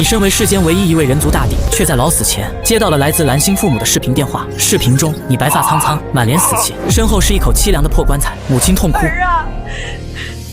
你身为世间唯一一位人族大帝，却在老死前接到了来自蓝星父母的视频电话。视频中，你白发苍苍，满脸死气，身后是一口凄凉的破棺材，母亲痛哭。儿啊，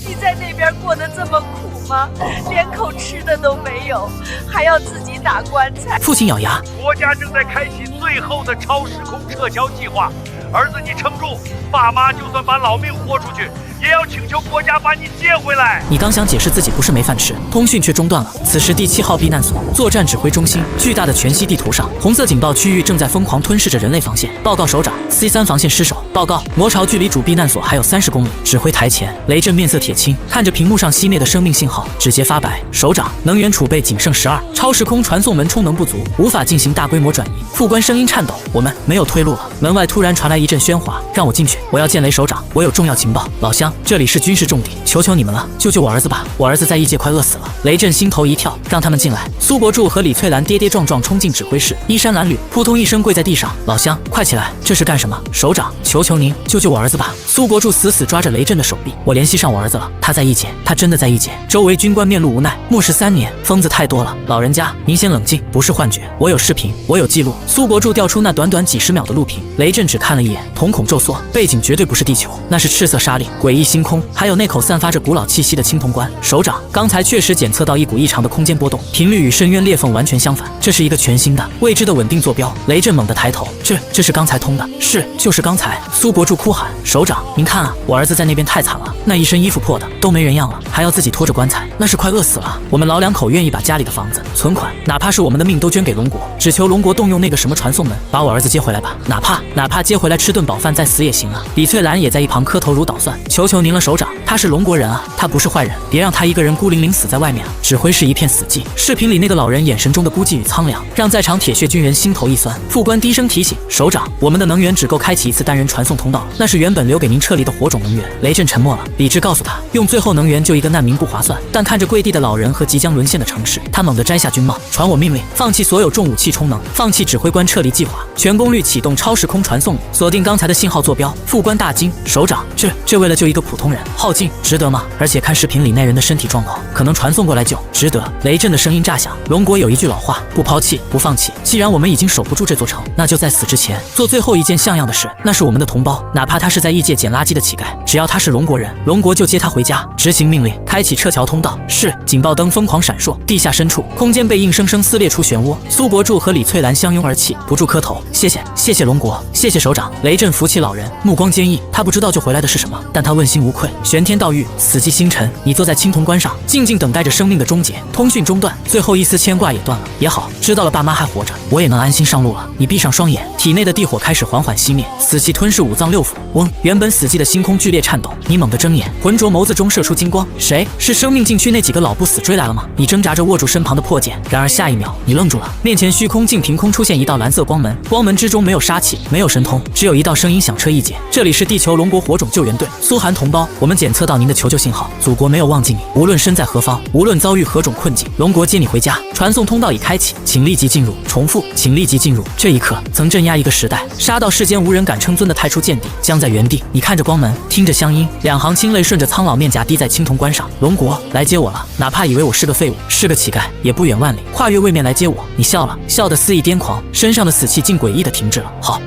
你在那边过得这么苦吗？连口吃的都没有，还要自己打棺材。父亲咬牙，国家正在开启最后的超时空撤侨计划，儿子你撑住，爸妈就算把老命豁出去，也要请求国家把你接回来。你刚想解释自己不是没饭吃，通讯却中断了。此时第7号避难所作战指挥中心巨大的全息地图上，红色警报区域正在疯狂吞噬着人类防线。报告首长 ，C3 防线失守。报告，魔巢距离主避难所还有30公里。指挥台前，雷震面色铁青，看着屏幕上熄灭的生命信号，指节发白。首长，能源储备仅剩12，超时空传送门充能不足，无法进行大规模转移。副官声音颤抖，我们没有退路了。门外突然传来一阵喧哗，让我进去，我要见雷首长，我有重要情报。老乡，这里是军事重地，求求你们了，救救我儿子吧！我儿子在异界快饿死了。雷震心头一跳，让他们进来。苏国柱和李翠兰跌跌撞撞冲进指挥室，衣衫褴褛，扑通一声跪在地上。老乡，快起来，这是干什么？首长，求求您救救我儿子吧！苏国柱死死抓着雷震的手臂，我联系上我儿子了，他在异界，他真的在异界。周围军官面露无奈，末世3年，疯子太多了。老人家，您先冷静，不是幻觉，我有视频，我有记录。苏国柱调出那短短几10秒的录屏，雷震只看了一眼，瞳孔骤缩，背景绝对不是地球，那是赤色沙砾，诡异星空，还有那口散发着古老气息的青铜棺。首长，刚才确实检测到一股异常的空间波动，频率与深渊裂缝完全相反，这是一个全新的未知的稳定坐标。雷震猛地抬头，这是刚才通的，是就是刚才。苏国柱哭喊，首长，您看啊，我儿子在那边太惨了，那一身衣服破的都没人样了，还要自己拖着棺材，那是快饿死了。我们老两口愿意把家里的房子、存款，哪怕是我们的命都捐给龙国，只求龙国动用那个什么传送门，把我儿子接回来吧，哪怕接回来吃顿饱饭再死也行啊。李翠兰也在一旁磕头如捣蒜，求求您了，首长，他是龙国人啊，他不是坏人，别让他一个人孤零零死在外面啊。指挥是一片死寂，视频里那个老人眼神中的孤寂与苍凉，让在场铁血军人心头一酸。副官低声提醒，首长，我们的能源只够开启一次单人传送通道，那是原本留给您撤离的火种能源。雷震沉默了，理智告诉他，用最后能源救一个难民不划算。但看着跪地的老人和即将沦陷的城市，他猛地摘下军帽，传我命令，放弃所有重武器充能，放弃指挥官撤离计划，全功率启动超时空传送门，锁定刚才的信号坐标。副官大惊，首长，这为了救一个普通人，耗尽值得吗？而且看视频里那人的身体状况，可能传送过来救，值得。雷震的声音炸响，龙国有一句老话，不抛弃不放弃，既然我们已经守不住这座城，那就在死之前做最后一件像样的事。那是我们的同胞，哪怕他是在异界捡垃圾的乞丐，只要他是龙国人，龙国就接他回家。执行命令，开启撤侨通道。是。警报灯疯狂闪烁，地下深处空间被硬生生撕裂出漩涡。苏国柱和李翠兰相拥而泣，不住磕头，谢谢龙国，谢谢首长。雷震扶起老人，目光坚毅，他不知道救回来的是什么，但他问心无愧。玄天道狱，死寂星辰，你坐在青铜棺上，静静等待着生命的终结。通讯中断，最后一丝牵挂也断了。也好，知道了爸妈还活着，我也能安心上路了。你闭上双眼，体内的地火开始缓缓熄灭，死气吞噬五脏六腑。嗡，原本死寂的星空剧烈颤抖，你猛地睁眼，浑浊眸子中射出金光。谁？是生命禁区那几个老不死追来了吗？你挣扎着握住身旁的破剑，然而下一秒你愣住了，面前虚空竟凭空出现一道蓝色光门，光门之中没有杀气，没有神通，只有一道声音响彻异界。这里是地球龙国火种救援队，苏寒同胞，我们检测到您的求救信号，祖国没有忘记你，无论身在何方，无论遭遇何种困境，龙国接你回家。传送通道已开启，请立即进入。重复，请立即进入。这一刻曾镇压一个时代，杀到世间无人敢称尊的太初剑帝将在原地。你看着光门，听着乡音，两行清泪顺着苍老面颊滴在青铜棺上。龙国来接我了，哪怕以为我是个废物，是个乞丐，也不远万里跨越位面来接我。你笑了，笑得肆意癫狂，身上的死气竟诡异的停滞了。好，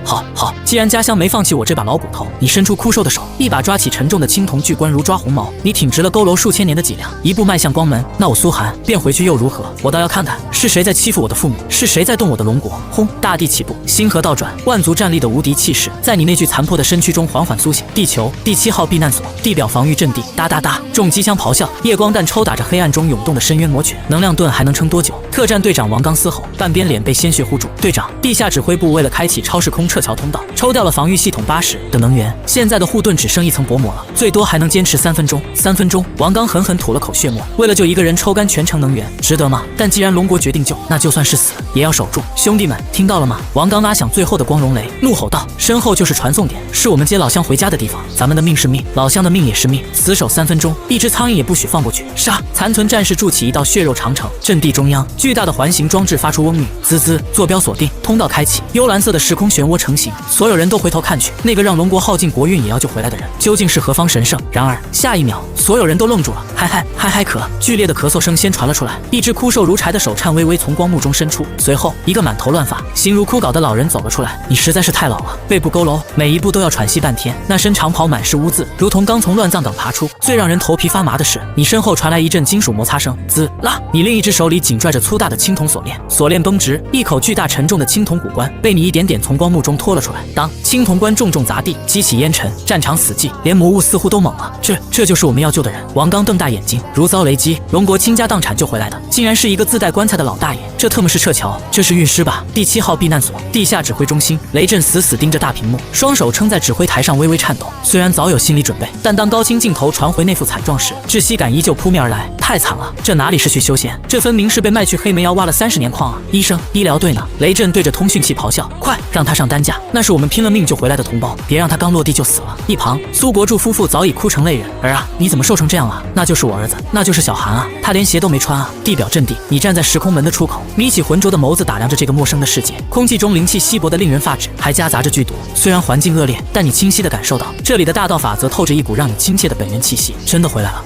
既然家乡没放弃我这把老骨头，你伸出枯瘦的手，一把抓起沉重的青铜巨棺，如抓红毛。你挺直了佝偻数千年的脊梁，一步迈向光门。那我苏寒便回去又如何？我倒要看看是谁在欺负我的父母，是谁在动我的龙国。轰！大地起步，星河倒转，万族站立的无敌气势在你那具残破的身躯中缓缓苏醒。地球第7号避难所，地表防御阵地。哒哒哒，重机枪咆哮，夜光弹抽打着黑暗中涌动的深渊魔犬。能量盾还能撑多久？特战队长王刚嘶吼，半边脸被鲜血糊住。队长，地下指挥部为了开启超时空撤侨通道，抽掉了防御系统80%的能源，现在的护盾只剩一层薄膜了，最多还能坚持3分钟。3分钟，王刚狠狠吐了口血沫。为了救一个人抽干全城能源，值得吗？但既然龙国决定救，那就算是死也要守住。兄弟们，听到了吗？王刚拉响最后的光荣雷，怒吼道：身后就是传送点，是我们接老乡回家的地方。咱们的命是命，老乡的命也是命，死守3分钟，一只苍蝇也不许放过去。杀！残存战士筑起一道血肉长城，阵地中央巨大的环形装置发出嗡鸣，滋滋，坐标锁定，通道开启，幽蓝色的时空漩涡成型，所有人人都回头看去，那个让龙国耗尽国运也要救回来的人，究竟是何方神圣？然而下一秒，所有人都愣住了。嗨咳，剧烈的咳嗽声先传了出来，一只枯瘦如柴的手颤巍巍从光幕中伸出，随后一个满头乱发、形如枯槁的老人走了出来。你实在是太老了，背部佝偻，每一步都要喘息半天。那身长袍满是污渍，如同刚从乱葬岗爬出。最让人头皮发麻的是，你身后传来一阵金属摩擦声，滋啦！你另一只手里紧拽着粗大的青铜锁链，锁链绷直，一口巨大沉重的青铜骨棺被你一点点从光幕中拖了出来。当青铜棺重重砸地，激起烟尘，战场死寂，连魔物似乎都懵了。这就是我们要救的人。王刚瞪大眼睛，如遭雷击。龙国倾家荡产救回来的，竟然是一个自带棺材的老大爷。这特么是撤侨？这是运尸吧？第7号避难所地下指挥中心，雷震死死盯着大屏幕，双手撑在指挥台上微微颤抖。虽然早有心理准备，但当高清镜头传回那副惨状时，窒息感依旧扑面而来。太惨了，这哪里是去修仙，这分明是被卖去黑煤窑挖了30年矿啊！医生，医疗队呢？雷震对着通讯器咆哮：快让他上担架，那是我们拼了命救回来的同胞，别让他刚落地就死了。一旁，苏国柱夫妇早已哭成泪人。儿啊，你怎么瘦成这样了？那就是我儿子，那就是小韩啊，他连鞋都没穿啊！地表阵地，你站在时空门的出口，眯起浑浊的眸子打量着这个陌生的世界，空气中灵气稀薄的令人发指，还夹杂着剧毒。虽然环境恶劣，但你清晰地感受到这里的大道法则透着一股让你亲切的本源气息。真的回来了，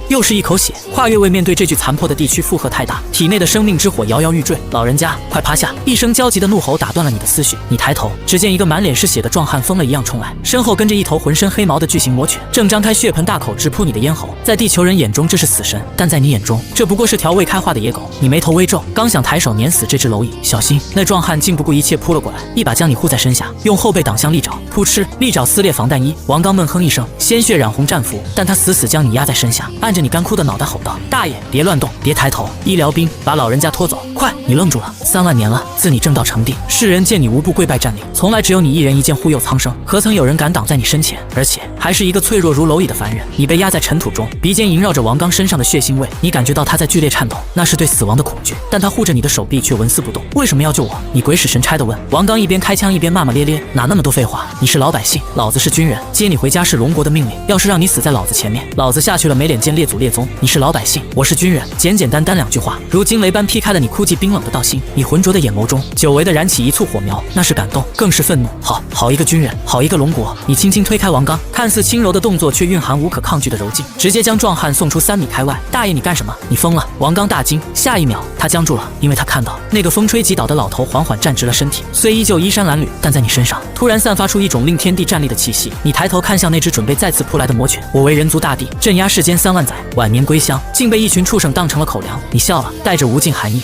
又是一口血。跨越位面对这具残破的地区负荷太大，体内的生命之火摇摇欲坠。老人家，快趴下！一声焦急的怒吼打断了你的思绪。你抬头，只见一个满脸是血的壮汉疯了一样冲来，身后跟着一头浑身黑毛的巨型魔犬，正张开血盆大口直扑你的咽喉。在地球人眼中这是死神，但在你眼中，这不过是条未开化的野狗。你眉头微皱，刚想抬手碾死这只蝼蚁，小心！那壮汉竟不顾一切扑了过来，一把将你护在身下，用后背挡向利爪，噗嗤，利爪撕裂防弹衣。王刚闷哼一声，鲜血染红战服，但他死死将你压在身下，按着你干枯的脑袋吼道：大爷，别乱动，别抬头！医疗兵，把老人家拖走，快！你愣住了。3万年了，自你正道成帝，世人见你无不跪拜站立，从来只有你一人一剑护佑苍生，何曾有人敢挡在你身前？而且还是一个脆弱如蝼蚁的凡人。你被压在尘土中，鼻尖萦绕着王刚身上的血腥味，你感觉到他在剧烈颤抖，那是对死亡的恐惧，但他护着你的手臂却纹丝不动。为什么要救我？你鬼使神差地问。王刚一边开枪一边骂骂咧咧，哪那么多废话？你是老百姓，老子是军人，接你回家是龙国的命令，要是让你死在老子前面，老子下去了没脸见列祖列宗。你是老百姓，我是军人，简简单单2句话，如惊雷般劈开了你枯寂冰冷的道心。你浑浊的眼眸中久违地燃起一簇火苗，那是感动，更是愤怒。好一个军人，好一个龙国！你轻轻推开王刚，看似轻柔的动作却蕴含无可抗拒的柔劲，直接将壮汉送出3米开外。大爷，你干什么？你疯了！王刚大惊，下一秒他僵住了，因为他看到那个风吹击倒的老头缓缓站直了身体，虽依旧衣衫褴褛，但在你身上突然散发出一种令天地战栗的气息。你抬头看向那只准备再次扑来的魔犬，我为人族大帝，镇压世间3万载，晚年归乡，竟被一群畜生当成了口粮。你笑了，带着无尽寒意。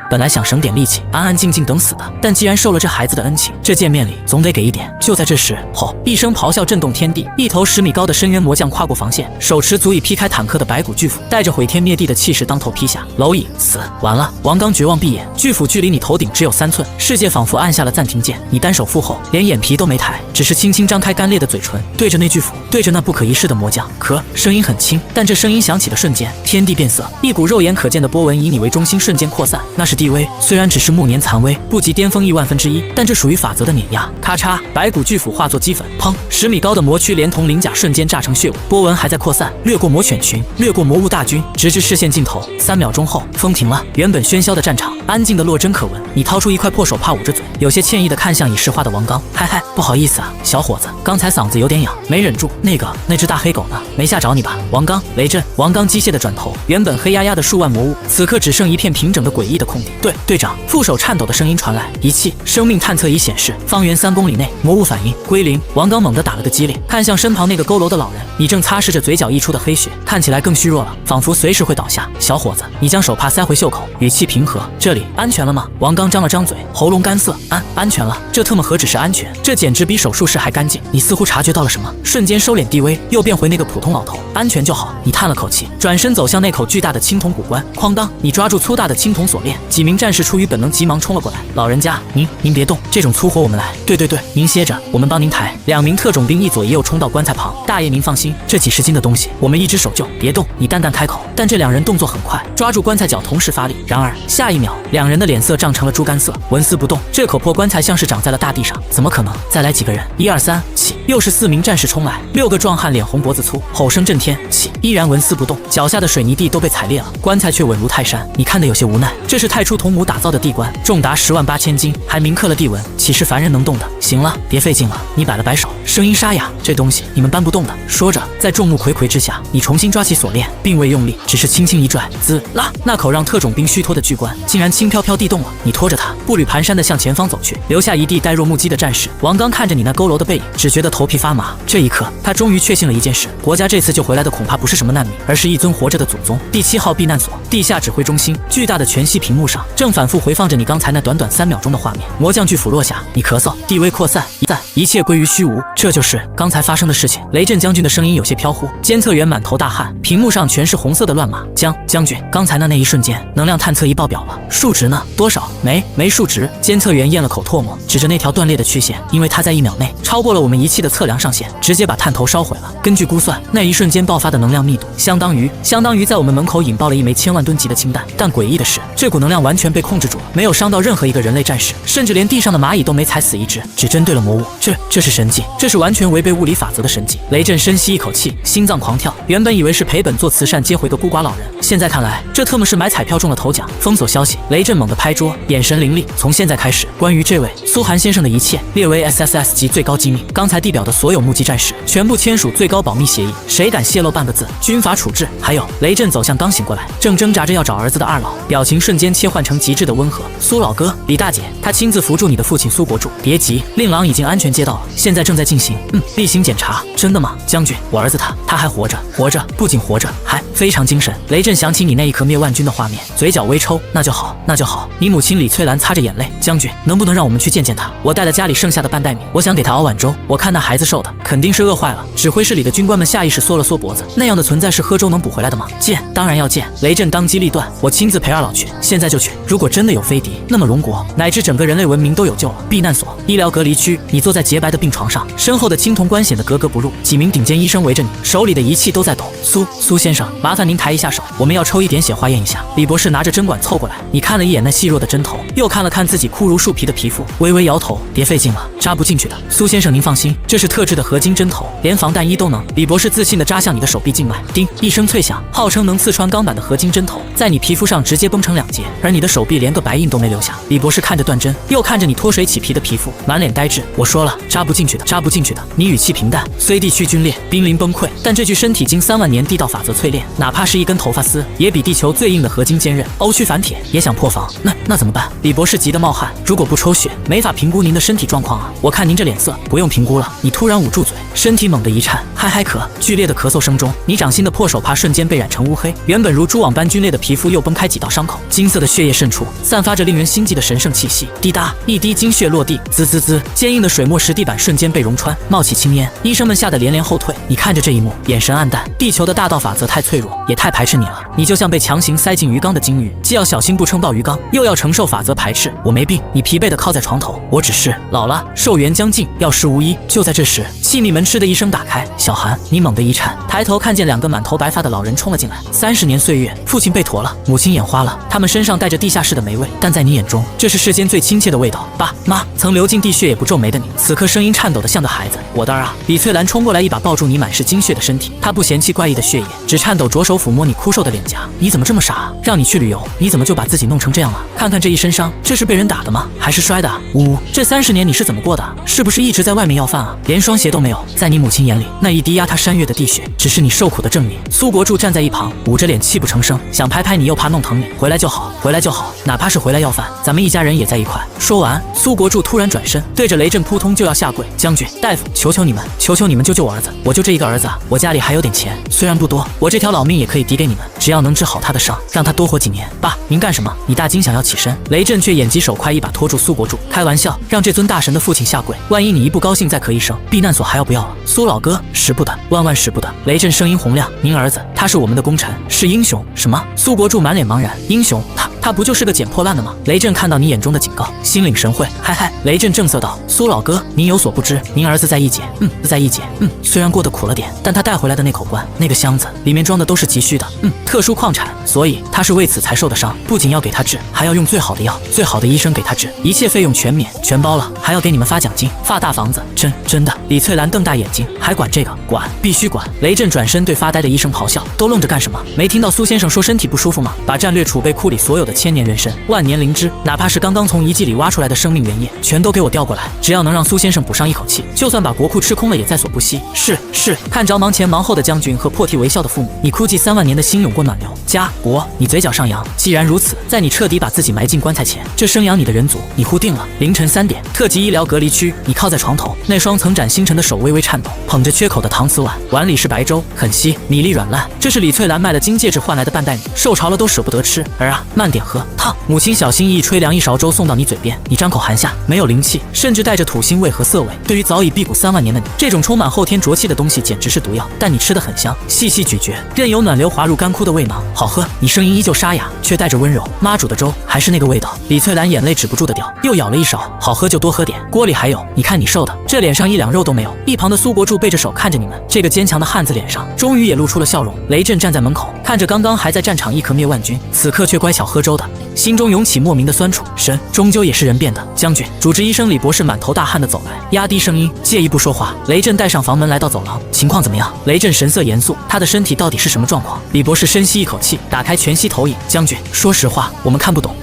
本来想省点力气，安安静静等死的，但既然受了这孩子的恩情，这见面礼总得给一点。就在这时，一声咆哮震动天地，一头10米高的深渊魔将跨过防线，手持足以劈开坦克的白骨巨斧，带着毁天灭地的气势当头劈下。蝼蚁死完了！王刚绝望闭眼，巨斧距离你头顶只有3寸，世界仿佛按下了暂停键。你单手负后，连眼皮都没抬，只是轻轻张开干裂的嘴唇，对着那巨斧，对着那不可一世的魔将。声音很轻，但这声音响起的瞬间，天地变色，一股肉眼可见的波纹以你为中心瞬间扩散。那是地威，虽然只是暮年残威，不及巅峰1/1000，但这属于法则的碾压。咔嚓，白骨巨斧化作齑粉，砰！10米高的魔躯连同鳞甲瞬间炸成血雾，波纹还在扩散，掠过魔犬群，掠过魔物大军，直至视线尽头。3秒钟后，风停了，原本喧嚣的战场安静的落针可闻。你掏出一块破手帕捂着嘴，有些歉意的看向已石化的王刚。不好意思啊，小伙子，刚才嗓子有点痒，没忍住。那只大黑狗呢？没吓着你吧？王刚，雷震。王刚机械的转头，原本黑压压的数万魔物，此刻只剩一片平整的诡异的空地。队长，副手颤抖的声音传来，仪器生命探测仪显示，方圆3公里内魔物反应归零。王刚猛地打了个激灵，看向身旁那个佝偻的老人，你正擦拭着嘴角溢出的黑血，看起来更虚弱了，仿佛随时会倒下。小伙子，你将手帕塞回袖口，语气平和，这里安全了吗？王刚张了张嘴，喉咙干涩，安全了。这特么何止是安全，这简直比手术室还干净。你似乎察觉到了什么，瞬间收敛地威，又变回那个普通老头。安全就好。你叹了口气，转身走向那口巨大的青铜骨棺。哐当，你抓住粗大的青铜锁链，几名战士出于本能急忙冲了过来。老人家，您别动，这种粗活我们来。对，您歇着，我们帮您抬。2名特种兵一左一右冲到棺材旁。大爷您放心，这几十斤的东西我们一只手就。别动，你淡淡开口。但这2人动作很快，抓住棺材脚同时发力。然而下一秒，2人的脸色涨成了猪肝色，纹丝不动。这口破棺材像是长在了大地上，怎么可能？再来几个人。人，1、2、3，起！又是4名战士冲来，6个壮汉脸红脖子粗，吼声震天，起！依然纹丝不动，脚下的水泥地都被踩裂了，棺材却稳如泰山。你看得有些无奈，这是太初童母打造的地棺，重达10万8千斤，还铭刻了地纹，岂是凡人能动的？行了，别费劲了，你摆了摆手，声音沙哑，这东西你们搬不动的。说着，在众目睽睽之下，你重新抓起锁链，并未用力，只是轻轻一拽，滋啦，那口让特种兵虚脱的巨棺竟然轻飘飘地动了。你拖着它，步履蹒跚地向前方走去，留下一地呆若木鸡的战士。王刚看着你那佝偻的背影，只觉得头皮发麻。这一刻，他终于确信了一件事：国家这次救回来的恐怕不是什么难民，而是一尊活着的祖宗。第7号避难所地下指挥中心，巨大的全息屏幕上正反复回放着你刚才那短短3秒钟的画面。魔将巨斧落下，你咳嗽，地位扩散，一切归于虚无。这就是刚才发生的事情。雷震将军的声音有些飘忽，监测员满头大汗，屏幕上全是红色的乱码。将军，刚才那一瞬间，能量探测仪爆表了，数值呢？多少？没数值。监测员咽了口唾沫，指着那条断裂的曲线，因为它在1秒内超过了我们仪器的测量上限，直接把探头烧毁了。根据估算，那一瞬间爆发的能量密度相当于在我们门口引爆了1枚1000万吨级的氢弹。但诡异的是，这股能量完全被控制住了，没有伤到任何一个人类战士，甚至连地上的蚂蚁都没踩死一只，只针对了魔物。这是神迹，这是完全违背物理法则的神迹。雷震深吸一口气，心脏狂跳。原本以为是赔本做慈善接回个孤寡老人，现在看来，这特么是买彩票中了头奖。封锁消息，雷震猛地拍桌，眼神凌厉。从现在开始，关于这位苏寒先生的一切列为 SSS 级最高机密。刚才地表的所有目击战士全部签署最高保密协议，谁敢泄露半个字，军法处置。还有，雷震走向刚醒过来，正挣扎着要找儿子的二老，表情瞬间切换成极致的温和。苏老哥，李大姐，他亲自扶住你的父亲苏国柱。别急，令郎已经安全接到了，现在正在进行例行检查。真的吗，将军？我儿子他还活着，不仅活着，还非常精神。雷震想起你那一刻灭万军的画面，嘴角微抽。那就好。你母亲李翠兰擦着眼泪，将军，能不能让我们去见见她？我带了家里剩下的半袋米，我想给她熬碗粥。我看那孩子瘦的，肯定是饿坏了。指挥室里的军官们下意识缩了缩脖子，那样的存在是喝粥能补回来的吗？见，当然要见。雷震当机立断，我亲自陪二老去，现在就去。如果真的有飞敌，那么龙国乃至整个人类文明都有救了。避难所、医疗隔离区，你坐在洁白的病床上，身后的青铜棺显得格格不入，几名顶尖医生围着你，手里的仪器都在抖。苏先生，麻烦您抬一下手，我们要抽一点血化验一下。李博士拿着针管凑过来，你看了一眼那细弱的针头，又看了看自己枯如树皮的皮肤，微微摇头，别费劲了，扎不进去的。苏先生您放心，这是特制的合金针头，连防弹衣都能。李博士自信地扎向你的手臂静脉，叮一声脆响，号称能刺穿钢板的合金针头在你皮肤上直接崩成2截，而你的手臂连个白印都没留下。李博士看着断针，又看着你脱水起皮的皮肤，满脸呆滞。我说了，扎不进去的。你语气平淡，虽地区皲裂，濒临崩溃，但这具身体经3万年地道法则淬炼，哪怕是一根头发丝，也比地球最硬的合金坚韧。欧区反铁也想破防，那怎么办？李博士急得冒汗，如果不抽血，没法评估您的身体状况啊。我看您这脸色，不用评估了。你突然捂住嘴，身体猛地一颤，嗨咳。剧烈的咳嗽声中，你掌心的破手帕瞬间被染成乌黑，原本如蛛网般皲裂的皮肤又崩开几道伤口，金色的血液渗出，散发着令人心悸的神圣气息。滴答，一滴精血落地，滋滋滋，坚硬的水墨石地板瞬间被溶穿，冒起青烟。医生们吓得连连后退。你看着这一幕，眼神黯淡。地球的大道法则太脆弱，也太排斥你了。你就像被强行塞进鱼缸的鲸鱼，既要小心不撑爆鱼缸，又要承受法则排斥。我没病。你疲惫地靠在床头，我只是老了，寿元将近，药石无医。就在这时，器皿门嗤的一声打开，小韩，你猛地一颤，抬头看见2个满头白发的老人冲了进来。30年岁月，父亲被驮了，母亲眼花了，他们身上带着地下室的霉味，但在你眼中，这是世间最亲切的味道。爸妈，曾流尽地血也不皱眉的你，此刻声音颤抖得像个孩子。我的儿啊！李翠兰冲过来，一把抱住你满是精血的身体，她不嫌弃怪异的血液，只颤抖着手抚摸你枯瘦的脸颊。你怎么这么傻啊？让你去旅游，你怎么就把自己弄成这样了？看看这一身伤，这是被人打的吗？还是摔的啊？呜，这30年你是怎么过的？是不是一直在外面要饭啊？连双鞋都没有。在你母亲眼里，那一滴压塌山岳的地血，只是你受苦的证明。苏国柱站在一旁，捂着脸泣不成声，想拍拍你，又怕弄疼你。回来就好，哪怕是回来要饭，咱们一家人也在一块。说完，苏国柱突然转身，对着雷震扑通就要下跪。将军，大夫，求求你们救救我儿子！我就这一个儿子啊，我家里还有点钱，虽然不多，我这条老命也可以抵给你们，只要能治好他的伤，让他多活几年。爸，您干什么？你大惊想要起身，雷震却眼疾手快，一把拖住苏国柱。开玩笑，让这尊大神的父亲下跪，万一你一不高兴再咳一声，避难所还要不要了？苏老哥，时不得，万万时不得！雷震声音洪亮，您儿子他是我们的功臣，是英雄。什么？苏国柱满脸茫然。英雄？他不就是个捡破烂的吗？雷震看到你眼中的警告，心领神会。嗨嗨，雷震正色道：苏老哥，您有所不知，您儿子在义姐，在义姐，虽然过得苦了点，但他带回来的那口棺，那个箱子里面装的都是急需的，特殊矿产，所以他是为此才受的伤。不仅要给他治，还要用最好的药、最好的医生给他治，一切费用全免，全包了，还要给你们发奖金、发大房子。真的？李翠兰瞪大眼睛，还管这个？管，必须管！雷震转身对发呆的医生咆哮：都愣着干什么？没听到苏先生说身体不舒服吗？把战略储备库里所有的千年人参、万年灵芝，哪怕是刚刚从遗迹里挖出来的生命原液，全都给我调过来。只要能让苏先生补上一口气，就算把国库吃空了也在所不惜。是。看着忙前忙后的将军和破涕为笑的父母，你哭泣3万年的心涌过暖流。家国，你嘴角上扬。既然如此，在你彻底把自己埋进棺材前，这生养你的人族你互定了。凌晨3点，特级医疗隔离区，你靠在床头，那双曾展星辰的手微微颤抖，捧着缺口的搪瓷碗，碗里是白粥，很稀，米粒软烂。这是李翠兰卖了金戒指换来的半袋米，受潮了都舍不得吃。儿啊，慢点喝，烫。母亲小心翼翼吹凉一勺粥送到你嘴边，你张口含下，没有灵气，甚至带着土腥味和涩味。对于早已辟谷3万年的你，这种充满后天浊气的东西简直是毒药。但你吃得很香，细细咀嚼，任由暖流滑入干枯的胃囊，好喝。你声音依旧沙哑，却带着温柔。妈煮的粥还是那个味道。李翠兰眼泪止不住的掉，又舀了一勺。好喝就多喝点，锅里还有。你看你瘦的，这脸上1两肉都没有。一旁的苏国柱背着手看着你们，这个坚强的汉子脸上终于也露出了笑容。雷震站在门口，看着刚刚还在战场一壳灭万军，此刻却乖巧喝粥的，心中涌起莫名的酸楚。神终究也是人变的。将军，主治医生李博士满头大汗的走来，压低声音，介意不说话。雷震带上房门来到走廊，情况怎么样？雷震神色严肃，他的身体到底是什么状况？李博士深吸一口气，打开全息投影。将军，说实话，我们看不懂。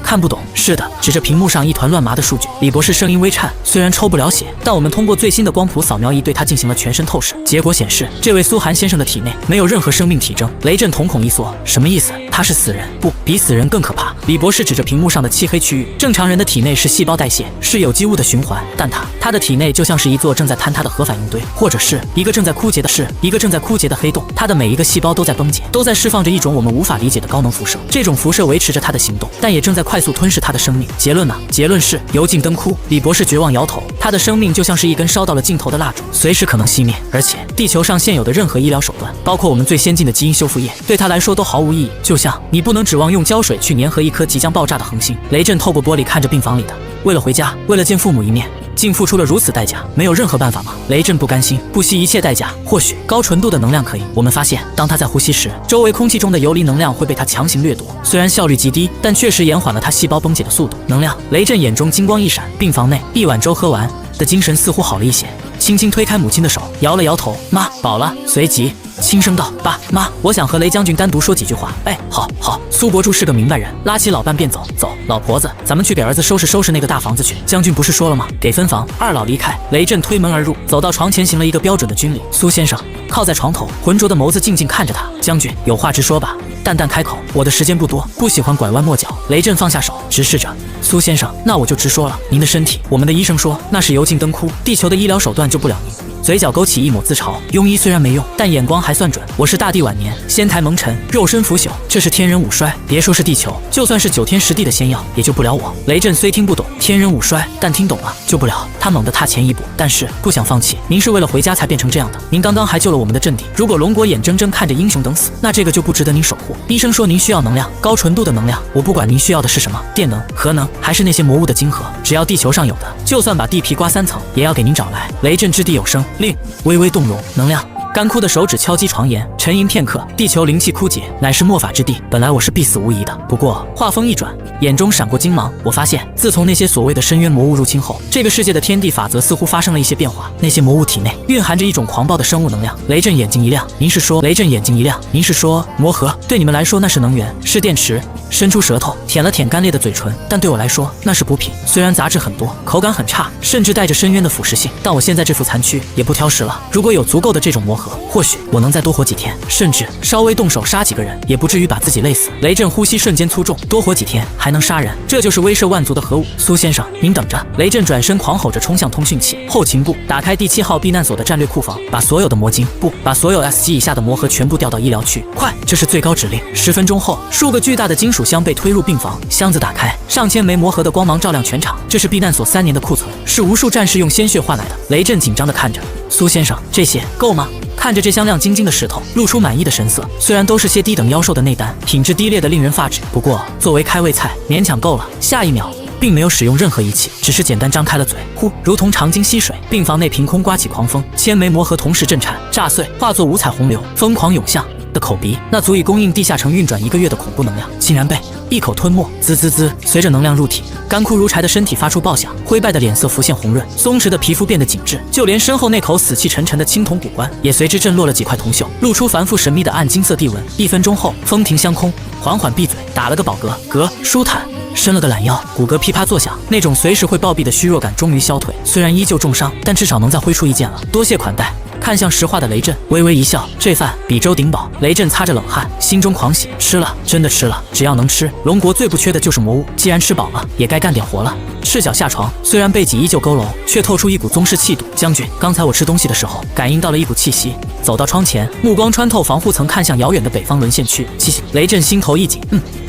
是的，指着屏幕上一团乱麻的数据。李博士声音微颤，虽然抽不了血，但我们通过最新的光谱扫描仪对他进行了全身透视，结果显示，这位苏寒先生的体内没有任何生命体征。雷震瞳孔一缩，什么意思？他是死人？不，比死人更可怕。李博士指着屏幕上的漆黑区域，正常人的体内是细胞代谢，是有机物的循环，但他的体内就像是一座正在坍塌的核反应堆，或者是一个正在枯竭的黑洞。他的每一个细胞都在崩解，都在释放着一种我们无法理解的高能辐射。这种辐射维持着他的行动，但也正在快速吞噬他的生命。结论呢？结论是油尽灯枯。李博士绝望摇头，他的生命就像是一根烧到了尽头的蜡烛，随时可能熄灭。而且地球上现有的任何医疗手段，包括我们最先进的基因修复液，对他来说都毫无意义。就像你不能指望用胶水去粘合一颗即将爆炸的恒星。雷震透过玻璃看着病房里的，为了回家，为了见父母一面，竟付出了如此代价，没有任何办法吗？雷震不甘心，不惜一切代价。或许高纯度的能量可以。我们发现，当他在呼吸时，周围空气中的游离能量会被他强行掠夺，虽然效率极低，但确实延缓了他细胞崩解的速度。能量，雷震眼中金光一闪。病房内，一碗粥喝完的精神似乎好了一些，轻轻推开母亲的手，摇了摇头，妈，饱了。随即轻声道：爸妈，我想和雷将军单独说几句话。哎，好。苏国柱是个明白人，拉起老伴便走。走，老婆子，咱们去给儿子收拾那个大房子去。将军不是说了吗？给分房。二老离开，雷震推门而入，走到床前行了一个标准的军礼。苏先生靠在床头，浑浊的眸子静静看着他。将军有话直说吧。淡淡开口，我的时间不多，不喜欢拐弯抹角。雷震放下手，直视着苏先生，那我就直说了，您的身体，我们的医生说那是油尽灯枯，地球的医疗手段救不了您。嘴角勾起一抹自嘲，庸医虽然没用，但眼光还算准。我是大地晚年，仙台蒙尘，肉身腐朽，这是天人五衰。别说是地球，就算是9天10地的仙药，也救不了我。雷震虽听不懂天人五衰，但听懂了，救不了。他猛地踏前一步，但是不想放弃。您是为了回家才变成这样的，您刚刚还救了我们的阵地。如果龙国眼睁睁看着英雄等死，那这个就不值得您守护。医生说您需要能量，高纯度的能量，我不管您需要的是什么，电能、核能，还是那些魔物的晶核，只要地球上有的，就算把地皮刮3层，也要给您找来。雷震掷地有声，令微微动容，能量。干枯的手指敲击床沿，沉吟片刻，地球灵气枯竭，乃是末法之地。本来我是必死无疑的，不过话锋一转，眼中闪过金芒。我发现，自从那些所谓的深渊魔物入侵后，这个世界的天地法则似乎发生了一些变化。那些魔物体内蕴含着一种狂暴的生物能量。雷震眼睛一亮，您是说？雷震眼睛一亮，您是说魔核？对你们来说那是能源，是电池。伸出舌头舔了舔干裂的嘴唇，但对我来说那是补品。虽然杂质很多，口感很差，甚至带着深渊的腐蚀性，但我现在这副残躯也不挑食了。如果有足够的这种魔核，或许我能再多活几天，甚至稍微动手杀几个人，也不至于把自己累死。雷震呼吸瞬间粗重，多活几天还能杀人，这就是威慑万族的核武。苏先生，您等着！雷震转身狂吼着冲向通讯器后勤部，打开第7号避难所的战略库房，把所有的魔晶把所有 S 级以下的魔核全部调到医疗区。快，这是最高指令。10分钟后，数个巨大的金属箱被推入病房，箱子打开，上千枚魔核的光芒照亮全场。这是避难所3年的库存，是无数战士用鲜血换来的。雷震紧张地看着苏先生，这些够吗？看着这箱亮晶晶的石头，露出满意的神色。虽然都是些低等妖兽的内丹，品质低劣的令人发指，不过作为开胃菜，勉强够了。下一秒，并没有使用任何仪器，只是简单张开了嘴，呼，如同长鲸吸水。病房内凭空刮起狂风，千枚魔核同时震颤，炸碎，化作五彩洪流，疯狂涌向的口鼻，那足以供应地下城运转1个月的恐怖能量，竟然被一口吞没。滋滋滋，随着能量入体，干枯如柴的身体发出爆响，灰败的脸色浮现红润，松弛的皮肤变得紧致，就连身后那口死气沉沉的青铜骨棺也随之震落了几块铜锈，露出繁复神秘的暗金色地纹。1分钟后，风停相空，缓缓闭嘴，打了个饱嗝，舒坦。伸了个懒腰，骨骼噼啪作响，那种随时会暴毙的虚弱感终于消退。虽然依旧重伤，但至少能再挥出一剑了。多谢款待。看向石化的雷震，微微一笑，这饭比粥顶饱。雷震擦着冷汗，心中狂喜，吃了，真的吃了。只要能吃，龙国最不缺的就是魔物。既然吃饱了，也该干点活了。赤脚下床，虽然背脊依旧佝偻，却透出一股宗师气度。将军，刚才我吃东西的时候，感应到了一股气息。走到窗前，目光穿透防护层，看向遥远的北方沦陷区。气息，雷震心头一紧，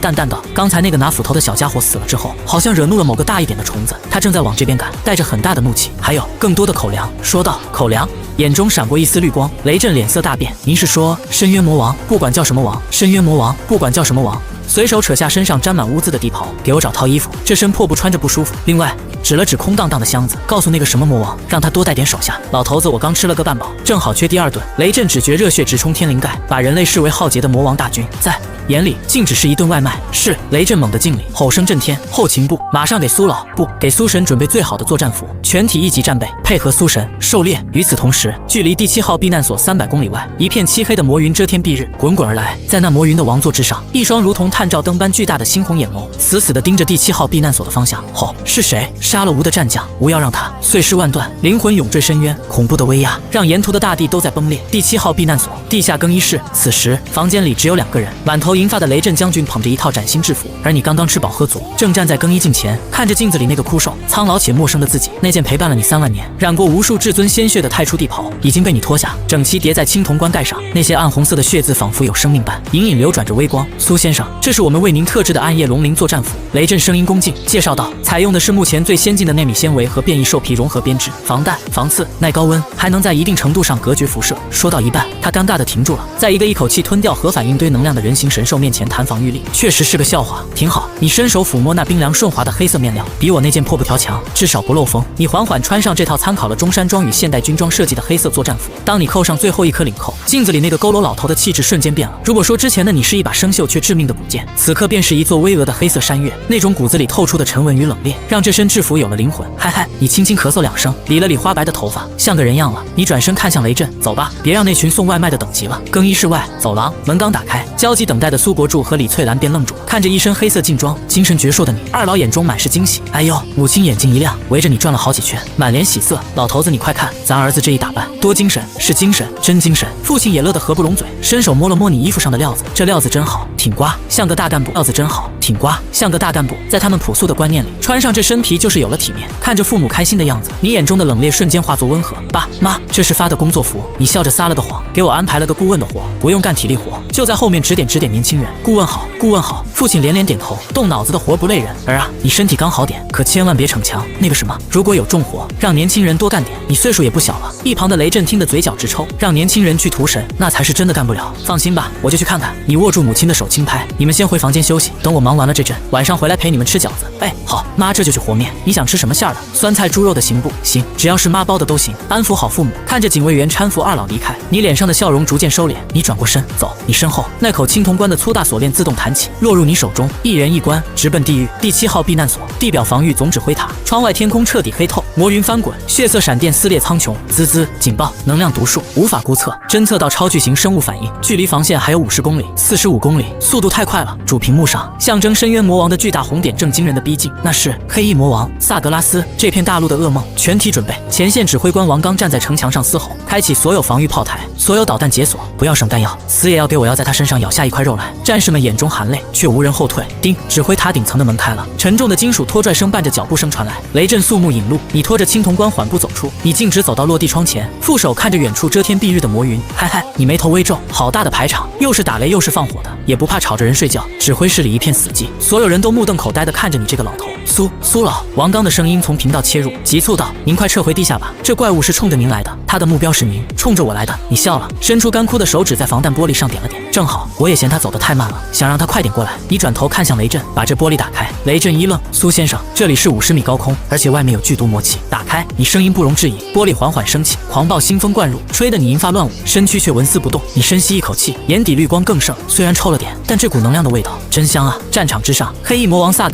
淡淡道：刚才那个拿斧头的小家伙死了之后，好像惹怒了某个大一点的虫子，他正在往这边赶，带着很大的怒气，还有更多的口粮。说道：口粮。眼中闪过一丝绿光，雷震脸色大变。您是说深渊魔王？不管叫什么王，深渊魔王，不管叫什么王。随手扯下身上沾满污渍的地袍，给我找套衣服，这身破布穿着不舒服。另外，指了指空荡荡的箱子，告诉那个什么魔王，让他多带点手下。老头子，我刚吃了个半饱，正好缺第2顿。雷震只觉热血直冲天灵盖，把人类视为浩劫的魔王大军，在眼里竟只是一顿外卖。是，雷震猛地敬礼，吼声震天。后勤部马上给苏老不给苏神准备最好的作战服，全体1级战备，配合苏神狩猎。与此同时，距离第7号避难所300公里外，一片漆黑的魔云遮天蔽日，滚滚而来。在那魔云的王座之上，一双如同探照灯般巨大的猩红眼眸，死死地盯着第7号避难所的方向。吼，是谁杀了吴的战将？吴要让他碎尸万段，灵魂永坠深渊。恐怖的威压让沿途的大地都在崩裂。第7号避难所地下更衣室，此时房间里只有2个人，满头银发的雷震将军捧着一套崭新制服，而你刚刚吃饱喝足，正站在更衣镜前，看着镜子里那个枯瘦、苍老且陌生的自己。那件陪伴了你3万年、染过无数至尊鲜血的太初地袍已经被你脱下，整齐叠在青铜棺盖上，那些暗红色的血渍仿佛有生命般，隐隐流转着微光。苏先生，这是我们为您特制的暗夜龙鳞作战服。雷震声音恭敬介绍道，采用的是目前最先进的纳米纤维和变异兽皮融合编织，防弹、防刺、耐高温，还能在一定程度上隔绝辐射。说到一半，他尴尬地停住了。在一个一口气吞掉核反应堆能量的人形神兽面前谈防御力，确实是个笑话。挺好，你伸手抚摸那冰凉顺滑的黑色面料，比我那件破布条强，至少不漏风。你缓缓穿上这套参考了中山装与现代军装设计的黑色作战服。当你扣上最后一颗领扣，镜子里那个佝偻老头的气质瞬间变了。如果说之前的你是一把生锈却致命的古剑，此刻便是一座巍峨的黑色山岳，那种骨子里透出的沉稳与冷冽，让这身制服有了灵魂。嗨嗨，你轻轻咳嗽2声，理了理花白的头发，像个人样了。你转身看向雷震，走吧，别让那群送外卖的等急了。更衣室外，走廊门刚打开，焦急等待的苏国柱和李翠兰便愣住，看着一身黑色劲装、精神矍铄的你，二老眼中满是惊喜。哎呦，母亲眼睛一亮，围着你转了好几圈，满脸喜色。老头子，你快看，咱儿子这一打扮，多精神！是精神，真精神。父亲也乐得合不拢嘴，伸手摸了摸你衣服上的料子，这料子真好，挺刮，像个大干部。料子真好，挺刮，像个大干部。在他们朴素的观念里，穿上这身皮就是有了体面。看着父母开心的样子，你眼中的冷冽瞬间化作温和。爸妈，这是发的工作服。你笑着撒了个谎，给我安排了个顾问的活，不用干体力活，就在后面指点指点年轻人。顾问好，顾问好。父亲连连点头，动脑子的活不累人。儿啊，你身体刚好点，可千万别逞强。那个什么，如果有重活，让年轻人多干点。你岁数也不小了。一旁的雷震听得嘴角直抽，让年轻人去屠神，那才是真的干不了。放心吧，我就去看看。你握住母亲的手轻拍，你们先回房间休息，等我忙完了这阵，晚上回来陪你们吃饺子。哎，好，妈这就去和面。你想吃什么馅儿的？酸菜猪肉的行不行？只要是妈包的都行。安抚好父母。看着警卫员搀扶二老离开，你脸上的笑容逐渐收敛。你转过身走，你身后那口青铜棺的粗大锁链自动弹起，落入你手中，一人一关，直奔地狱。第7号避难所地表防御总指挥塔，窗外天空彻底黑透，魔云翻滚，血色闪电撕裂苍穹，滋滋警报，能量读数无法估测，侦测到超巨型生物反应，距离防线还有50公里、45公里，速度太快了。主屏幕上象征深渊魔王的巨大红点正惊人的逼近，那是黑翼魔王萨格拉斯，这片大陆的噩梦。全体准备。前线指挥官王刚站在城墙上嘶吼，开启所有防御炮台，所有导弹解锁，不要省弹药，死也要给我要在他身上咬下一块肉来。战士们眼中含泪，却无人后退。叮，指挥塔顶层的门开了，沉重的金属拖拽声伴着脚步声传来。雷震肃穆引路，你拖着青铜棺缓步走出，你径直走到落地窗前，负手看着远处遮天蔽日的魔云，嗨嗨，你眉头微皱，好大的排场，又是打雷又是放火的，也不怕吵着人睡觉。指挥室里一片死寂，所有人都目瞪口呆地看着你这个老头。苏老，王刚的声音从频道切入，急促道：“您快撤回地下吧，这怪物是冲着您来的，他的目标是您，冲着我来的。”你笑了，伸出干枯的手指在防弹玻璃上点了点，正好，我也嫌他走得太慢了，想让他快点过来。你转头看向雷震，把这玻璃打开。雷震一愣：“苏先生，这里是50米高空，而且外面有剧毒魔气。”打开，你声音不容置疑。玻璃缓缓升起，狂暴腥风灌入，吹得你银发乱舞，身躯却纹丝不动。你深吸一口气，眼底绿光更盛，虽然臭了点，但这股能量的味道真香啊！战场之上，黑翼魔王萨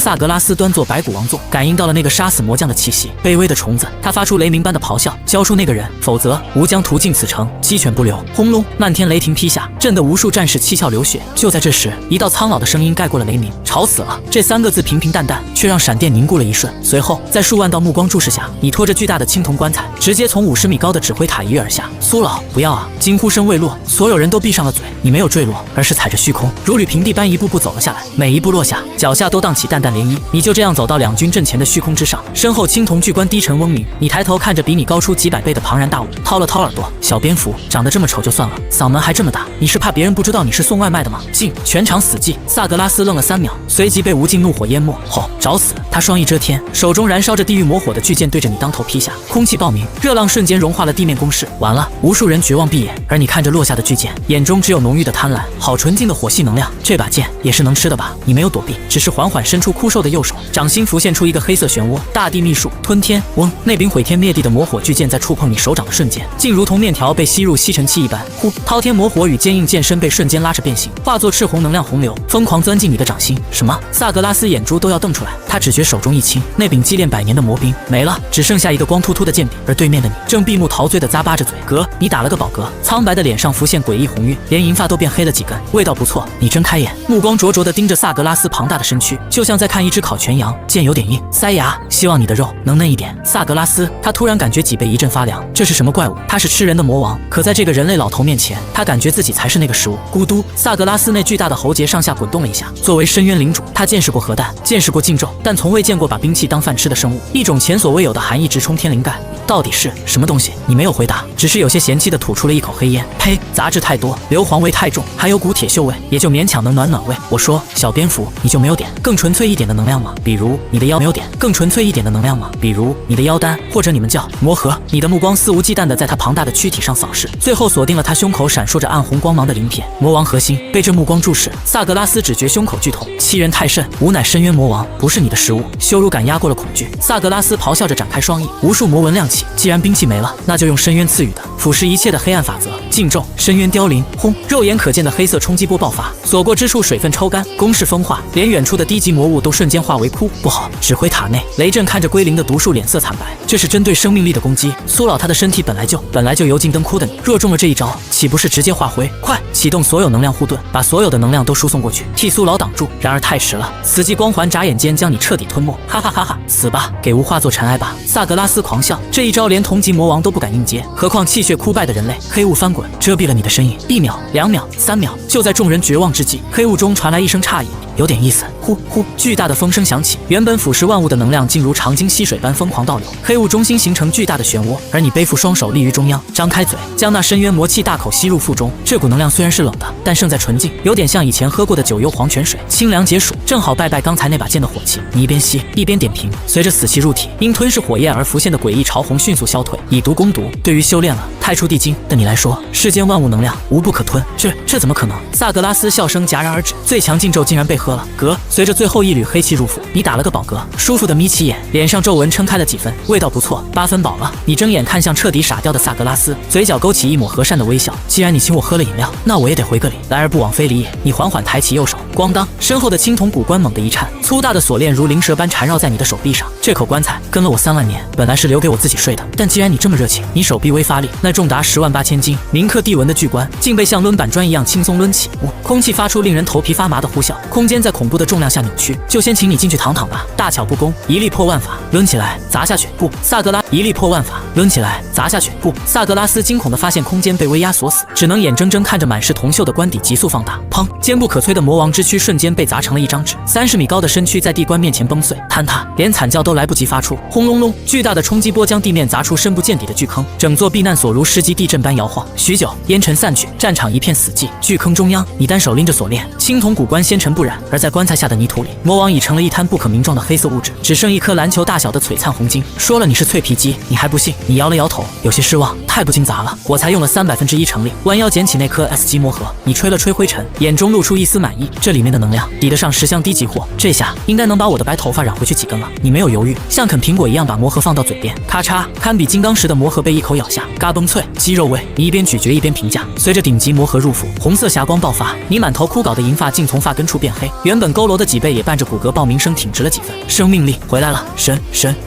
格拉斯端坐白骨王座，感应到了那个杀死魔将的气息。卑微的虫子，他发出雷鸣般的咆哮，交出那个人，否则吾将屠尽此城，鸡犬不留。轰隆，漫天雷霆劈下，震得无数战士七窍流血。就在这时，一道苍老的声音盖过了雷鸣：“吵死了！”这3个字平平淡淡，却让闪电凝固了一瞬。随后，在数万道目光注视下，你拖着巨大的青铜棺材，直接从50米高的指挥塔一跃而下。苏老，不要啊！惊呼声未落，所有人都闭上了嘴。你没有坠落，而是踩着虚空，如履平地般一步步走了下来。每一步落下，脚下都荡起淡淡涟漪。你就这样走到两军阵前的虚空之上，身后青铜巨棺低沉嗡鸣。你抬头看着比你高出几百倍的庞然大物，掏了掏耳朵：“小蝙蝠，长得这么丑就算了，嗓门还这么大，你是怕别人不知道你是送外卖的吗？”静，全场死寂。萨格拉斯愣了3秒，随即被无尽怒火淹没。吼，找死！他双翼遮天，手中燃烧着地狱魔火的巨剑对着你当头劈下，空气爆鸣，热浪瞬间融化了地面攻势。完了，无数人绝望闭眼，而你看着落下的巨剑，眼中只有浓郁的贪婪。好纯净的火系能量，这把剑也是能吃的吧？你没有躲避，只是缓缓伸出枯瘦的右手，掌心浮现出一个黑色漩涡。大地秘术吞天嗡，那柄毁天灭地的魔火巨剑在触碰你手掌的瞬间，竟如同面条被吸入吸尘器一般。呼，滔天魔火与坚硬剑身被瞬间拉扯变形，化作赤红能量洪流，疯狂钻进你的掌心。什么？萨格拉斯眼珠都要瞪出来，他只觉手中一轻，那柄积炼100年的魔兵没了，只剩下一个光秃秃的剑柄。而对面的你正闭目陶醉地咂巴着嘴。嗝，你打了个饱嗝，苍白的脸上浮现诡异红晕，连银发都变黑了几根。味道不错，你睁开眼，目光灼灼地盯着萨格拉斯庞大的身躯，就像在看一只烤全羊。剑有点硬，塞牙，希望你的肉能嫩一点。萨格拉斯，他突然感觉脊背一阵发凉，这是什么怪物？他是吃人的魔王，可在这个人类老头面前，他感觉自己才是那个食物。咕嘟，萨格拉斯那巨大的喉结上下滚动了一下。作为深渊领主，他见识过核弹，见识过禁咒，但从未见过把兵器当饭吃的生物。一种前所未有的寒意直冲天灵盖。到底是什么东西？你没有回答，只是有些嫌弃地吐出了一口黑烟。呸！杂质太多，硫磺味太重，还有股铁锈味，也就勉强能暖暖胃。我说，小蝙蝠，你就没有点更纯粹一点的能量吗？比如你的腰没有点更纯粹一点的能量吗？比如你的腰丹，或者你们叫魔核。你的目光肆无忌惮地在他庞大的躯体上扫视，最后锁定了他胸口闪烁着暗红光芒的鳞片。魔王核心被这目光注视，萨格拉斯只觉胸口剧痛，欺人太甚，吾乃深渊魔王，不是你的食物。羞辱感压过了恐惧，萨格拉斯咆哮着展开双翼，无数魔纹亮起。既然兵器没了，那就用深渊赐予的腐蚀一切的黑暗法则。禁咒，深渊凋零。轰！肉眼可见的黑色冲击波爆发，所过之处水分抽干，攻势风化，连远处的低级魔物都瞬间化为枯。不好！指挥塔内，雷震看着归零的毒树，脸色惨白。这是针对生命力的攻击。苏老他的身体本来就油尽灯枯的你，若中了这一招，岂不是直接化灰？快启动所有能量护盾，把所有的能量都输送过去，替苏老挡住。然而太迟了，死寂光环眨眼间将你彻底吞没。哈哈哈哈！死吧，给吾化作尘埃吧！萨格拉斯狂笑，这一招连同级魔王都不敢应接，何况气血枯败的人类。黑雾翻滚，遮蔽了你的身影。1秒、2秒、3秒，就在众人绝望之际，黑雾中传来一声诧异：“有点意思。”呼呼，巨大的风声响起，原本腐蚀万物的能量竟如长津溪水般疯狂倒流，黑雾中心形成巨大的漩涡，而你背负双手立于中央，张开嘴，将那深渊魔气大口吸入腹中。这股能量虽然是冷的，但胜在纯净，有点像以前喝过的九幽黄泉水，清凉解暑，正好拜拜刚才那把剑的火气。你一边吸一边点评，随着死气入体，因吞噬火焰而浮现的诡异潮红迅速消退，以毒攻毒。对于修炼了太初地经的你来说，世间万物能量无不可吞，这怎么可能？萨格拉斯笑声戛然而止，最强禁咒竟然被喝了。嗝，随着最后一缕黑气入腹，你打了个饱嗝，舒服的眯起眼，脸上皱纹撑开了几分，味道不错，8分饱了。你睁眼看向彻底傻掉的萨格拉斯，嘴角勾起一抹和善的微笑。既然你请我喝了饮料，那我也得回个礼，来而不往非礼也。你缓缓抬起右手，咣当，身后的青铜骨棺猛地一颤，粗大的锁链如灵蛇般缠绕在你的手臂上。这口棺材跟了我3万年，本来是留给我自己睡的，但既然你这么热情，你手臂微发力，那重达10万8千斤、铭刻地纹的巨棺竟被像抡板砖一样轻松抡起。空气发出令人头皮发麻的呼啸，空间在恐怖的重量下扭曲。就先请你进去躺躺吧。大巧不工，一力破万法，抡起来砸下去。不，萨格拉一力破万法，抡起来砸下去。不，萨格拉斯惊恐地发现空间被威压锁死，只能眼睁睁看着满是铜锈的棺底急速放大。砰！坚不可摧的魔王之躯瞬间被砸成了一张纸，30米高的身躯在地棺面前崩碎坍塌，连惨叫都来不及发出。轰隆隆，巨大的冲击波将地面砸出深不见底的巨坑，整座避难所如世纪地震般摇晃。许久，烟尘散去，战场一片死寂。巨坑中央，你单手拎着锁链，青铜骨棺纤尘不染，而在棺材下的泥土里，魔王已成了一滩不可名状的黑色物质，只剩一颗篮球大小的璀璨红晶。说了你是脆皮鸡，你还不信？你摇了摇头，有些失望。太不经杂了，我才用了1/3成力。弯腰捡起那颗 S 级魔核，你吹了吹灰尘，眼中露出一丝满意。这里面的能量抵得上10箱低级货，这下应该能把我的白头发染回去几根了。你没有犹豫，像啃苹果一样把魔核放到嘴边，咔嚓，堪比金刚石的魔核被一口咬下，嘎嘣脆，鸡肉味。你一边咀嚼一边评价。随着顶级魔核入腹，红色霞光爆发，你满头枯槁的银发竟从发根处变黑，原本佝偻的脊背也伴着骨骼爆鸣声挺直了几分。生命力回来了，神！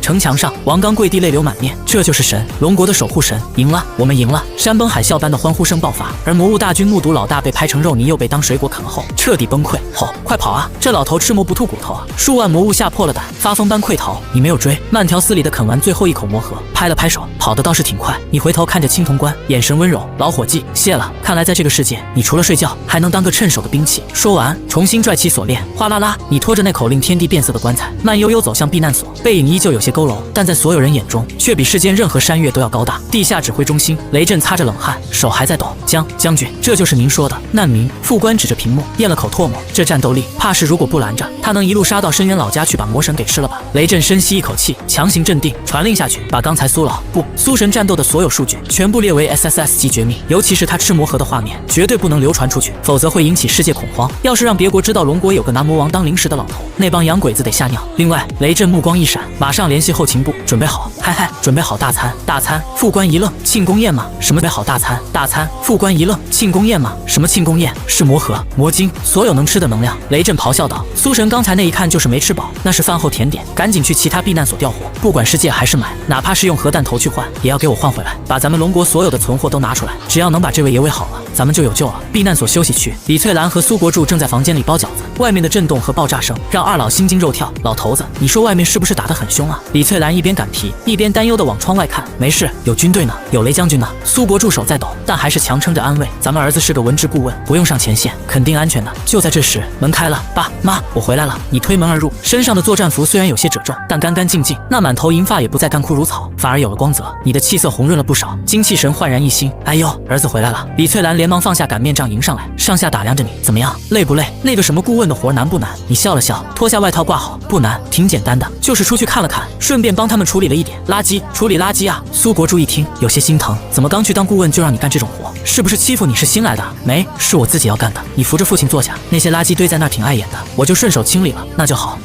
城墙上，王刚跪地泪流满面，这就是神，龙国的守护神，赢了，我们赢了！山崩海啸般的欢呼声爆发，而魔物大军目睹老大被拍成肉泥，又被当水果啃了后，彻底崩溃。吼，快跑啊！这老头吃魔不吐骨头啊！数万魔物吓破了胆，发疯般溃逃。你没有追，慢条斯理地啃完最后一口魔核，拍了拍手，跑得倒是挺快。你回头看着青铜棺，眼神温柔，老伙计，谢了。看来在这个世界，你除了睡觉，还能当个趁手的兵器。说完，重新拽起锁链，哗啦啦，你拖着那口令天地变色的棺材，慢悠悠走向避难所，背影依旧有些佝偻，但在所有人眼中，却比世间任何山岳都要高大。地下指挥中心，雷震擦着冷汗，手还在抖。将军，这就是您说的难民？副官指着屏幕，咽了口唾沫。这战斗力，怕是如果不拦着，他能一路杀到深渊老家去把魔神给吃了吧？雷震深吸一口气，强行镇定，传令下去，把刚才苏神战斗的所有数据全部列为 SSS 级绝密，尤其是他吃魔核的画面，绝对不能流传出去，否则会引起世界恐慌。要是让别国知道龙国有个拿魔王当零食的老头，那帮洋鬼子得吓尿。另外，雷震目光一闪，马上联系后勤部，准备好，嗨，准备好大餐。副官一愣，庆功宴吗？什么准备好大餐？副官一愣，庆功宴吗？什么庆功宴？是魔核、魔晶，所有能吃的能量。雷震咆哮道：“苏神刚才那一看就是没吃饱，那是饭后甜点，赶紧去其他避难所调货，不管是借还是买，哪怕是用核弹头去换，也要给我换回来。把咱们龙国所有的存货都拿出来，只要能把这位爷喂好了，咱们就有救了。”避难所休息区，李翠兰和苏国柱正在房间里包饺子，外面的震动和爆炸声让二老心惊肉跳。老头子，你说外面是不是打得很凶啊？李翠兰一边擀皮一边担忧地往窗外看。没事，有军队呢，有雷将军呢。苏国柱手在抖，但还是强撑着安慰：“咱们儿子是个文职顾问，不用上前线，肯定安全的。”就在这时，门开了，爸妈，我回来了。你推门而入，身上的作战服虽然有些褶皱，但干干净净，那满头银发也不再干枯如草，反而有了光泽。你的气色红润了不少，精气神焕然一新。哎呦，儿子回来了！李翠兰连忙放下擀面杖迎上来，上下打量着你，怎么样，累不累？那个什么顾问的活难不难？你笑了笑，脱下外套挂好，不难，挺简单的，就是出去看了看，顺便帮他们处理了一点垃圾。处理垃圾啊！苏国柱一听有些心疼，怎么刚去当顾问就让你干这种活？是不是欺负你是新来的？没，是我自己要干的。你扶着父亲坐下，那些垃圾堆在那儿挺碍眼的，我就顺手清理了。那就好。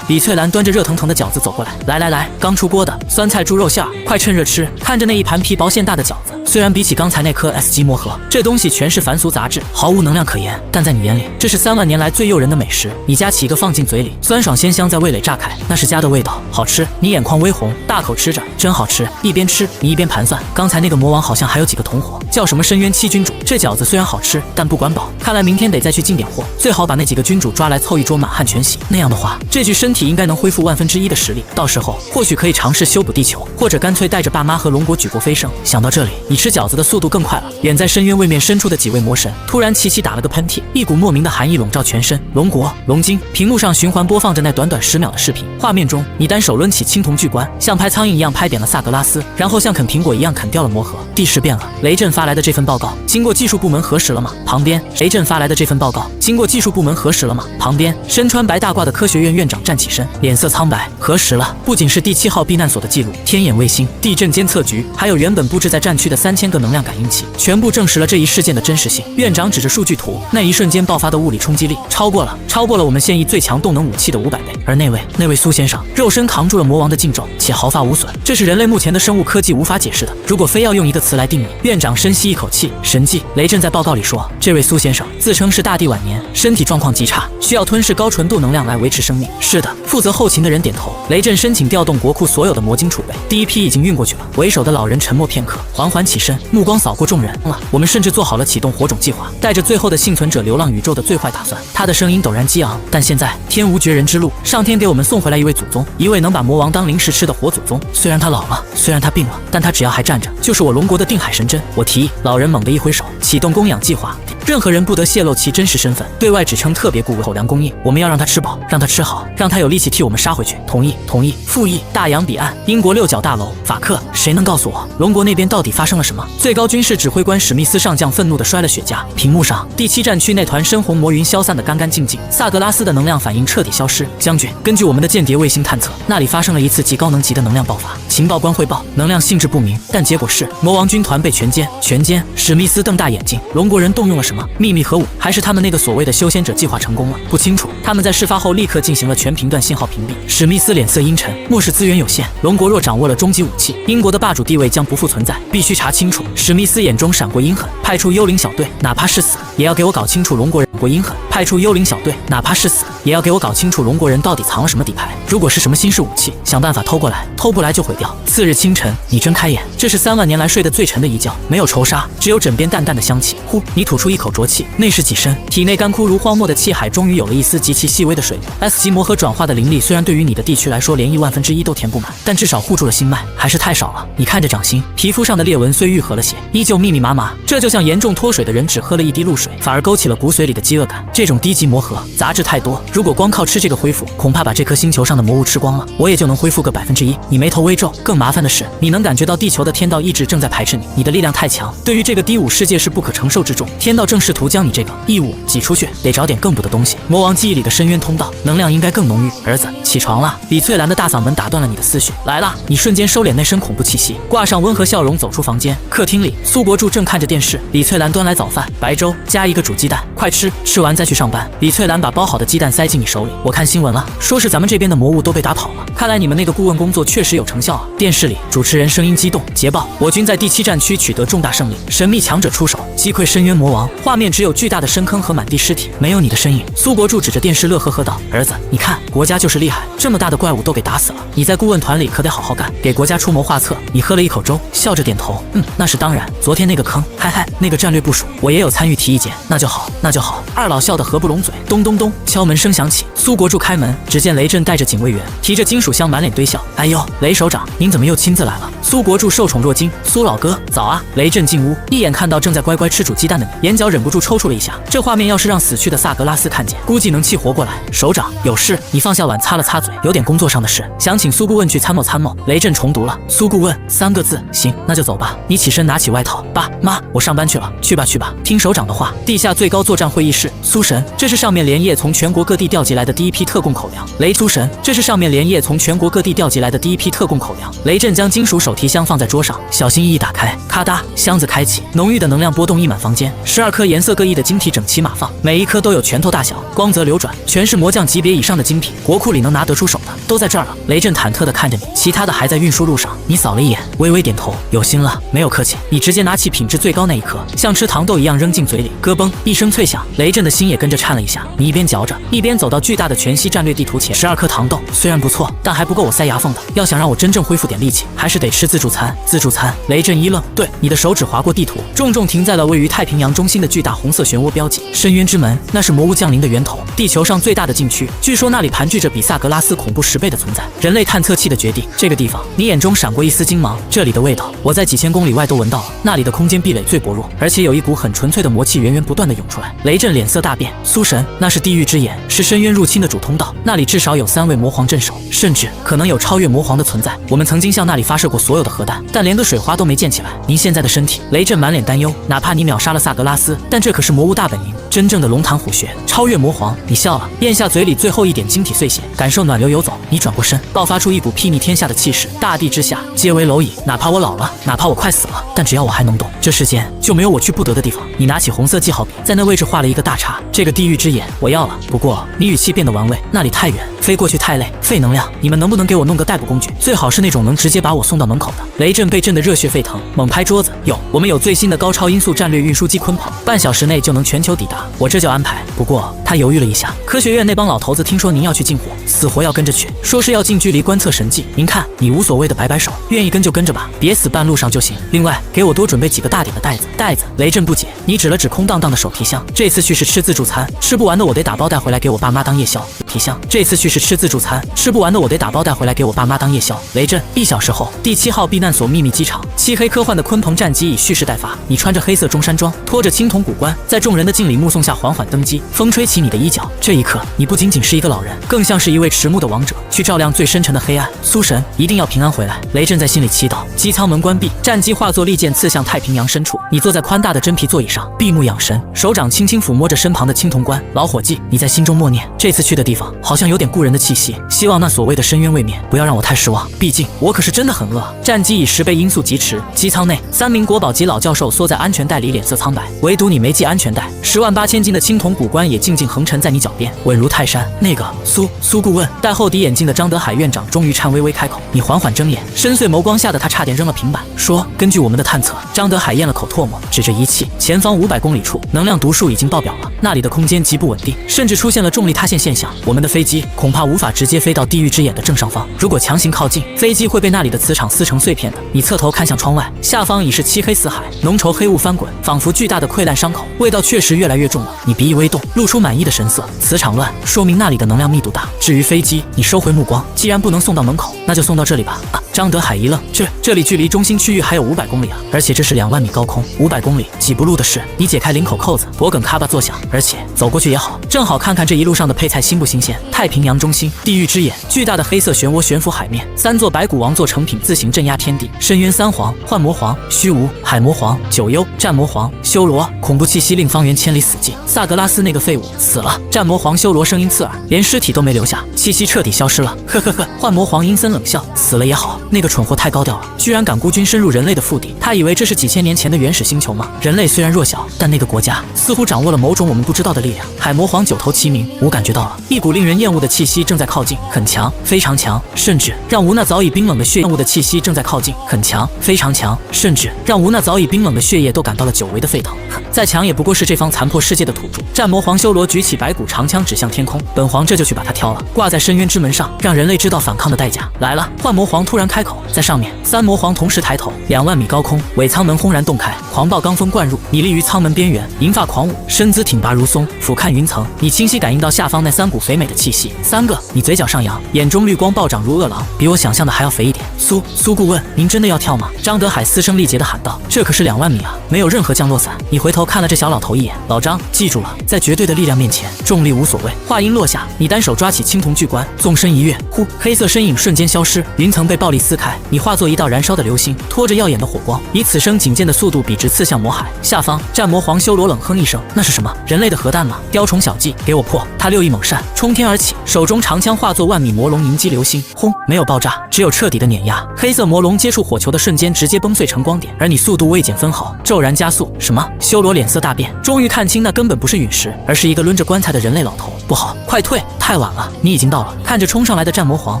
李翠兰端着热腾腾的饺子走过来，来，刚出锅的酸菜猪肉馅儿，快趁热吃。看着那一盘皮薄馅大的饺子，虽然比起刚才那颗 S 级魔核，这东西全是凡俗杂质，毫无能量可言，但在你眼里，这是3万年来最诱人的美食。你夹起一个放进嘴里，酸爽鲜香在味蕾炸开，那是家的味道，好吃。你眼眶微红，大口吃着，真好吃。一边吃，你一边盘算，刚才那个魔王好像还有几个同伙，叫什么深渊7君主。这饺子虽然好吃，但不管饱，看来明天得再去进点货，最好把那几个君主抓来凑一桌满汉全席。那样的话，这具身体应该能恢复1/1000的实力，到时候或许可以尝试修补地球，或者干脆带着爸妈和龙国举国飞升。想到这里，你吃饺子的速度更快了。远在深渊位面深处的几位魔神突然齐齐打了个喷嚏，一股莫名的寒意笼罩全身。龙国、龙晶，屏幕上循环播放着那短短10秒的视频，画面中你单手抡起青铜巨棺，像拍苍蝇一样拍扁了萨格拉斯，然后像啃苹果一样啃掉了魔核。第10遍了。雷震发来的这份报告经过技术部门核实了吗？旁边，雷震发来的这份报告经过技术部门核实了吗？旁边，身穿白大褂的科学院院长站起身，脸色苍白，核实了，不仅是第7号避难所的记录、天眼卫星、地震监测局，还有原本布置在战区的3000个能量感应器，全部证实了这一事件的真实性。院长指着数据图，那一瞬间爆发的物理冲击力超过了我们现役最强动能武器的500倍。而那位苏先生，肉身扛住了魔王的劲咒，且毫发无损，这是人类目前的生物科技无法解释的。如果非要用一个词来定义，院长深吸一口气，神迹。雷震在报告里说，这位苏先生自称是大帝晚年，身体状况极差，需要吞噬高纯度能量来维持生命。是的，负责后勤的人点头。雷震申请调动国库所有的魔晶储备，第一批已经运过去了。为首的老人沉默片刻，缓缓起身，目光扫过众人。我们甚至做好了启动火种计划，带着最后的幸存者流浪宇宙的最坏打算。他的声音陡然激昂，但现在天无绝人之路，上天给我们送回来一位祖宗，一位能把魔王当零食吃的活祖宗。虽然他老了，虽然他病了，但他只要还站着，就是我龙国的定海神针。我提议。老人猛地一挥手，启动供养计划。任何人不得泄露其真实身份，对外只称特别顾问口粮供应。我们要让他吃饱，让他吃好，让他有力气替我们杀回去。同意，同意。附议。大洋彼岸，英国六角大楼，法克，谁能告诉我，龙国那边到底发生了什么？最高军事指挥官史密斯上将愤怒地摔了雪茄。屏幕上，第7战区那团深红魔云消散得干干净净，萨格拉斯的能量反应彻底消失。将军，根据我们的间谍卫星探测，那里发生了一次极高能级的能量爆发。情报官汇报，能量性质不明，但结果是魔王军团被全歼。全歼！史密斯瞪大眼睛，龙国人动用了什么秘密核武？还是他们那个所谓的修仙者计划成功了？不清楚。他们在事发后立刻进行了全频段信号屏蔽。史密斯脸色阴沉，末世资源有限，龙国若掌握了终极武器，英国的霸主地位将不复存在，必须查清楚。史密斯眼中闪过阴狠，派出幽灵小队，哪怕是死，也要给我搞清楚龙国人。过阴狠，派出幽灵小队，哪怕是死，也要给我搞清楚龙国人到底藏了什么底牌。如果是什么新式武器，想办法偷过来，偷不来就毁掉。次日清晨，你睁开眼，这是3万年来睡得最沉的一觉，没有仇杀，只有枕边淡淡的香气。呼，你吐出一口浊气，内视己身，体内干枯如荒漠的气海终于有了一丝极其细微的水流。S 级魔核转化的灵力虽然对于你的地区来说连1/1000都填不满，但至少护住了心脉，还是太少了。你看着掌心，皮肤上的裂纹虽愈合了些，依旧密密麻麻，这就像严重脱水的人只喝了一滴露水，反而勾起了骨髓里的饥饿感。这种低级魔核杂质太多，如果光靠吃这个恢复，恐怕把这颗星球上的魔物吃光了，我也就能恢复个1%。你眉头微皱，更麻烦的是，你能感觉到地球的天道意志正在排斥你，你的力量太强，对于这个低武世界是不可承受之重。天道正试图将你这个异物挤出去，得找点更补的东西。魔王记忆里的深渊通道，能量应该更浓郁。儿子，起床了！李翠兰的大嗓门打断了你的思绪。来了！你瞬间收敛那身恐怖气息，挂上温和笑容走出房间。客厅里，苏国柱正看着电视，李翠兰端来早饭，白粥加一个煮鸡蛋，快吃，吃完再去上班。李翠兰把包好的鸡蛋塞进你手里。我看新闻了，说是咱们这边的魔物都被打跑了，看来你们那个顾问工作确实有成效啊。电视里，主持人声音激动，捷报，我军在第7战区取得重大胜利，神秘强者出手，击溃深渊魔王。画面只有巨大的深坑和满地尸体，没有你的身影。苏国柱指着电视乐呵呵道：“儿子，你看，国家就是厉害，这么大的怪物都给打死了，你在顾问团里可得好好干，给国家出谋划策。”你喝了一口粥，笑着点头，那是当然。昨天那个坑，嗨嗨，那个战略部署，我也有参与提意见。那就好，那就好。二老笑得合不拢嘴。咚咚咚，敲门声响起，苏国柱开门，只见雷震带着警卫员，提着金属箱，满脸堆笑。哎呦，雷首长，您怎么又亲自来了？苏国柱受宠若惊。苏老哥，早啊！雷震进屋，一眼看到正在乖乖吃煮鸡蛋的你，眼角忍不住抽搐了一下。这画面要是让死去的萨格拉斯看见，估计能气活过来。首长，有事？你放下碗，擦了擦嘴，有点工作上的事，想请苏顾问去参谋参谋。雷震重读了苏顾问3个字。行，那就走吧。你起身拿起外套。爸妈，我上班去了。去吧去吧，听首长的话。地下最高作战会议室，苏神，这是上面连夜从全国各地调集来的第一批特供口粮。雷苏神，这是上面连夜从全国各地调集来的第一批特供口粮。雷震将金属手提箱放在桌上，小心翼翼打开，咔嗒，箱子开启，浓郁的能量波动溢满房间，12颗颜色各异的晶体整齐码放，每一颗都有拳头大小，光泽流转，全是魔将级别以上的精品，国库里能拿得出手的都在这儿了。雷震忐忑地看着你，其他的还在运输路上。你扫了一眼，微微点头，有心了，没有客气。你直接拿起品质最高那一颗，像吃糖豆一样扔进嘴里，咯嘣一声脆响，雷震的心也跟着颤了一下。你一边嚼着，一边走到巨大的全息战略地图前。12颗糖豆虽然不错，但还不够我塞牙缝的。要想让我真正恢复点力气，还是得吃自助餐。自助餐？雷震一愣，对，你的手指划过地图，重重停在了位于太平洋中心的巨大红色漩涡标记——深渊之门。那是魔物降临的源头，地球上最大的禁区。据说那里盘踞着比萨格拉斯恐怖10倍的存在，人类探测器的绝地。这个地方，你眼中闪过一丝金芒，这里的味道，我在几千公里外都闻到了。那里的空间壁垒最薄弱，而且有一股很纯粹的魔气源源不断的涌出来。雷震脸色大变，苏神，那是地狱之眼，是深渊入侵的主通道，那里至少有3位魔皇镇守，甚至可能有超越魔皇的存在。我们曾经向那里发射过所有的核弹，但连个水花都没溅起来。您现在的身体，雷震满脸担忧，哪怕你秒杀了萨格拉斯，但这可是魔物大本营，真正的龙潭虎穴，超越魔皇。你笑了，咽下嘴里最后一点晶体碎屑，感受暖流游走。你转过身，爆发出一股睥睨天下的气势，大地之下皆为蝼蚁，哪怕我老了，哪怕我快死了，但只要我还能动，这世间就没有我去不得的地方。你拿起红色记号笔，在那位置画了一个大叉。这个地狱之眼我要了，不过你语气变得玩味，那里太远，飞过去太累，费能量。你们能不能给我弄个代步工具？最好是那种能直接把我送到门口的。雷震被震得热血沸腾，猛拍桌子，我们有最新的高超音速战略运输机鲲鹏，半小时内就能全球抵达，我这就安排。不过他犹豫了一下，科学院那帮老头子听说您要去进货，死活要跟着去，说是要近距离观测神迹。您看，你无所谓的摆摆手，愿意跟就跟着吧，别死半路上就行。另外，给我多准备几个大点的袋子。袋子？雷震不解，你指了指空荡荡的手提箱。这次去是吃自助餐，吃不完的我得打包带回来给我爸妈当夜宵。皮箱？这次去是吃自助餐，吃不完的我得打包带回来给我爸妈当夜宵。雷震，1小时后，第7号避难所秘密机场，漆黑科幻的鲲鹏战机以蓄势待发。你穿着黑色中山装，拖着青铜古棺，在众人的敬礼目送下缓缓登机。风吹起你的衣角，这一刻，你不仅仅是一个老人，更像是一位迟暮的王者，去照亮最深沉的黑暗。苏神一定要平安回来。雷震在心里祈祷。机舱门关闭，战机化作利剑刺向太平洋深处。你坐在宽大的真皮座椅上，闭目养神，手掌轻轻抚摸着身旁的青铜棺。老伙计，你在心中默念，这次去的地方好像有点故人的气息，希望那所谓的深渊未免，不要让我太失望，毕竟我可是真的很饿。战机以10倍音速疾驰，机舱内3名国宝级老教授缩在安全带里，脸色苍白，唯独你没系安全带。108000斤的青铜古棺也静静横沉在你脚边，稳如泰山。那个苏顾问，戴厚底眼镜的张德海院长终于颤巍巍开口。你缓缓睁眼，深邃眸光吓得他差点扔了平板，说：“根据我们的探测。”张德海咽了口唾沫，指着仪器，前方500公里处，能量读数已经爆表了，那里的空间极不稳定，甚至出现了重力塌陷现象。我们的飞机恐怕无法直接飞到地狱之眼的正上方，如果强行靠近，飞机会被那里的磁场撕成碎片的。你侧头看向窗外，下方已是漆黑四海，浓稠黑雾翻滚，仿佛巨大的溃烂伤口，味道确实越来越重了。你鼻翼微动，露出满意的神色。磁场乱，说明那里的能量密度大。至于飞机，你收回目光，既然不能送到门口，那就送到这里吧。张德海一愣，这里距离中心区域还有500公里啊，而且这是2万米高空，500公里几不路的事。你解开领口扣子，脖梗咔吧作响，而且走过去也好，正好看看这一路上的配菜新不新鲜。太平洋中心，地狱之眼，巨大的黑色漩涡悬浮海面，3座白骨王座成品自行镇压天地。深渊三皇，幻魔皇、虚无、海魔皇、九幽、战魔皇、修罗，恐怖气息令方圆千里死寂。萨格拉斯那个废物死了。战魔皇修罗声音刺耳，连尸体都没留下，气息彻底消失了。呵呵呵。幻魔皇阴森冷笑，死了也好，那个蠢货太高调了，居然敢孤军深入人类的腹地。他以为这是几千年前的原始星球吗？人类虽然弱小，但那个国家似乎掌握了某种我们不知道的力量。海魔皇9头齐鸣，我感觉到了一股令人厌恶的气息正在靠近，很强，非常强，甚至让吴那早已冰冷的血厌恶的气息正在靠近，很强，非常强，甚至让吴那早已冰冷的血液都感到了久违的沸腾。再强也不过是这方残破世界的土著。战魔皇修罗举起白骨长枪指向天空，本皇这就去把它挑了，挂在深渊之门上，让人类知道反抗的代价。来了。幻魔皇突然开口，在上面3魔皇同时抬头，2万米高空，尾舱门轰然动开，狂暴罡风灌入，你立于舱门边缘，银发狂舞，身姿挺拔如松，俯瞰云层。你清晰感应到下方那3股肥美的气息，3个。你嘴角上扬，眼中绿光暴涨如饿狼，比我想象的还要肥一点。苏顾问，您真的要跳吗？张德海嘶声力竭地喊道。这可是2万米啊，没有任何降落伞。你回头看了这小老头一眼，老张，记住了，在绝对的力量面前，重力无所谓。话音落下，你单手抓起青铜巨棺，纵身一跃，呼，黑色身影瞬间消失，云层被暴力撕开，你化作一道燃烧的流星，拖着耀眼的火光，以此生仅见的速度笔直刺向魔海。下方，战魔皇修罗冷哼一声，那是什么？人类的核弹吗？雕虫小技，给我破！他6翼猛扇，冲天而起，手中长枪化作万米魔龙迎击流星，轰，没有爆炸，只有彻底的碾压。黑色魔龙接触火球的瞬间直接崩碎成光点，而你速度未减分毫，骤然加速。什么？修罗脸色大变，终于看清那根本不是陨石，而是一个抡着棺材的人类老头。不好，快退！太晚了，你已经到了。看着冲上来的战魔皇，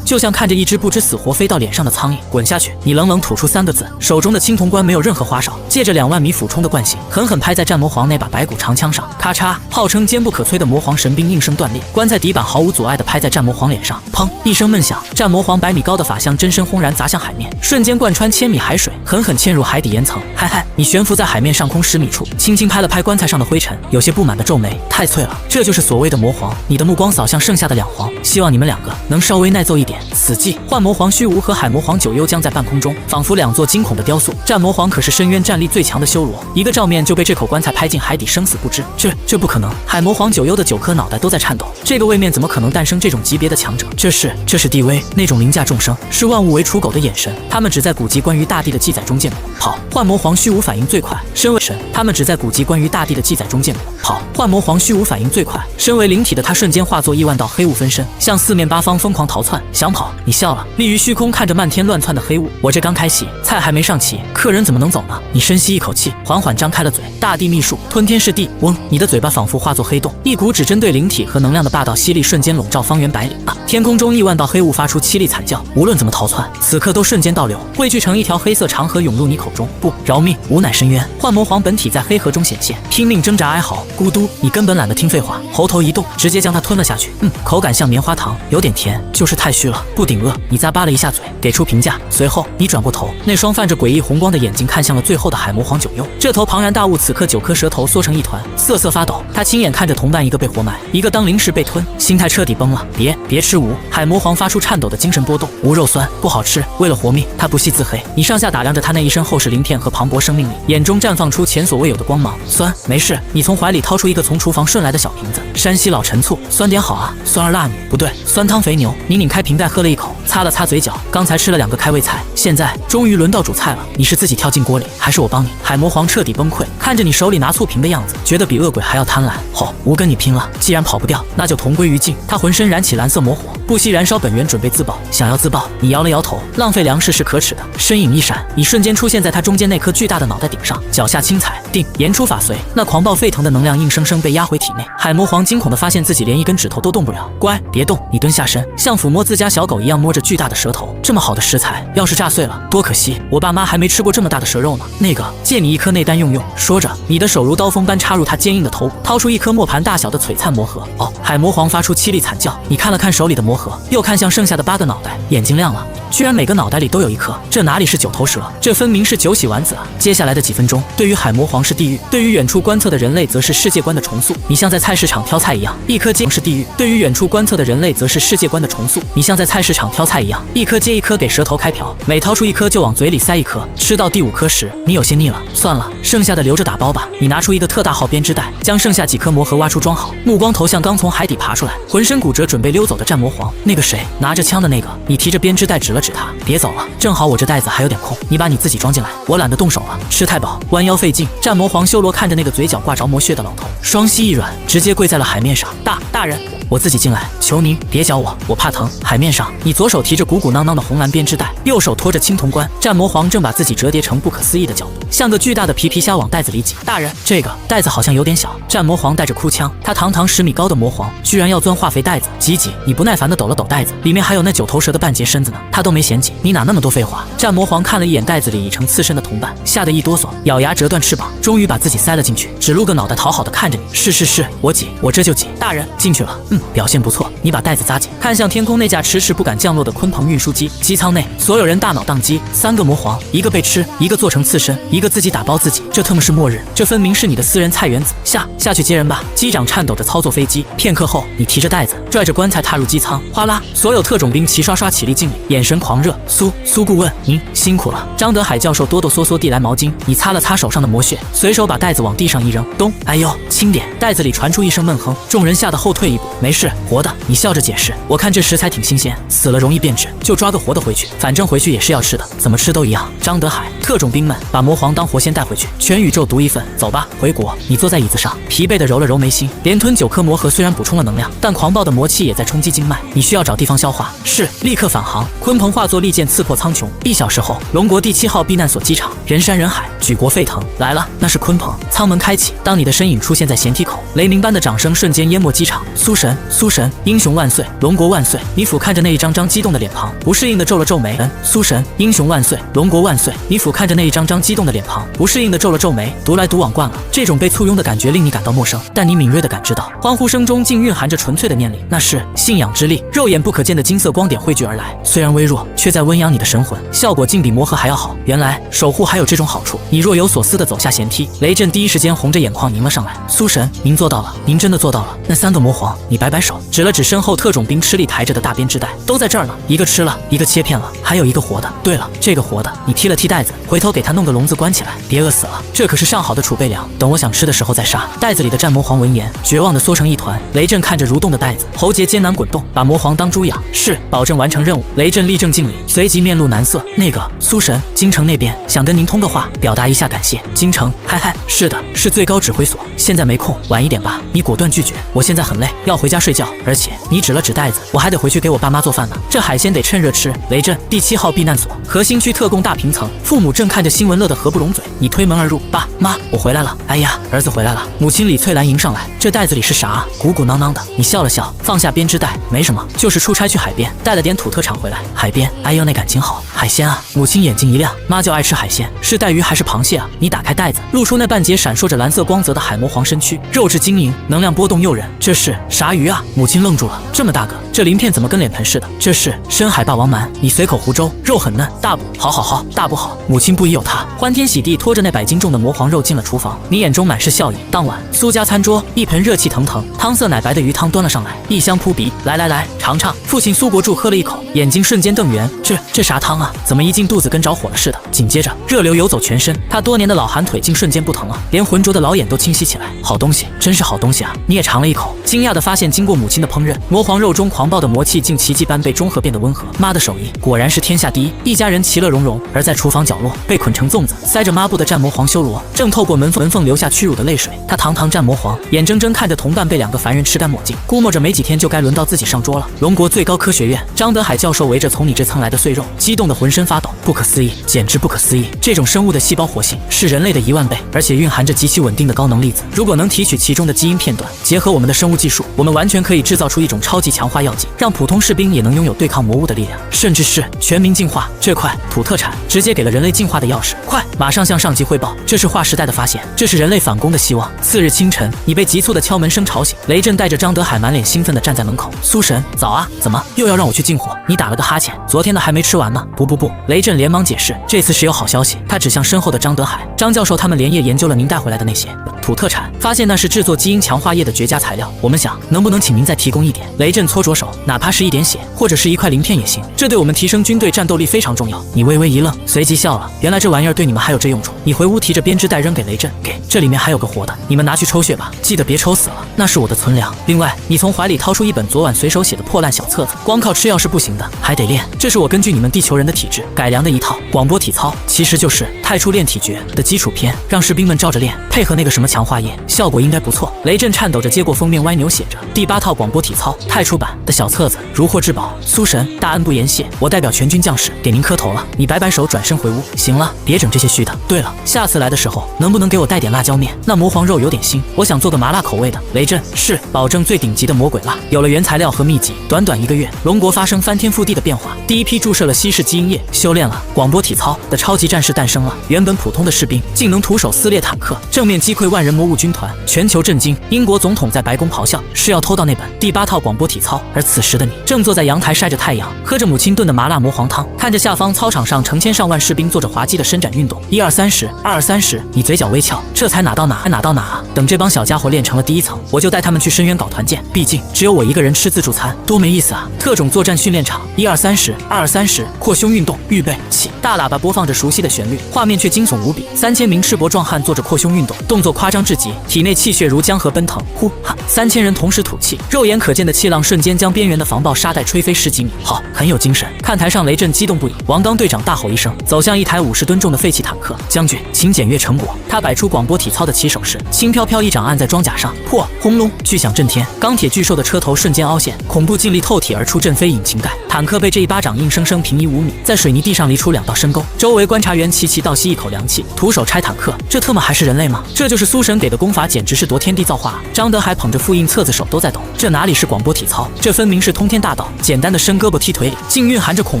就像看着一只不知死活飞到脸上的苍蝇。滚下去！你冷冷吐出3个字，手中的青铜棺没有任何花哨，借着2万米俯冲的惯性，狠狠拍在战魔皇那把白骨长枪上。咔嚓！号称坚不可摧的魔皇神兵应声断裂，棺材底板毫无阻碍地拍在战魔皇脸上。砰！一声闷响，战魔皇100米高的法相真身轰然砸向海面，瞬间贯穿1000米海水，狠狠嵌入海底岩层。嗨嗨！你悬浮在海面上空10米处，轻轻拍了拍棺材上的灰尘，有些不满地皱眉。太脆了，这就是所谓的魔皇。你的目光扫向剩下的2皇，希望你们2个能稍微耐揍一点。死寂！幻魔皇虚无和海魔皇九幽僵在半空中，仿佛2座惊恐的雕塑。战魔皇可是深渊战力最强的修罗，一个照面就被这口棺材拍进海底，生死不知。这不可能！海魔皇九幽的9颗脑袋都在颤抖，这个位面怎么可能诞生这种级别的强者？这是地威，那种凌驾众生，视万物为刍狗的眼神。他们只在古籍关于大地的记载中见过。跑！幻魔皇虚无反应最快，身为神，他们只在古籍关于大地的记载中见过。跑！幻魔皇虚无反应最快，身为灵体的他瞬间化作亿万道黑雾分身，向4面8方疯狂逃窜。想跑？你笑了，立于虚空看着漫天乱窜的黑雾。我这刚开席，菜还没上齐，客人怎么能走呢？你深吸一口气，缓缓张开了嘴。大地秘术，吞天噬地。嗡！你的嘴巴仿佛化作黑洞，一股只针对灵体和能量的霸道吸力瞬间笼罩方圆100里。天空中亿万道黑雾发出凄厉惨叫，无论怎么逃窜，此刻都瞬间倒流，汇聚成一条黑色长河涌入你口中。不，饶命！吾乃深渊。幻魔皇本体在黑河中显现，拼命挣扎哀嚎。咕嘟！你根本懒得听废话，喉头一动，直接将它吞了下去。口感像棉花糖，有点甜，就是太虚了，不顶饿。你咂巴了一下嘴，给出评价。随后你转过头，那双泛着诡异红光的眼睛看向了最后的海魔皇九幽。这头庞然大物此刻9颗舌头缩成一团，瑟瑟发抖。他亲眼看着同伴一个被活埋，一个当零食被吞，心态彻底崩了。别吃吾！海魔皇发出颤抖的精神波动。无肉酸，不好吃。为了活命，他不惜自黑。你上下打量着他那一身厚实鳞片和磅礴生命力，眼中绽放出前所未有的光芒。酸，没事。你从怀里掏出一个从厨房顺来的小瓶子，山西老陈醋，酸点好啊。酸儿辣女，不对，酸汤肥牛。你拧开瓶盖喝了一口，擦了擦嘴角。刚才吃了2个开胃菜，现在终于轮到煮菜了。你是自己跳进锅里，还是我帮你？海魔皇彻底崩溃，看着你手里拿醋瓶的样子，觉得比恶鬼还要贪婪。吼，吾跟你拼了！既然跑不掉，那就同归于尽。他浑身燃起蓝色魔火，不惜燃烧本源，准备自爆。想要自爆，你摇了摇头，浪费粮食是可耻的。身影一闪，你瞬间出现在他中间那颗巨大的脑袋顶上，脚下轻踩，定，言出法随。那狂暴沸腾的能量硬生生被压回体内。海魔皇惊恐地发现自己连一根指头都动不了。乖，别动。你蹲下身，像抚摸自家小狗一样摸着巨大的舌头。这么好的食材，要是炸碎了，多可惜！我爸妈还没吃过这么大的蛇肉呢。那个，借你1颗内丹用用。说着，你的手如刀锋般插入他坚硬的头部，掏出一颗磨盘大小的璀璨魔核。哦，海魔皇发出凄厉惨叫。你看了看手里的魔核，又看向剩下的8个脑袋，眼睛亮了。居然每个脑袋里都有1颗，这哪里是9头蛇，这分明是9洗丸子啊！接下来的几分钟，对于海魔皇是地狱，对于远处观测的人类则是世界观的重塑。你像在菜市场挑菜一样，一颗接是地狱；对于远处观测的人类则是世界观的重塑。你像在菜市场挑菜一样，一颗接一颗给舌头开瓢，每掏出1颗就往嘴里塞1颗，吃到第5颗时，你有些腻了，算了，剩下的留着打包吧。你拿出一个特大号编织袋，将剩下几颗魔核挖出装好，目光投向刚从海底爬出来，浑身骨折准备溜走的战魔皇。那个谁，拿着枪的那个。你提着编织袋指了指他，别走了，正好我这袋子还有点空，你把你自己装进来，我懒得动手了，吃太饱，弯腰费劲。战魔皇修罗看着那个嘴角挂着魔血的老头，双膝一软，直接跪在了海面上。大人，我自己进来，求您别搅我怕疼。海面上，你左手提着鼓鼓囊囊的红蓝编织袋，右手托着青铜棺。战魔皇正把自己折叠成不可思议的角度，像个巨大的皮虾往袋子里挤。大人，这个袋子好像有点小。战魔皇带着哭腔，他堂堂10米高的魔皇，居然要钻化肥袋子，挤。你不耐烦地抖了抖袋子，里面还有那9头蛇的半截身子呢，他都没嫌弃，你哪那么多废话？战魔皇看了一眼袋子里已成刺身的同伴，吓得一哆嗦，咬牙折断翅膀，终于把自己塞了进去，只露个脑袋讨好的看着你。是，我挤，我这就挤。大人，进去了。表现不错。你把袋子扎紧，看向天空那架迟迟不敢降落的鲲鹏运输机。机舱内，所有人大脑宕机，3个魔皇，一个被吃，一个做成刺身，一个自己打包自己。这特么是末日，这分明是你的私人菜园子。下去接人吧。机长颤抖着操作飞机。片刻后，你提着袋子，拽着棺材踏入机舱。哗啦，所有特种兵齐刷刷起立敬礼，眼神狂热。苏顾问，您辛苦了。张德海教授哆哆嗦嗦递来毛巾，你擦了擦手上的魔血，随手把袋子往地上一扔，咚，哎呦，轻点。袋子里传出一声闷哼，众人吓得后退一步。没事，活的。你笑着解释，我看这食材挺新鲜，死了容易变质，就抓个活的回去，反正回去也是要吃的，怎么吃都一样。张德海，特种兵们把魔皇当活鲜带回去，全宇宙独一份。走吧，回国。你坐在椅子上，疲惫地揉了揉眉心，连吞9颗魔核虽然补充了能量，但狂暴的魔气也在冲击经脉，你需要找地方消化。是，立刻返航。鲲鹏化作利剑刺破苍穹。1小时后，龙国第7号避难所机场，人山人海，举国沸腾。来了，那是鲲鹏。舱门开启，当你的身影出现在舷梯口，雷鸣般的掌声瞬间淹没机场。苏神，英雄万岁，龙国万岁！你俯瞰着那一张张激动的脸庞，不适应的皱了皱眉。苏神，英雄万岁，龙国万岁！你俯瞰着那一张张激动的脸庞，不适应的皱了皱眉。独来独往惯了，这种被簇拥的感觉令你感到陌生，但你敏锐地感知到，欢呼声中竟蕴含着纯粹的念力，那是信仰之力。肉眼不可见的金色光点汇聚而来，虽然微弱，却在温养你的神魂，效果竟比魔核还要好。原来守护还有这种好处。你若有所思地走下舷梯，雷震第一时间红着眼眶迎了上来。苏神，您做到了，您真的做到了。那3个魔皇，你摆摆手，指了指身后特种兵吃力抬着的大编织袋，都在这儿呢，一个吃了，一个切片了，还有一个活的。对了，这个活的，你踢了踢袋子，回头给他弄个笼子关起来，别饿死了，这可是上好的储备粮，等我想吃的时候再杀。袋子里的战魔皇闻言，绝望地缩成一团。雷震看着蠕动的袋子，喉结艰难滚动，把魔皇当猪养。是，保证完成任务。雷震立正敬礼，随即面露难色。那个苏神，京城那边想跟您通个话，表达一下感谢。京城，嗨，是的，是最高指挥所，现在没空，晚一点吧。你果断拒绝，我现在很累，要回家睡觉，而且你指了指袋子，我还得回去给我爸妈做饭呢，这海鲜得趁热吃。雷震，第7号避难所核心区特供大平层，父母正看着新闻乐得合不拢嘴。你推门而入，爸妈，我回来了。哎呀，儿子回来了。母亲李翠兰迎上来，这袋子里是啥啊？鼓鼓囊囊的。你笑了笑，放下编织袋，没什么，就是出差去海边，带了点土特产回来。海边，哎呦那感情好。海鲜啊！母亲眼睛一亮，妈就爱吃海鲜，是带鱼还是螃蟹啊？你打开袋子，露出那半截闪烁着蓝色光泽的海魔皇身躯，肉质晶莹，能量波动诱人。这是啥鱼啊？母亲愣住了，这么大个，这鳞片怎么跟脸盆似的？这是深海霸王鳗，你随口胡诌，肉很嫩，大补，好，大补好。母亲不疑有他，欢天喜地拖着那100斤重的魔皇肉进了厨房，你眼中满是笑意。当晚，苏家餐桌，一盆热气腾腾、汤色奶白的鱼汤端了上来，异香扑鼻。来，尝尝。父亲苏国柱喝了一口，眼睛瞬间瞪圆，这啥汤啊？怎么一进肚子跟着火了似的？紧接着，热流游走全身，他多年的老寒腿竟瞬间不疼了，连浑浊的老眼都清晰起来。好东西，真是好东西啊！你也尝了一口，惊讶地发现，经过母亲的烹饪，魔皇肉中狂暴的魔气竟奇迹般被中和，变得温和。妈的手艺果然是天下第一，一家人其乐融融。而在厨房角落，被捆成粽子、塞着抹布的战魔皇修罗，正透过门缝流下屈辱的泪水。他堂堂战魔皇，眼睁睁看着同伴被2个凡人吃干抹净，估摸着没几天就该轮到自己上桌了。龙国最高科学院，张德海教授围着从你这蹭来的碎肉，激动得浑身发抖。不可思议，简直不可思议！这种生物的细胞活性是人类的10000倍，而且蕴含着极其稳定的高能粒子。如果能提取其中的基因片段，结合我们的生物技术，我们完全可以制造出一种超级强化药剂，让普通士兵也能拥有对抗魔物的力量，甚至是全民进化。这块土特产直接给了人类进化的钥匙。快，马上向上级汇报，这是划时代的发现，这是人类反攻的希望。次日清晨，你被急促的敲门声吵醒，雷震带着张德海满脸兴奋地站在门口。苏神，早啊！怎么又要让我去进货？你打了个哈欠，昨天的还没吃完呢。不，雷震连忙解释，这次是有好消息。他指向身后的张德海，张教授他们连夜研究了您带回来的那些土特产，发现那是制作基因强化液的绝佳材料。我们想，能不能请您再提供一点？雷震搓着手，哪怕是一点血，或者是一块鳞片也行，这对我们提升军队战斗力非常重要。你微微一愣，随即笑了，原来这玩意儿对你们还有这用处。你回屋提着编织袋扔给雷震，给，这里面还有个活的，你们拿去抽血吧，记得别抽死了，那是我的存粮。另外，你从怀里掏出一本昨晚随手写的破烂小册子，光靠吃药是不行的，还得练。这是我根据你们地球人的体质改良的一套广播体操，其实就是太初练体诀的基础篇，让士兵们照着练，配合那个什么强化液，效果应该不错。雷震颤抖着接过封面，歪扭写着第8套广播体操太初版的小册子，如获至宝。苏神，大恩不言谢，我代表全军将士给您磕头了。你摆摆手，转身回屋。行了，别整这些虚的。对了，下次来的时候能不能给我带点辣椒面？那魔皇肉有点腥，我想做个麻辣口味的。雷震，是，保证最顶级的魔鬼辣。有了原材料和秘籍，短1个月，龙国发生翻天覆地的变化。第一批注射了稀释基因液，修炼了广播体操的超级战士诞生了。原本普通的士兵竟能徒手撕裂坦克，正面击溃万人魔物军团，全球震惊。英国总统在白宫咆哮，是要偷到那本第8套广播体操。而此时的你正坐在阳台晒着太阳，喝着母亲炖的麻辣魔皇汤，看着下方操场上成千上万士兵做着滑稽的伸展运动。1、2、30，2、2、30，你嘴角微翘，这才哪到哪啊！等这帮小家伙练成了第1层，我就带他们去深渊搞团建。毕竟只有我一个人吃自助餐，多没意思啊！特种作战训练场，1、2、30，2、2、30，扩胸运动，预备起！大喇叭播放着熟悉的旋律，画面却惊悚无比。3000名赤膊壮汉做着扩胸运动，动作夸张至极，体内气血如江河奔腾，呼哈！3000人同时吐气，肉眼可见的气浪瞬间将边缘的防爆沙袋吹飞10几米。好，很有精神。看台上雷震激动不已，王刚队长大吼一声，走向一台50吨重的废弃坦克。将军，请检阅成果。他摆出广播体操的起手式，轻飘飘一掌按在装甲上，破！轰隆，巨响震天，钢铁巨兽的车头瞬间凹陷，恐怖劲力透体而出，震飞引擎盖。坦克被这一巴掌硬生生平移5米，在水泥地上犁出2道深沟。周围观察员齐齐倒吸一口凉气，徒手拆坦克，这特么还是人类吗？这就是苏神给的功法，简直是夺天地造化啊！张德海捧着复印册子，手都在抖。这哪里是广播体操，这分明是通天大道。简单的伸胳膊踢腿里，竟蕴含着恐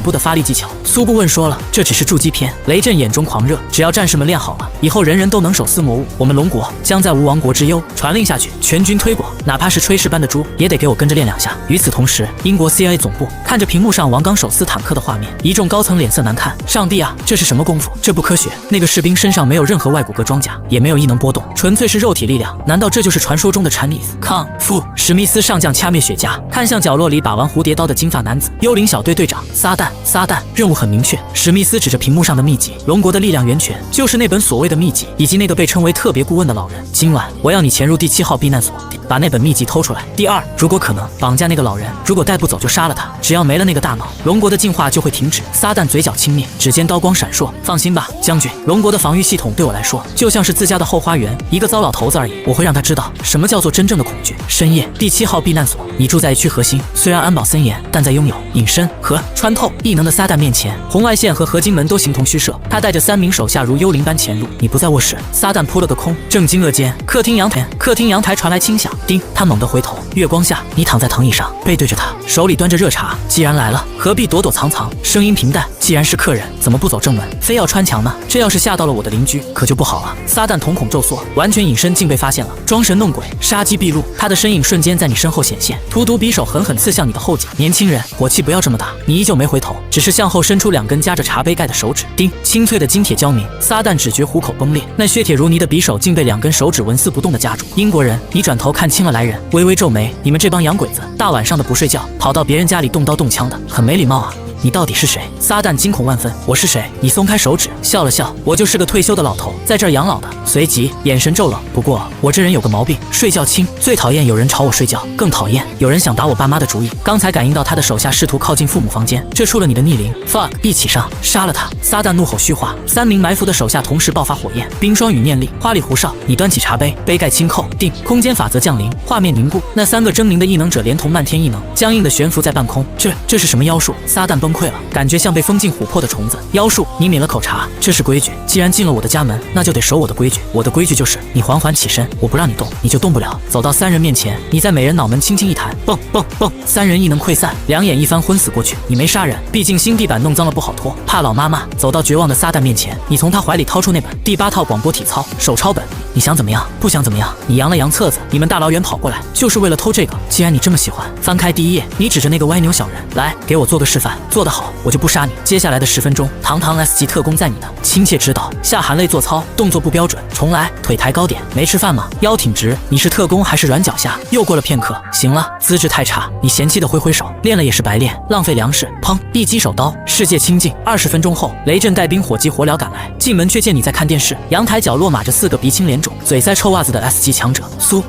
怖的发力技巧。苏顾问说了，这只是筑基篇。雷震眼中狂热，只要战士们练好了，以后人人都能手撕魔物，我们龙国将再无亡国之忧。传令下去，全军推广，哪怕是炊事班的猪也得给我跟着练2下。与此同时，英国 CIA 总部看着屏幕上王刚手撕坦克的画面，一众高层脸色难看。上帝啊，这是什么功夫？这不科学！那个士兵身上没有任何外骨骼装甲，也没有异能波动，纯粹是肉体力量。难道这就是传说中的Chinese Kung Fu？史密斯上将掐灭雪茄，看向角落里把玩蝴蝶刀的金发男子。幽灵小队队长，撒旦，任务很明确。史密斯指着屏幕上的秘籍，龙国的力量源泉就是那本所谓的秘籍，以及那个被称为特别顾问的老人。今晚我要你潜入第7号避难所，把那本秘籍偷出来。第2，如果可能，绑架那个老人，如果带不走就杀了他。只要没了那个大脑，龙国的进化就会停止。撒旦嘴角轻蔑，指尖刀光闪烁。放心吧，将军，龙国的防御系统对我来说就像是自家的后花园，一个糟老头子而已。我会让他知道什么叫做真正的恐惧。深夜，第7号避难所，你住在一区核心，虽然安保森严，但在拥有隐身和穿透异能的撒旦面前，红外线和合金门都形同虚设。他带着3名手下如幽灵般潜入，你不在卧室，撒旦扑了个空。正惊愕间，客厅阳台传来轻响，叮！他猛地回头，月光下，你躺在藤椅上，背对着他。手里端着热茶。既然来了，何必躲躲藏藏？声音平淡。既然是客人，怎么不走正门，非要穿墙呢？这要是吓到了我的邻居，可就不好了。撒旦瞳孔骤缩，完全隐身，竟被发现了，装神弄鬼，杀机毕露。他的身影瞬间在你身后显现，荼毒匕首狠狠刺向你的后颈。年轻人，火气不要这么大。你依旧没回头，只是向后伸出2根夹着茶杯盖的手指。叮，清脆的金铁交鸣。撒旦只觉虎口崩裂，那削铁如泥的匕首竟被2根手指纹丝不动地夹住。英国人，你转头看清了来人，微微皱眉。你们这帮洋鬼子，大晚上的不睡觉，跑到别人家里动刀动枪的，很没礼貌啊。你到底是谁？撒旦惊恐万分。我是谁？你松开手指，笑了笑。我就是个退休的老头，在这儿养老的。随即眼神骤冷。不过我这人有个毛病，睡觉轻。最讨厌有人吵我睡觉，更讨厌有人想打我爸妈的主意。刚才感应到他的手下试图靠近父母房间，这出了你的逆鳞。fuck， 一起上，杀了他！撒旦怒吼虚化，3名埋伏的手下同时爆发火焰，冰霜与念力。花里胡哨，你端起茶杯，杯盖轻扣，定，空间法则降临，画面凝固。那3个狰狞的异能者连同漫天异能，僵硬的悬浮在半空。这是什么妖术？撒旦崩溃了，感觉像被封进琥珀的虫子。妖术！你抿了口茶，这是规矩。既然进了我的家门，那就得守我的规矩。我的规矩就是你缓缓起身，我不让你动，你就动不了。走到3人面前，你在每人脑门轻轻一弹，蹦蹦蹦，3人异能溃散，两眼一翻昏死过去。你没杀人，毕竟新地板弄脏了不好拖，怕老妈骂。走到绝望的撒旦面前，你从他怀里掏出那本第8套广播体操手抄本。你想怎么样？不想怎么样？你扬了扬册子，你们大老远跑过来，就是为了偷这个。既然你这么喜欢，翻开第1页，你指着那个歪扭小人，来，给我做个示范，做得好，我就不杀你。接下来的10分钟，堂堂 S 级特工在你的亲切指导下含泪做操，动作不标准，重来，腿抬高点。没吃饭吗？腰挺直。你是特工还是软脚虾？又过了片刻，行了，资质太差。你嫌弃的挥挥手，练了也是白练，浪费粮食。砰，一击手刀，世界清净。20分钟后，雷震带兵火急火燎赶来，进门却见你在看电视。阳台角落码着4个鼻青脸肿、嘴塞臭袜子的 S 级强者，苏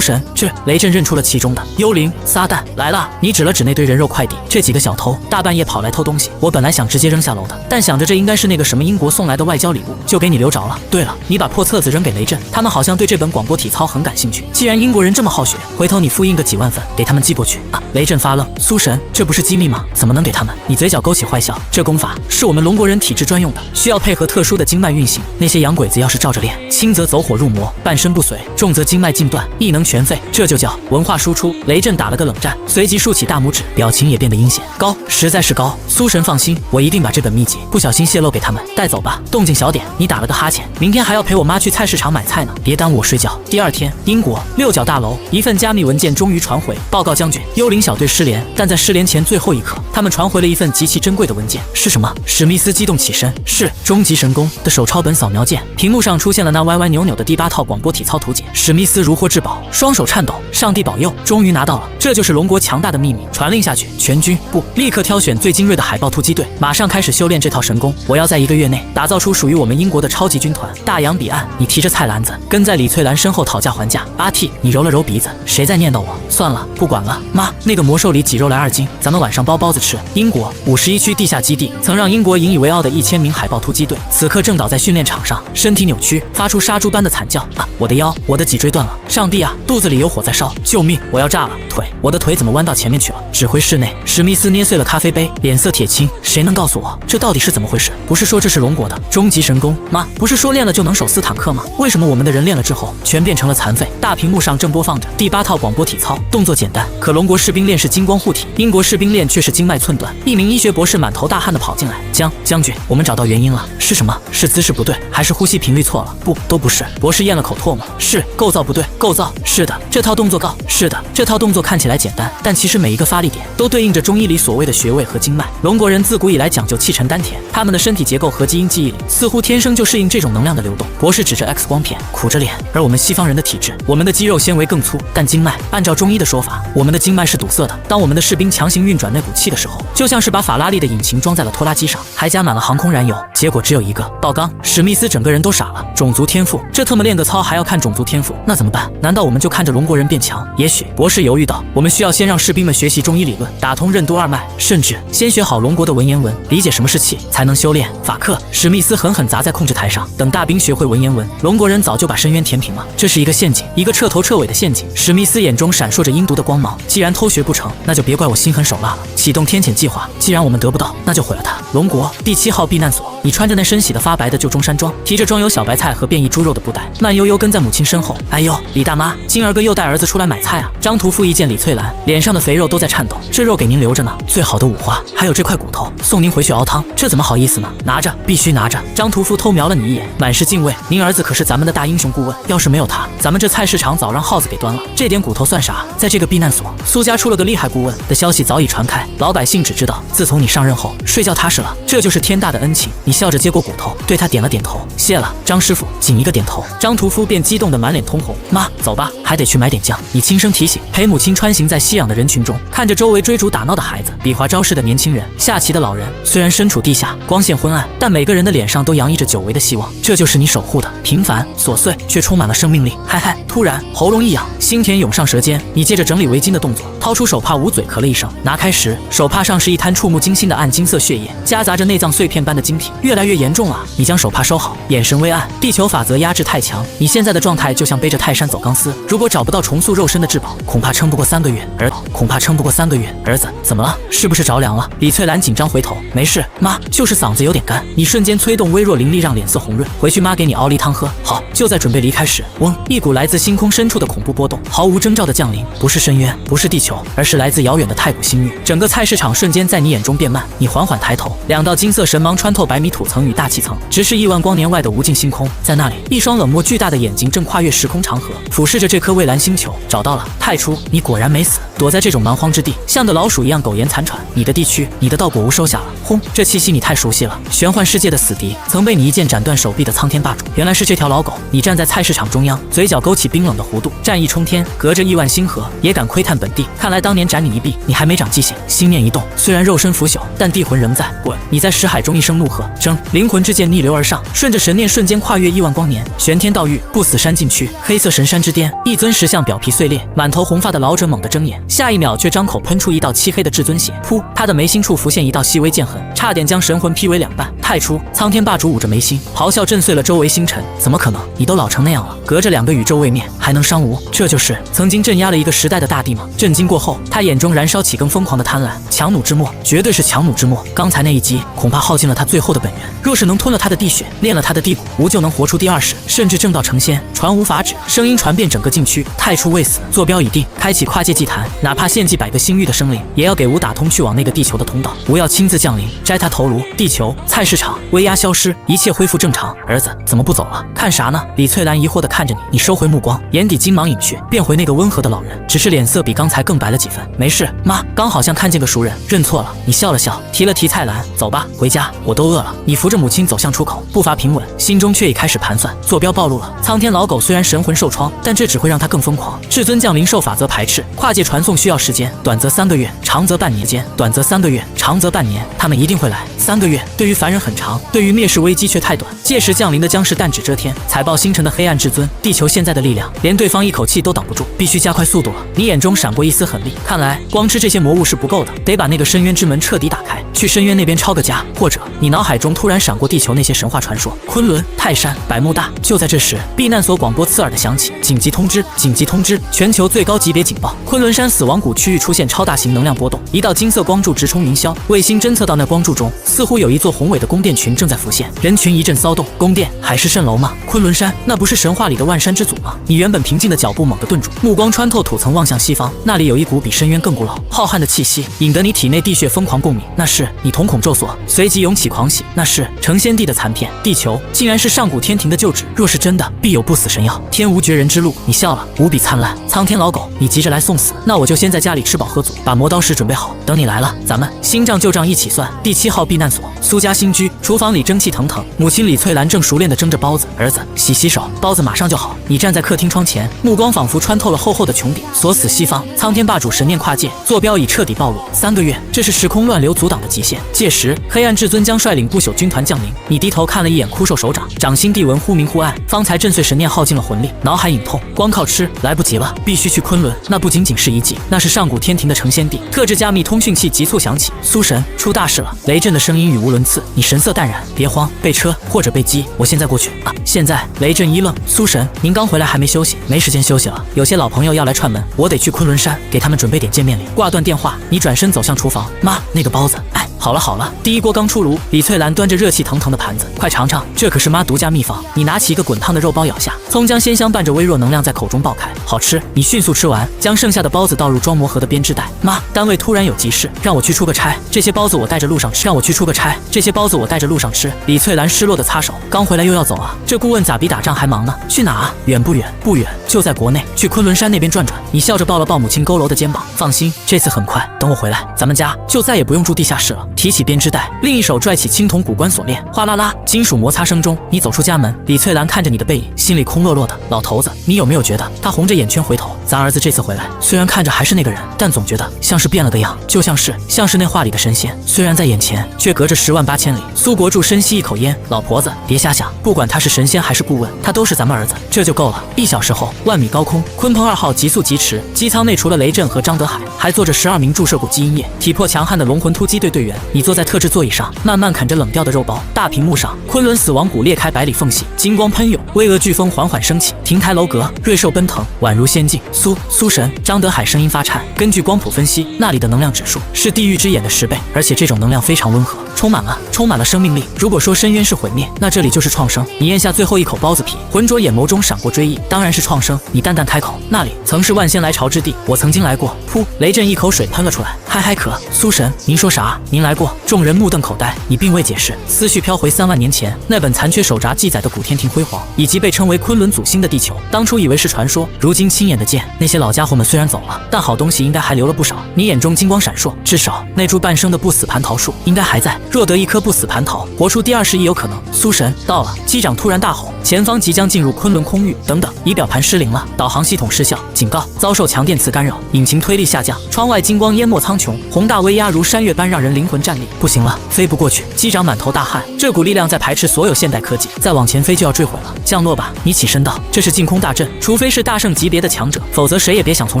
神。这雷震认出了其中的幽灵撒旦来了。你指了指那堆人肉快递，这几个小偷大半夜跑来偷东西，我本来想直接扔下楼的，但想着这应该是那个什么英国送来的外交礼物，就给你留着了。对了，你把破册子扔给雷震，他们好像对这本广播体操很感兴趣。既然英国人这么好学，回头你复印个几万份给他们寄过去啊！雷震发愣，苏神，这不是机密吗？怎么能给他们？你嘴角勾起坏笑，这功法是我们龙国人体质专用的，需要配合特殊的经脉运行。那些洋鬼子要是照着练，轻则走火入魔，半身不遂，重则经脉尽断，异能全废，这就叫文化输出。雷震打了个冷战，随即竖起大拇指，表情也变得阴险。高，实在是高。苏神放心，我一定把这本秘籍不小心泄露给他们，带走吧。动静小点。你打了个哈欠，明天还要陪我妈去菜市场买菜呢，别耽误我睡觉。第2天，英国6角大楼，一份加密文件终于传回。报告将军，幽灵小队失联，但在失联前最后一刻，他们传回了一份极其珍贵的文件。是什么？史密斯激动起身，是终极神功的手抄本扫描件。屏幕上出现了那歪歪扭扭的第8套广播体操图解。史密斯如获至宝，双手颤抖，上帝保佑，终于拿到了。这就是龙国强大的秘密，传令下去，全军不立刻挑选最精锐的海豹突击队，马上开始修炼这套神功。我要在1个月内打造出属于我们英国的超级军团。大洋彼岸，你提着菜篮子跟在李翠兰身后讨价还价。阿 T， 你揉了揉鼻子，谁在念叨我？算了，不管了。妈，那个魔兽里挤肉来2斤，咱们晚上包包子吃。英国51区地下基地曾让英国引以为傲的1000名海豹突击队，此刻正倒在训练场上，身体扭曲，发出杀猪般的惨叫。啊，我的腰，我的脊椎断了！上帝啊，肚子里有火在烧！救命，我要炸了！腿，我的腿怎么弯到前面去了？指挥室内，史密斯捏碎了咖啡杯，脸色铁青。谁能告诉我这到底是怎么回事？不是说这是龙国的终极神功吗？不是说练了就能手撕坦克吗？为什么我们的人练了之后全变成了残废？大屏幕上正播放着第8套广播体操，动作简单，可龙国士兵练是金光护体，英国士兵练却是经脉寸断。一名医学博士满头大汗的跑进来，将军，我们找到原因了。是什么？是姿势不对，还是呼吸频率错了？不，都不是。博士咽了口唾沫。是构造不对。构造，是的。这套动作是的。这套动作看起来简单，但其实每一个发力点都对应着中医里所谓的穴位和经脉。龙国人自古以来讲究气沉丹田，他们的身体结构和基因记忆里似乎天生就适应这种能量的流动。博士指着 X 光片，苦着脸。而我们西方人的体质，我们的肌肉纤维更粗，但经脉，按照中医的说法，我们的经脉是堵塞的。当我们的士兵强行运转那股气的时候，就像是把法拉利的引擎装在了拖拉机上，还加满了航空燃油，结果只有一个爆缸。史密斯整个人都傻了。种族天赋，这特么练个操还要看种族天赋，那怎么办？难道我们就看着龙国人变强？也许。博士犹豫道，我们需要先让士兵们学习中医理论，打通任督二脉，甚至先学好龙国的文言文，理解什么是气，才能修炼法克。史密斯狠狠砸在控制台上，等大兵学会文言文，龙国人早就把深渊填平了。这是一个陷阱，一个彻头彻尾的陷阱。史密斯眼中闪烁着阴毒的光芒，既然偷学不成，那就别怪我心狠手辣了。启动天谴计划，既然我们得不到，那就毁了它。龙国第7号避难所。你穿着那身洗得发白的旧中山装，提着装有小白菜和变异猪肉的布袋，慢悠悠跟在母亲身后。哎呦，李大妈，金儿哥又带儿子出来买菜啊！张屠夫一见李翠兰，脸上的肥肉都在颤抖。这肉给您留着呢，最好的五花，还有这块骨头，送您回去熬汤。这怎么好意思呢？拿着，必须拿着。张屠夫偷瞄了你一眼，满是敬畏。您儿子可是咱们的大英雄顾问，要是没有他，咱们这菜市场早让耗子给端了。这点骨头算啥？在这个避难所，苏家出了个厉害顾问的消息早已传开，老百姓只知道自从你上任后，睡觉踏实了，这就是天大的恩情。你笑着接过骨头，对他点了点头，谢了，张师傅。仅一个点头，张屠夫便激动得满脸通红。妈，走吧，还得去买点酱。你轻声提醒，陪母亲穿行在熙攘的人群中，看着周围追逐打闹的孩子，比划招式的年轻人，下棋的老人。虽然身处地下，光线昏暗，但每个人的脸上都洋溢着久违的希望。这就是你守护的，平凡琐碎却充满了生命力。嗨嗨！突然喉咙一痒，心甜涌上舌尖，你借着整理围巾的动作，掏出手帕捂嘴，咳了一声。拿开时，手帕上是一滩触目惊心的暗金色血液，夹杂着内脏碎片般的晶体，越来越严重了。你将手帕收好，眼神微暗。地球法则压制太强，你现在的状态就像背着泰山走钢丝，如果找不到重塑肉身的至宝，恐怕撑不过3个月。恐怕撑不过3个月。儿子，怎么了？是不是着凉了？李翠兰紧张回头，没事，妈，就是嗓子有点干。你瞬间催动微弱灵力，让脸色红润。回去妈给你熬梨汤喝。好，就在准备离开时，嗡，一股来自星空深处的恐怖波动毫无征兆的降临，不是深渊，不是地球，而是来自遥远的太古星域。整个菜市场瞬间在你眼中变慢，你缓缓抬头，2道金色神芒穿透百米土层与大气层，直视亿万光年外的无尽星空。在那里，一双冷漠巨大的眼睛正跨越时空长河，俯视着这颗蔚蓝星球。找到了，太初，你果然没死，躲在这种蛮荒之地，像个老鼠一样苟延残喘。你的地区，你的稻谷无收下了。轰，这气息你太熟悉了，玄幻世界的死敌，曾被你一剑斩断手臂的苍天霸主，原来是这条老狗。你站在菜市场中央，嘴角勾起冰冷的弧度，战意冲天，隔着亿万星河也敢窥探本地。看来当年斩你一臂，你还没长记性。心念一动，虽然肉身腐朽，但地魂仍在。滚！你在识海中一声怒喝，争！灵魂之剑逆流而上，顺着神念瞬间跨越亿万光年，玄天道域，不死山禁区，黑色神山之巅，一尊石像表皮碎裂，满头红发的老者猛地睁眼，下一秒却张口喷出一道漆黑的至尊血。噗！他的眉心处浮现一道细微剑痕，差点将神魂劈为2半。太初，苍天霸主捂着眉心，咆哮震碎了周围星辰。怎么可能？你都老成那样了，隔着2个宇宙位面还能伤无？这就是曾经镇压了一个时代的大地吗？震惊过后，他眼中燃烧起更疯狂的贪婪。强弩之末，绝对是强弩之末。刚才那一击恐怕耗尽了他最后的本源，若是能吞了他的地血，炼了他的地骨，无就能活出第2世，甚至正道成仙，传无法止。声音传遍整个禁区，太初未死，坐标已定，开启跨界祭坛，哪怕献祭100个星域的生灵，也要给吴打通去往那个地球的通道。吴要亲自降临，摘他头颅。地球菜市场威压消失，一切恢复正常。儿子怎么不走了？看啥呢？李翠兰疑惑地看着你，你收回目光，眼底金芒隐去，变回那个温和的老人，只是脸色比刚才更白了几分。没事，妈，刚好像看见个熟人，认错了。你笑了笑，提了提菜篮，走吧，回家，我都饿了。你扶着母亲走向出口，步伐平稳，心中却已开始盘算。坐标暴露了，苍天老狗虽然神魂受创，但这只会让他更疯狂。至尊降临受法则排斥，跨界传送需要时间，短则3个月，长则半年间，短则3个月，长则半年，他们一定会来。3个月对于凡人很长，对于灭世危机却太短。届时降临的将是弹指遮天、踩爆星辰的黑暗至尊。地球现在的力量，连对方一口气都挡不住，必须加快速度了。你眼中闪过一丝狠厉，看来光吃这些魔物是不够的，得把那个深渊之门彻底打开，去深渊那边抄个家。或者，你脑海中突然闪过地球那些神话传说，昆仑、泰山、百慕大。就在这时，避难所广播刺耳的响起：紧急通知！紧急通知！全球最高级别警报！昆仑山死亡谷区域出现超大型能量波动，一道金色光柱直冲云霄。卫星侦测到那光柱中，似乎有一座宏伟的宫殿群正在浮现，人群一阵骚动。宫殿海市蜃楼吗？昆仑山，那不是神话里的万山之祖吗？你原本平静的脚步猛地顿住，目光穿透土层望向西方，那里有一股比深渊更古老、浩瀚的气息，引得你体内地血疯狂共鸣。那是你瞳孔骤缩，随即涌起狂喜，那是成仙地的残片。地球竟然是上古天庭的旧址，若是真的，必有不死神药，天无绝人之路。你笑了，无比灿烂。苍天老狗，你急着来送死，那我就先在家里吃饱喝足，把磨刀石准备好，等你来了，咱们新账旧账一起算。第7号避难所，苏家新居，厨房里蒸汽腾腾，母亲李翠兰正熟练地蒸着包子。儿子，洗洗手，包子马上就好。你站在客厅窗前，目光仿佛穿透了厚厚的穹顶，锁死西方。苍天霸主神念跨界，坐标已彻底暴露。3个月，这是时空乱流阻挡的极限。届时，黑暗至尊将率领不朽军团降临。你低头看了一眼枯瘦手掌，掌心地纹忽明忽暗，方才震碎神念耗尽了魂力，脑海隐痛，光靠吃来不及了，必须去昆仑。那不仅仅是遗迹，那是上古天庭的成仙地。特制加密通讯器急促响起，苏神出大事了！雷震的声音语无伦次。你神色淡然，别慌，被车或者被击，我现在过去啊！现在雷震一愣，苏神，您刚回来还没休息？没时间休息了，有些老朋友要来串门，我得去昆仑山给他们准备点见面礼。挂断电话，你转身走向厨房，妈，那个包子，哎。好了好了，第一锅刚出炉，李翠兰端着热气腾腾的盘子，快尝尝，这可是妈独家秘方。你拿起一个滚烫的肉包咬下，葱姜鲜香伴着微弱能量在口中爆开，好吃。你迅速吃完，将剩下的包子倒入装魔盒的编织袋。妈，单位突然有急事，让我去出个差，这些包子我带着路上吃。让我去出个差，这些包子我带着路上吃。李翠兰失落的擦手，刚回来又要走啊？这顾问咋比打仗还忙呢？去哪啊？远不远？不远，就在国内，去昆仑山那边转转。你笑着抱了抱母亲佝偻的肩膀，放心，这次很快，等我回来，咱们家就再也不用住地下室了。提起编织袋，另一手拽起青铜古关锁链，哗啦啦，金属摩擦声中，你走出家门。李翠兰看着你的背影，心里空落落的。老头子，你有没有觉得？他红着眼圈回头，咱儿子这次回来，虽然看着还是那个人，但总觉得像是变了个样，就像是那画里的神仙，虽然在眼前，却隔着108000里。苏国柱深吸一口烟，老婆子，别瞎想，不管他是神仙还是顾问，他都是咱们儿子，这就够了。1小时后，1米高空，鲲鹏2号急速疾驰，机舱内除了雷震和张德海，还坐着12名注射过基因液、体魄强悍的龙魂突击队队员。你坐在特制座椅上，慢慢啃着冷掉的肉包。大屏幕上，昆仑死亡谷裂开百里缝隙，金光喷涌，巍峨飓风缓缓升起，亭台楼阁，瑞兽奔腾，宛如仙境。苏神，张德海声音发颤。根据光谱分析，那里的能量指数是地狱之眼的10倍，而且这种能量非常温和，充满了生命力。如果说深渊是毁灭，那这里就是创生。你咽下最后一口包子皮，浑浊眼眸中闪过追忆，当然是创生。你淡淡开口，那里曾是万仙来朝之地，我曾经来过。噗，雷震一口水喷了出来，嗨可，苏神，您说啥？您来过？众人目瞪口呆，你并未解释，思绪飘回3万年前，那本残缺手札记载的古天庭辉煌，以及被称为昆仑祖星的地球，当初以为是传说，如今亲眼的见，那些老家伙们虽然走了，但好东西应该还留了不少。你眼中金光闪烁，至少那株半生的不死蟠桃树应该还在，若得一颗不死蟠桃，活出第20亿有可能。苏神到了，机长突然大吼，前方即将进入昆仑空域，等等，仪表盘失灵了，导航系统失效，警告，遭受强电磁干扰，引擎推力下降，窗外金光淹没苍穹，宏大威压如山岳般让人灵魂战栗。不行了，飞不过去。机长满头大汗，这股力量在排斥所有现代科技，再往前飞就要坠毁了。降落吧，你起身道，这是净空大阵，除非是大圣级别的强者，否则谁也别想从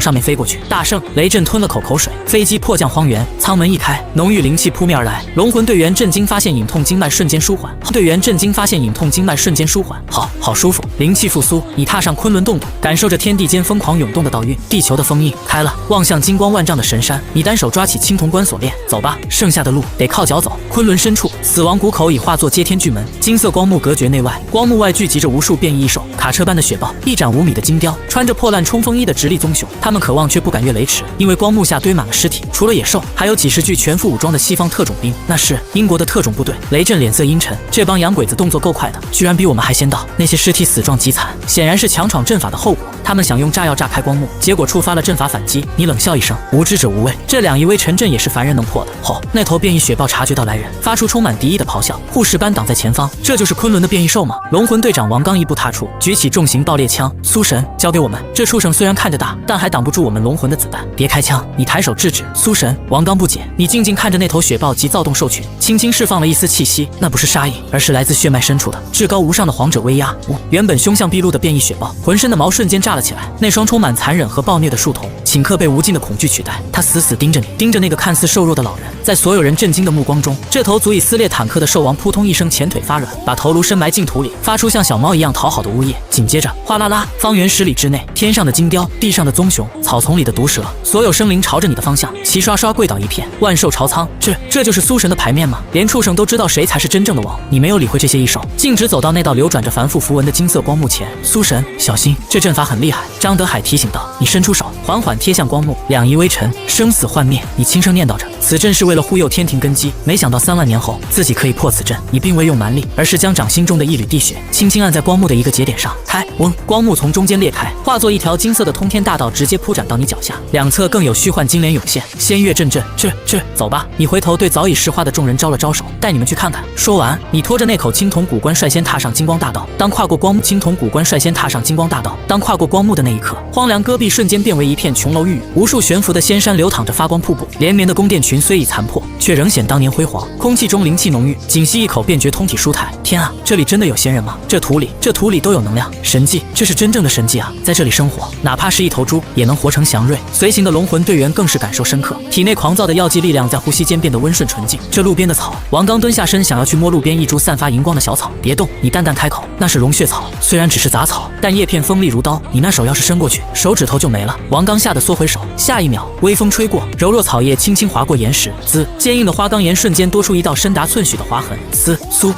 上面飞过去。大圣，雷震吞了口水，飞机迫降荒原，舱门一开，浓郁灵气扑面而来。龙魂队员震惊发现隐痛经脉瞬间舒缓，好舒服，灵气复苏。你踏上昆仑冻土，感受着天地间疯狂涌动的道运。地球的封印开了，望向金光万丈的神山，你单手抓起青铜关锁链，走吧，剩下的路得靠脚走。昆仑深处，死亡谷口已化作接天巨门，金色光幕隔绝内外，光幕外聚集着无数变异异兽，卡车般的雪豹，一展5米的金雕，穿着破烂冲锋衣的直立棕熊，他们渴望却不敢越雷池，因为光幕下堆满了尸体，除了野兽，还有几十具全副武装的西方特种兵，那是英国的特种部队。雷震脸色阴沉，这帮洋鬼子动作够快的，居然比我们还先到。那些尸体死状极惨，显然是强闯阵法的后果。他们想用炸药炸开光幕，结果触发了阵法反击。你冷笑一声，无知者无畏，这2亿微尘阵也是凡人能破的。吼，那头变异雪豹察觉到来人，发出充满敌意的咆哮，护士班挡在前方，这就是昆仑的变异兽吗？龙魂队长王刚一步踏出，举起重型爆裂枪，苏神，交给我们。这畜生虽然看着大，但还挡不住我们龙魂的子弹，别开枪。你抬手制止。苏神，王刚不解，你静静看着那头雪豹及躁动兽群，轻轻释放了一丝气息，那不是杀意，而是来自血脉深处的至高无上的皇者威压。原本凶相毕露的变异雪豹，浑身的毛瞬间炸了起来，那双充满残忍和暴虐的树瞳，顷刻被无尽的恐惧取代。他死死盯着你，盯着那个看似瘦弱的老人。在所有人震惊的目光中，这头足以撕裂坦克的兽王扑通一声前腿发软，把头颅深埋进土里，发出像小猫一样讨好的呜咽。紧接着，哗啦啦，方圆10里之内，天上的金雕，地上的棕熊，草丛里的毒蛇，所有生灵朝着你的方向齐刷刷跪倒一片，万兽朝仓。这就是苏神的牌面吗？连畜生都知道谁才是真正的王。你没有理会这些异兽，径直走到那道流转着繁复符文的金色光幕前。苏神，小心，这阵法很厉害。张德海提醒道。你伸出手，缓缓贴向光幕，2亿微尘，生死幻灭。你轻声念叨着，此阵是为了忽悠天庭根基，没想到3万年后自己可以破此阵。你并未用蛮力，而是将掌心中的一缕地血轻轻按在光幕的一个节点上，开，光幕从中间裂开，化作一条金色的通天大道，直接铺展到你脚下，两侧更有虚幻金莲涌现，仙乐阵阵。走吧。你回头对早已石化的众人招了招手，带你们去看看。说完，你拖着那口青铜古关率先踏上金光大道。当跨过光幕，当跨过光幕的那一刻，荒凉戈壁瞬间变为一片琼楼玉宇，无数悬浮的仙山流淌着发光瀑布，连绵的宫殿群虽已残破，却仍显当年辉煌。空气中灵气浓郁，仅吸一口便觉通体舒泰。天啊，这里真的有仙人吗？这土里都有能量，神迹，这是真正的神迹啊！在这里生活，哪怕是一头猪，也能活成祥瑞。随行的龙魂队员更是感受深刻，体内狂躁的药剂力量在呼吸间变得温顺纯净。这路边的草，王刚蹲下身想要去摸路边一株散发荧光的小草，别动，你淡淡开口，那是龙血草，虽然只是杂草，但叶片锋利如刀，你那手要是伸过去，手指头就没了。王刚吓得缩回手，下一秒微风吹过，柔弱草叶轻轻划过岩石，滋，坚硬的花岗岩瞬间多出一道深达寸许的划痕。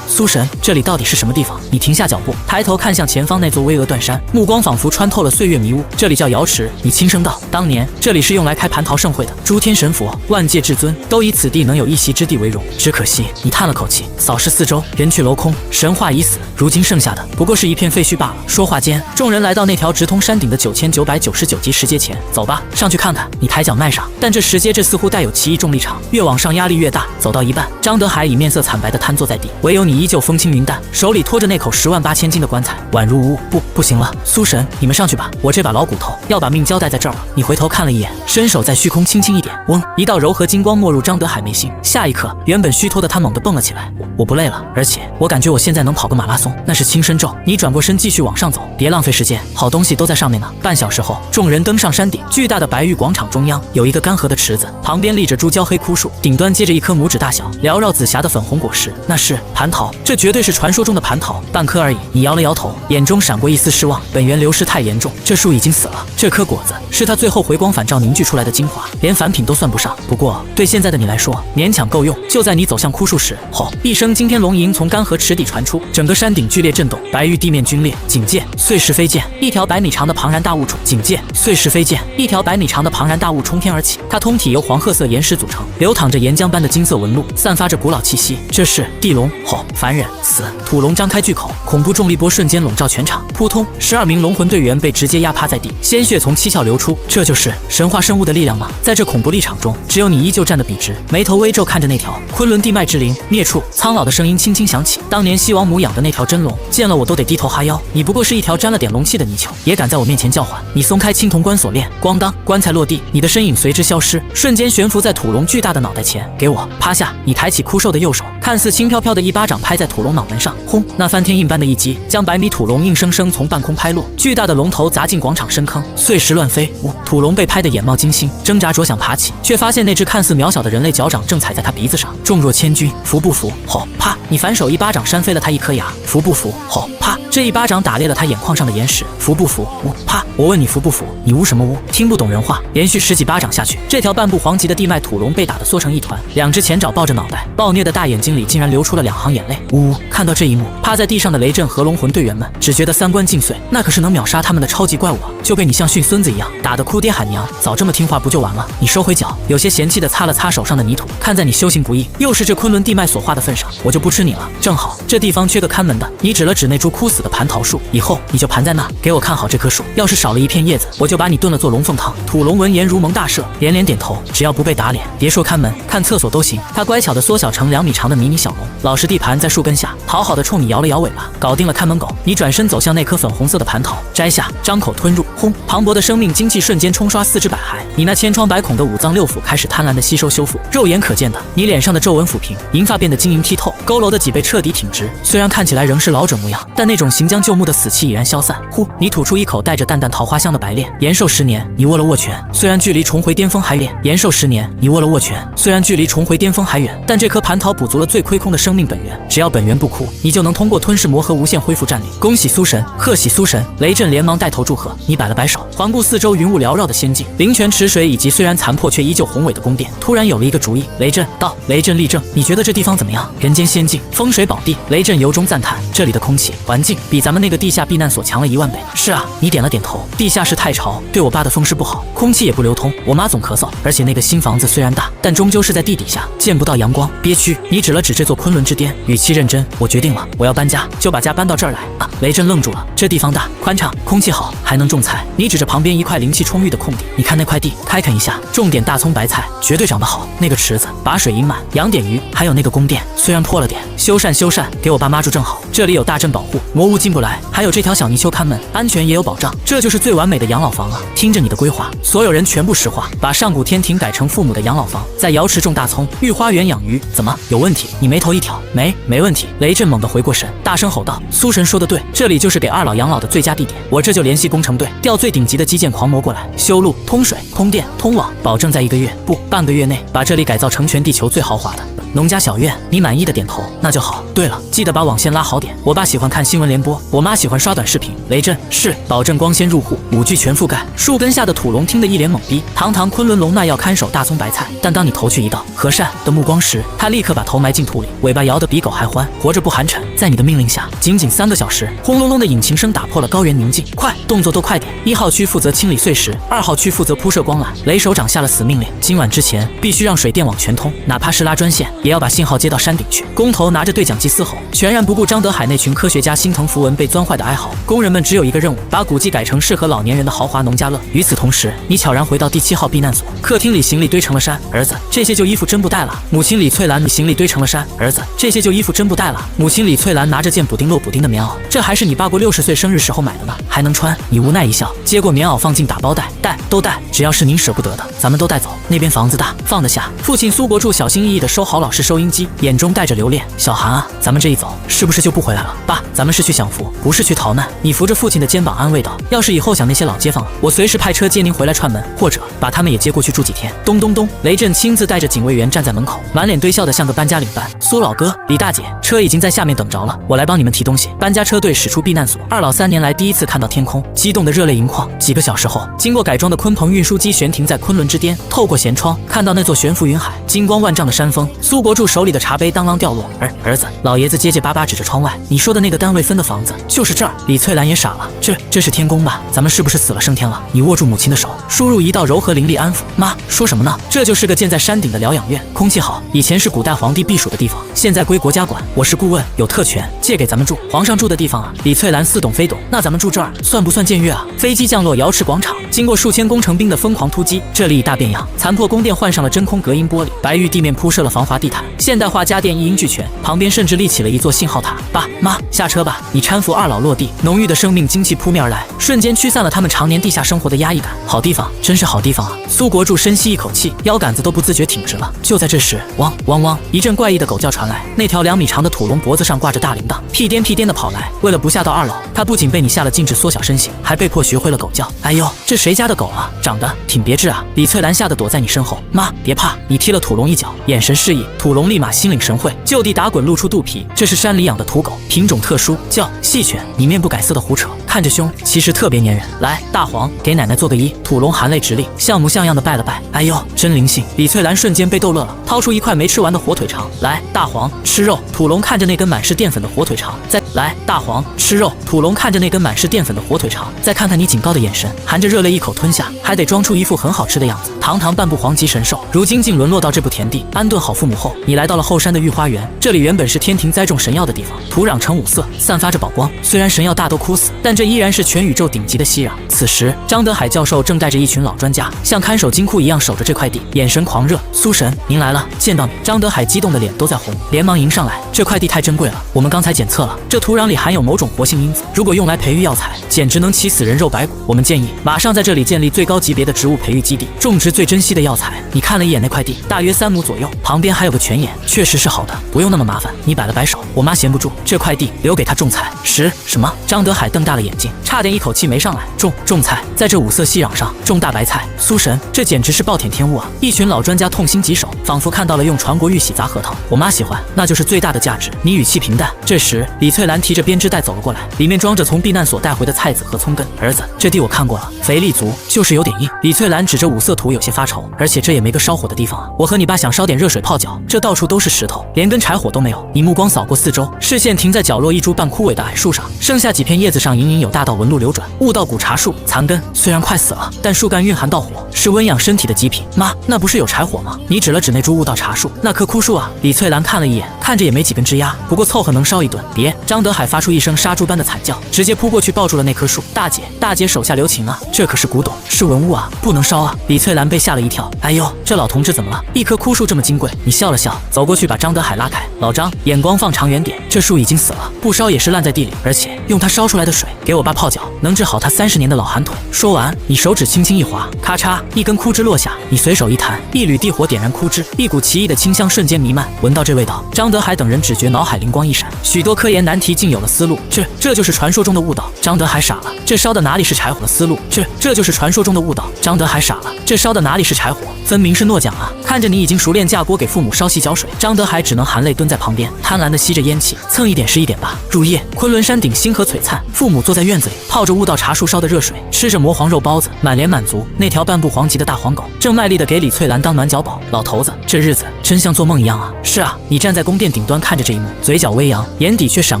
苏神，这里到底是什么地方？你停下脚步，抬头看向前方那座巍峨断山，目光仿佛穿透了岁月迷雾。这里叫瑶池，你轻声道。当年这里是用来开蟠桃盛会的，诸天神佛、万界至尊都以此地能有一席之地为荣。只可惜，你叹了口气，扫视四周，人去楼空，神话已死，如今剩下的不过是一片废墟罢了。说话间，众人来到那条直通山顶的9999级石阶前，走吧，上去看看。你抬脚迈上，但这石阶似乎带有奇异重力场，越往上压力越大。走到一半，张德海已面色惨白地瘫坐在地，唯有你依旧风轻云淡，手里托着那口108000斤的棺材，宛如无物。不行了，苏神，你们上去吧，我这把老骨头要把命交代在这儿了。你回头看了一眼，伸手在虚空轻轻一点，嗡，一道柔和金光没入张德海眉心。下一刻，原本虚脱的他猛地蹦了起来。我不累了，而且我感觉我现在能跑个马拉松。那是轻身咒。你转过身继续往上走，别浪费时间，好东西都在上面呢。半小时后，众人登上山顶，巨大的白玉广场中央有一个干涸的池子，旁边立着株焦黑枯树，顶端接着一颗拇指大小、缭绕紫霞的粉红果实，那是蟠桃。这绝对是传说中的蟠桃，半颗而已。你摇了摇头，眼中闪过一丝失望。本源流失太严重，这树已经死了。这颗果子是它最后回光返照凝聚出来的精华，连凡品都算不上。不过对现在的你来说，勉强够用。就在你走向枯树时，吼一声惊天龙吟从干涸池底传出，整个山顶剧烈震动，白玉地面龟裂。警戒，碎石飞溅，一条100米长的庞然大物冲。警戒，碎石飞溅，一条100米长的庞然大物冲天而起。它通体由黄褐色岩石组成，流淌着岩浆般的金色纹路，散发着古老气息。这是地龙。吼，凡人死。土龙张开巨口，恐怖重力波瞬间笼罩全场。扑通，12名龙魂队员被直接压趴在地，鲜血从七窍流出。这就是神话生物的力量吗？在这恐怖力场中，只有你依旧站得笔直，眉头微皱看着那条昆仑地脉之灵。灭处，苍老的声音轻轻响起。当年西王母养的那条真龙，见了我都得低头哈腰。你不过是一条沾了点龙气的泥鳅，也敢在我面前叫唤？你松开青铜棺锁链，咣当，棺材落地，你的身影随之消失，瞬间悬浮在土龙巨大的脑袋前。给我趴下！你抬起枯瘦的右手，看似轻飘飘的一巴掌拍在土龙脑门上，轰！那翻天印般的一击，将100米土龙硬生生从半空拍落，巨大的龙头砸进广场深坑，碎石乱飞。土龙被拍得眼冒金星，挣扎着想爬起，却发现那只看似渺小的人类脚掌正踩在他鼻子上，重若千钧。服不服？吼！啪！你反手一巴掌扇飞了他一颗牙。服不服？吼！啪！这一巴掌打裂了他眼眶上的岩石。服不服？啪！我问你服不服？你呜什么呜？听不懂人话。连续10几巴掌下去，这条半步黄级的地脉土龙被打得缩成一团，两只前爪抱着脑袋，暴虐的大眼睛里竟然流出了2行眼泪。呜！看到这一幕，趴在地上的雷震和龙魂队员们只觉得三观尽碎，那可是能秒杀他们的超级怪物啊！就被你像训孙子一样打得哭爹喊娘，早这么听话不就完了？你收回脚，有些嫌弃地擦了擦手上的泥土，看在你修行不易，又是这昆仑地脉所化的份上，我就不吃你了。正好这地方缺个看门的，你指了指那株枯死的蟠桃树，以后你就盘在那，给我看好这棵树，要是少了一片叶子，我就把你炖了做龙凤汤。土龙闻言如蒙大赦，连连点头，只要不被打脸，别说看门，看厕所都行。他乖巧地缩小成2米长的迷你小龙，老实地盘在树根下，讨好地冲你摇了摇尾巴，搞定了看门狗。你转身走向那颗粉红色的蟠桃，摘下，张口吞入，轰！磅礴的生命精气瞬间冲刷4肢百骸，你那千疮百孔的5脏6腑开始贪婪地吸收修复。肉眼可见的，你脸上的皱纹抚平，银发变得晶莹剔透，佝偻的脊背彻底挺直。虽然看起来仍是老者模样，但那种行将就木的死气已然消散。呼！你吐出一口带着淡淡桃花香的白练，延寿10年。你握了握拳，虽然距离重回巅峰还远。延寿10年。你握了握拳，虽然距离重回巅峰还远，但这颗蟠桃补足了最亏空的生命本源。只要本源不枯，你就能通过吞噬魔核无限恢复战力。恭喜苏神，贺喜苏神！雷震连忙带头祝贺。你摆了摆手，环顾四周云雾缭绕的仙境、灵泉池水以及虽然残破却依旧宏伟的宫殿，突然有了一个主意。雷震道：“雷震立正，你觉得这地方怎么样？人间仙境，风水宝地。”雷震由衷赞叹，这里的空气环境比咱们那个地下避难所强了1万倍。是啊，你点了点头。地下室太潮，对我爸的风湿不好，空气也不流通，我妈总咳嗽。而且那个新房子虽然大，但终究是在地底下，见不到阳光，憋屈。你指了指这座昆仑之巅，语气认真。我决定了，我要搬家，就把家搬到这儿来啊！雷震愣住了，这地方大，宽敞，空气好，还能种菜。你指着旁边一块灵气充裕的空地，你看那块地，开垦一下，种点大葱白菜，绝对长得好。那个池子，把水引满，养点鱼，还有那个宫殿，虽然破了点，修缮，给我爸妈住正好。这里有大阵保护，魔物进不来，还有这条小泥鳅看门，安全也有保障。这就是最完美的养老房啊！听着你的规划，所有人全部石化，把上古天庭改成父母的养老房，在瑶池种大葱，御花园养鱼，怎么有问题？你眉头一挑，没问题。雷震猛地回过神，大声吼道：“苏神说的对，这里就是给2老养老的最佳地点。我这就联系工程队，调最顶级的基建狂魔过来，修路、通水、通电、通网，保证在1个月不半个月内把这里改造成全地球最豪华的。”农家小院，你满意的点头，那就好。对了，记得把网线拉好点。我爸喜欢看新闻联播，我妈喜欢刷短视频。雷震是保证光纤入户，5G 全覆盖。树根下的土龙听得一脸懵逼。堂堂昆仑龙那要看守大葱白菜，但当你投去一道和善的目光时，他立刻把头埋进土里，尾巴摇得比狗还欢，活着不寒碜。在你的命令下，仅仅3个小时，轰隆隆的引擎声打破了高原宁静。快，动作都快点！1号区负责清理碎石，2号区负责铺设光缆。雷首长下了死命令，今晚之前必须让水电网全通，哪怕是拉专线，也要把信号接到山顶去。工头拿着对讲机嘶吼，全然不顾张德海那群科学家心疼符文被钻坏的哀嚎。工人们只有一个任务，把古迹改成适合老年人的豪华农家乐。与此同时，你悄然回到第7号避难所，客厅里行李堆成了山。儿子，这些旧衣服真不带了。母亲李翠兰行李堆成了山。儿子，这些旧衣服真不带了。母亲李翠兰拿着件补丁落补丁的棉袄，这还是你爸过60岁生日时候买的呢，还能穿。你无奈一笑，接过棉袄放进打包袋，都带，只要是您舍不得的，咱们都带走。那边房子大，放得下。父亲苏国柱小心翼翼地收好老式收音机，眼中带着留恋。小韩啊，咱们这一走，是不是就不回来了？爸，咱们是去享福，不是去逃难。你扶着父亲的肩膀安慰道：要是以后想那些老街坊了，我随时派车接您回来串门，或者把他们也接过去住几天。咚咚咚，雷震亲自带着警卫员站在门口，满脸堆笑的像个搬家领班。苏老哥，李大姐，车已经在下面等着了，我来帮你们提东西。搬家车队驶出避难所，二老3年来第一次看到天空，激动得热泪盈眶。几个小时后，经过改装的鲲鹏运输机悬停在昆仑之巅，透过舷窗看到那座悬浮云海、金光万丈的山峰。苏国柱手里的茶杯当啷掉落，儿子，老爷子结结巴巴指着窗外，你说的那个单位分的房子就是这儿。李翠兰也傻了，这是天宫吧？咱们是不是死了升天了？你握住母亲的手，输入一道柔和伶俐安抚。妈，说什么呢？这就是个建在山顶的疗养院，空气好，以前是古代皇帝避暑的地方，现在归国家管，我是顾问，有特权，借给咱们住。皇上住的地方啊。李翠兰似懂非懂，那咱们住这儿算不算僭越啊？飞机降落瑶池广场，经过数千工程兵的疯狂突击，这里已大变样，残破宫殿换上了真空隔音玻璃，白玉地面铺设了防滑地毯，现代化家电一应俱全，旁边甚至立起了一座信号塔。爸妈，下车吧！你搀扶二老落地，浓郁的生命精气扑面而来，瞬间驱散了他们常年地下生活的压抑感。好地方，真是好地方啊！苏国柱深吸一口气，腰杆子都不自觉挺直了。就在这时，汪汪汪，一阵怪异的狗叫传来，那条2米长的土龙脖子上挂着大铃铛，屁颠屁颠的跑来。为了不吓到二老，他不仅被你下了禁止缩小身形，还被迫学会了狗叫。哎呦，这谁家的狗啊？长得挺别致啊！李翠兰吓得躲在你身后。妈，别怕，你踢了土龙一脚，眼神示意，土龙立马心领神会，就地打滚，露出肚皮。这是山里养的土狗，品种特殊，叫细犬。你面不改色的胡扯，看着凶，其实特别粘人。来，大黄，给奶奶做个揖。土龙含泪直立，像模像样的拜了拜。哎呦，真灵性！李翠兰瞬间被逗乐了，掏出一块没吃完的火腿肠。来，大黄，吃肉。土龙看着那根满是淀粉的火腿肠，来，大黄，吃肉。土龙看着那根满是淀粉的火腿肠，再看看你警告的眼神，含着热泪一口吞下，还得装出一副很好吃的样子。堂堂半部皇级神兽，如今竟沦落到这步田地。安顿好父母后，你来到了后山的御花园，这里原本是天庭栽种神药的地方，土壤呈5色，散发着宝光。虽然神药大都枯死，但这依然是全宇宙顶级的熙壤。此时，张德海教授正带着一群老专家，像看守金库一样守着这块地，眼神狂热。苏神，您来了，见到你。张德海激动的脸都在红，连忙迎上来。这块地太珍贵了，我们刚才检测了，这土壤里含有某种活性因子，如果用来培育药材，简直能起死人肉白骨。我们建议马上在这里建立最高级别的植物培育基地，种植最珍惜的药材。你看了一眼那块地，大约3亩左右，旁边还有个泉眼，确实是好的，不用那么麻烦。你摆了摆手，我妈闲不住，这块地留给她种菜。什么？张德海瞪大了眼睛，差点一口气没上来。种菜，在这5色熙壤上种大白菜。苏神，这简直是暴殄天物啊！一群老专家痛心疾首，仿佛看到了用传国玉玺砸核桃。我妈喜欢，那就是最大的价值。你语气平淡。这时，李翠兰提着编织袋走了过来，里面装着从避难所带回的菜籽和葱根。儿子，这地我看过了，肥力足，就是有点硬。李翠兰指着5色土有些发愁，而且这也没个烧火的地方啊！我和你爸想烧点热水泡脚，这到处都是石头，连根柴火都没有。你目光扫过四周，视线停在角落一株半枯萎的矮树上，剩下几片叶子上隐隐有大道纹路流转。雾道古茶树残根，虽然快死了，但树干蕴含稻火，是温养身体的极品。妈，那不是有柴火吗？你指了指那株雾道茶树，那棵枯树啊。李翠兰看了一眼，看着也没几根枝丫，不过凑合能烧一顿。别！张德海发出一声杀猪般的惨叫，直接扑过去抱住了那棵树。大姐手下留情啊，这可是古董，是文物啊，不能烧啊！李翠兰被吓了一跳。哎呦，这老同志怎么了？一棵枯树这么金贵？你笑了笑，走过去把张德海拉开。老张，眼光放长远点，这树已经死了，不烧也是烂在地里，而且用它烧出来的水给我爸泡脚，能治好他30年的老寒腿。说完，你手指轻轻一划，咔嚓，一根枯枝落下，你随手一弹，一缕地火点燃枯枝，一股奇异的清香瞬间弥漫。闻到这味道，张德海等人只觉脑海灵光一闪，许多科研难题竟有了思路。这就是传说中的悟道。张德海傻了，这烧的哪里是柴火的思路？这就是传说中的悟道。张德海傻了，这烧的哪里是柴火？分明是诺奖啊！看着你已经熟练架锅给父母烧细脚水，张德海只能含泪蹲在旁边，贪婪地吸着烟气，蹭一点是一点吧。入夜，昆仑山顶星河璀璨，父母坐在院子里，泡着悟道茶树烧的热水，吃着魔黄肉包子，满脸满足。那条半部黄级的大黄狗正卖力地给李翠兰当暖脚宝。老头子，这日子真像做梦一样啊！是啊，你站在宫殿顶端看着这一幕，嘴角微扬，眼底却闪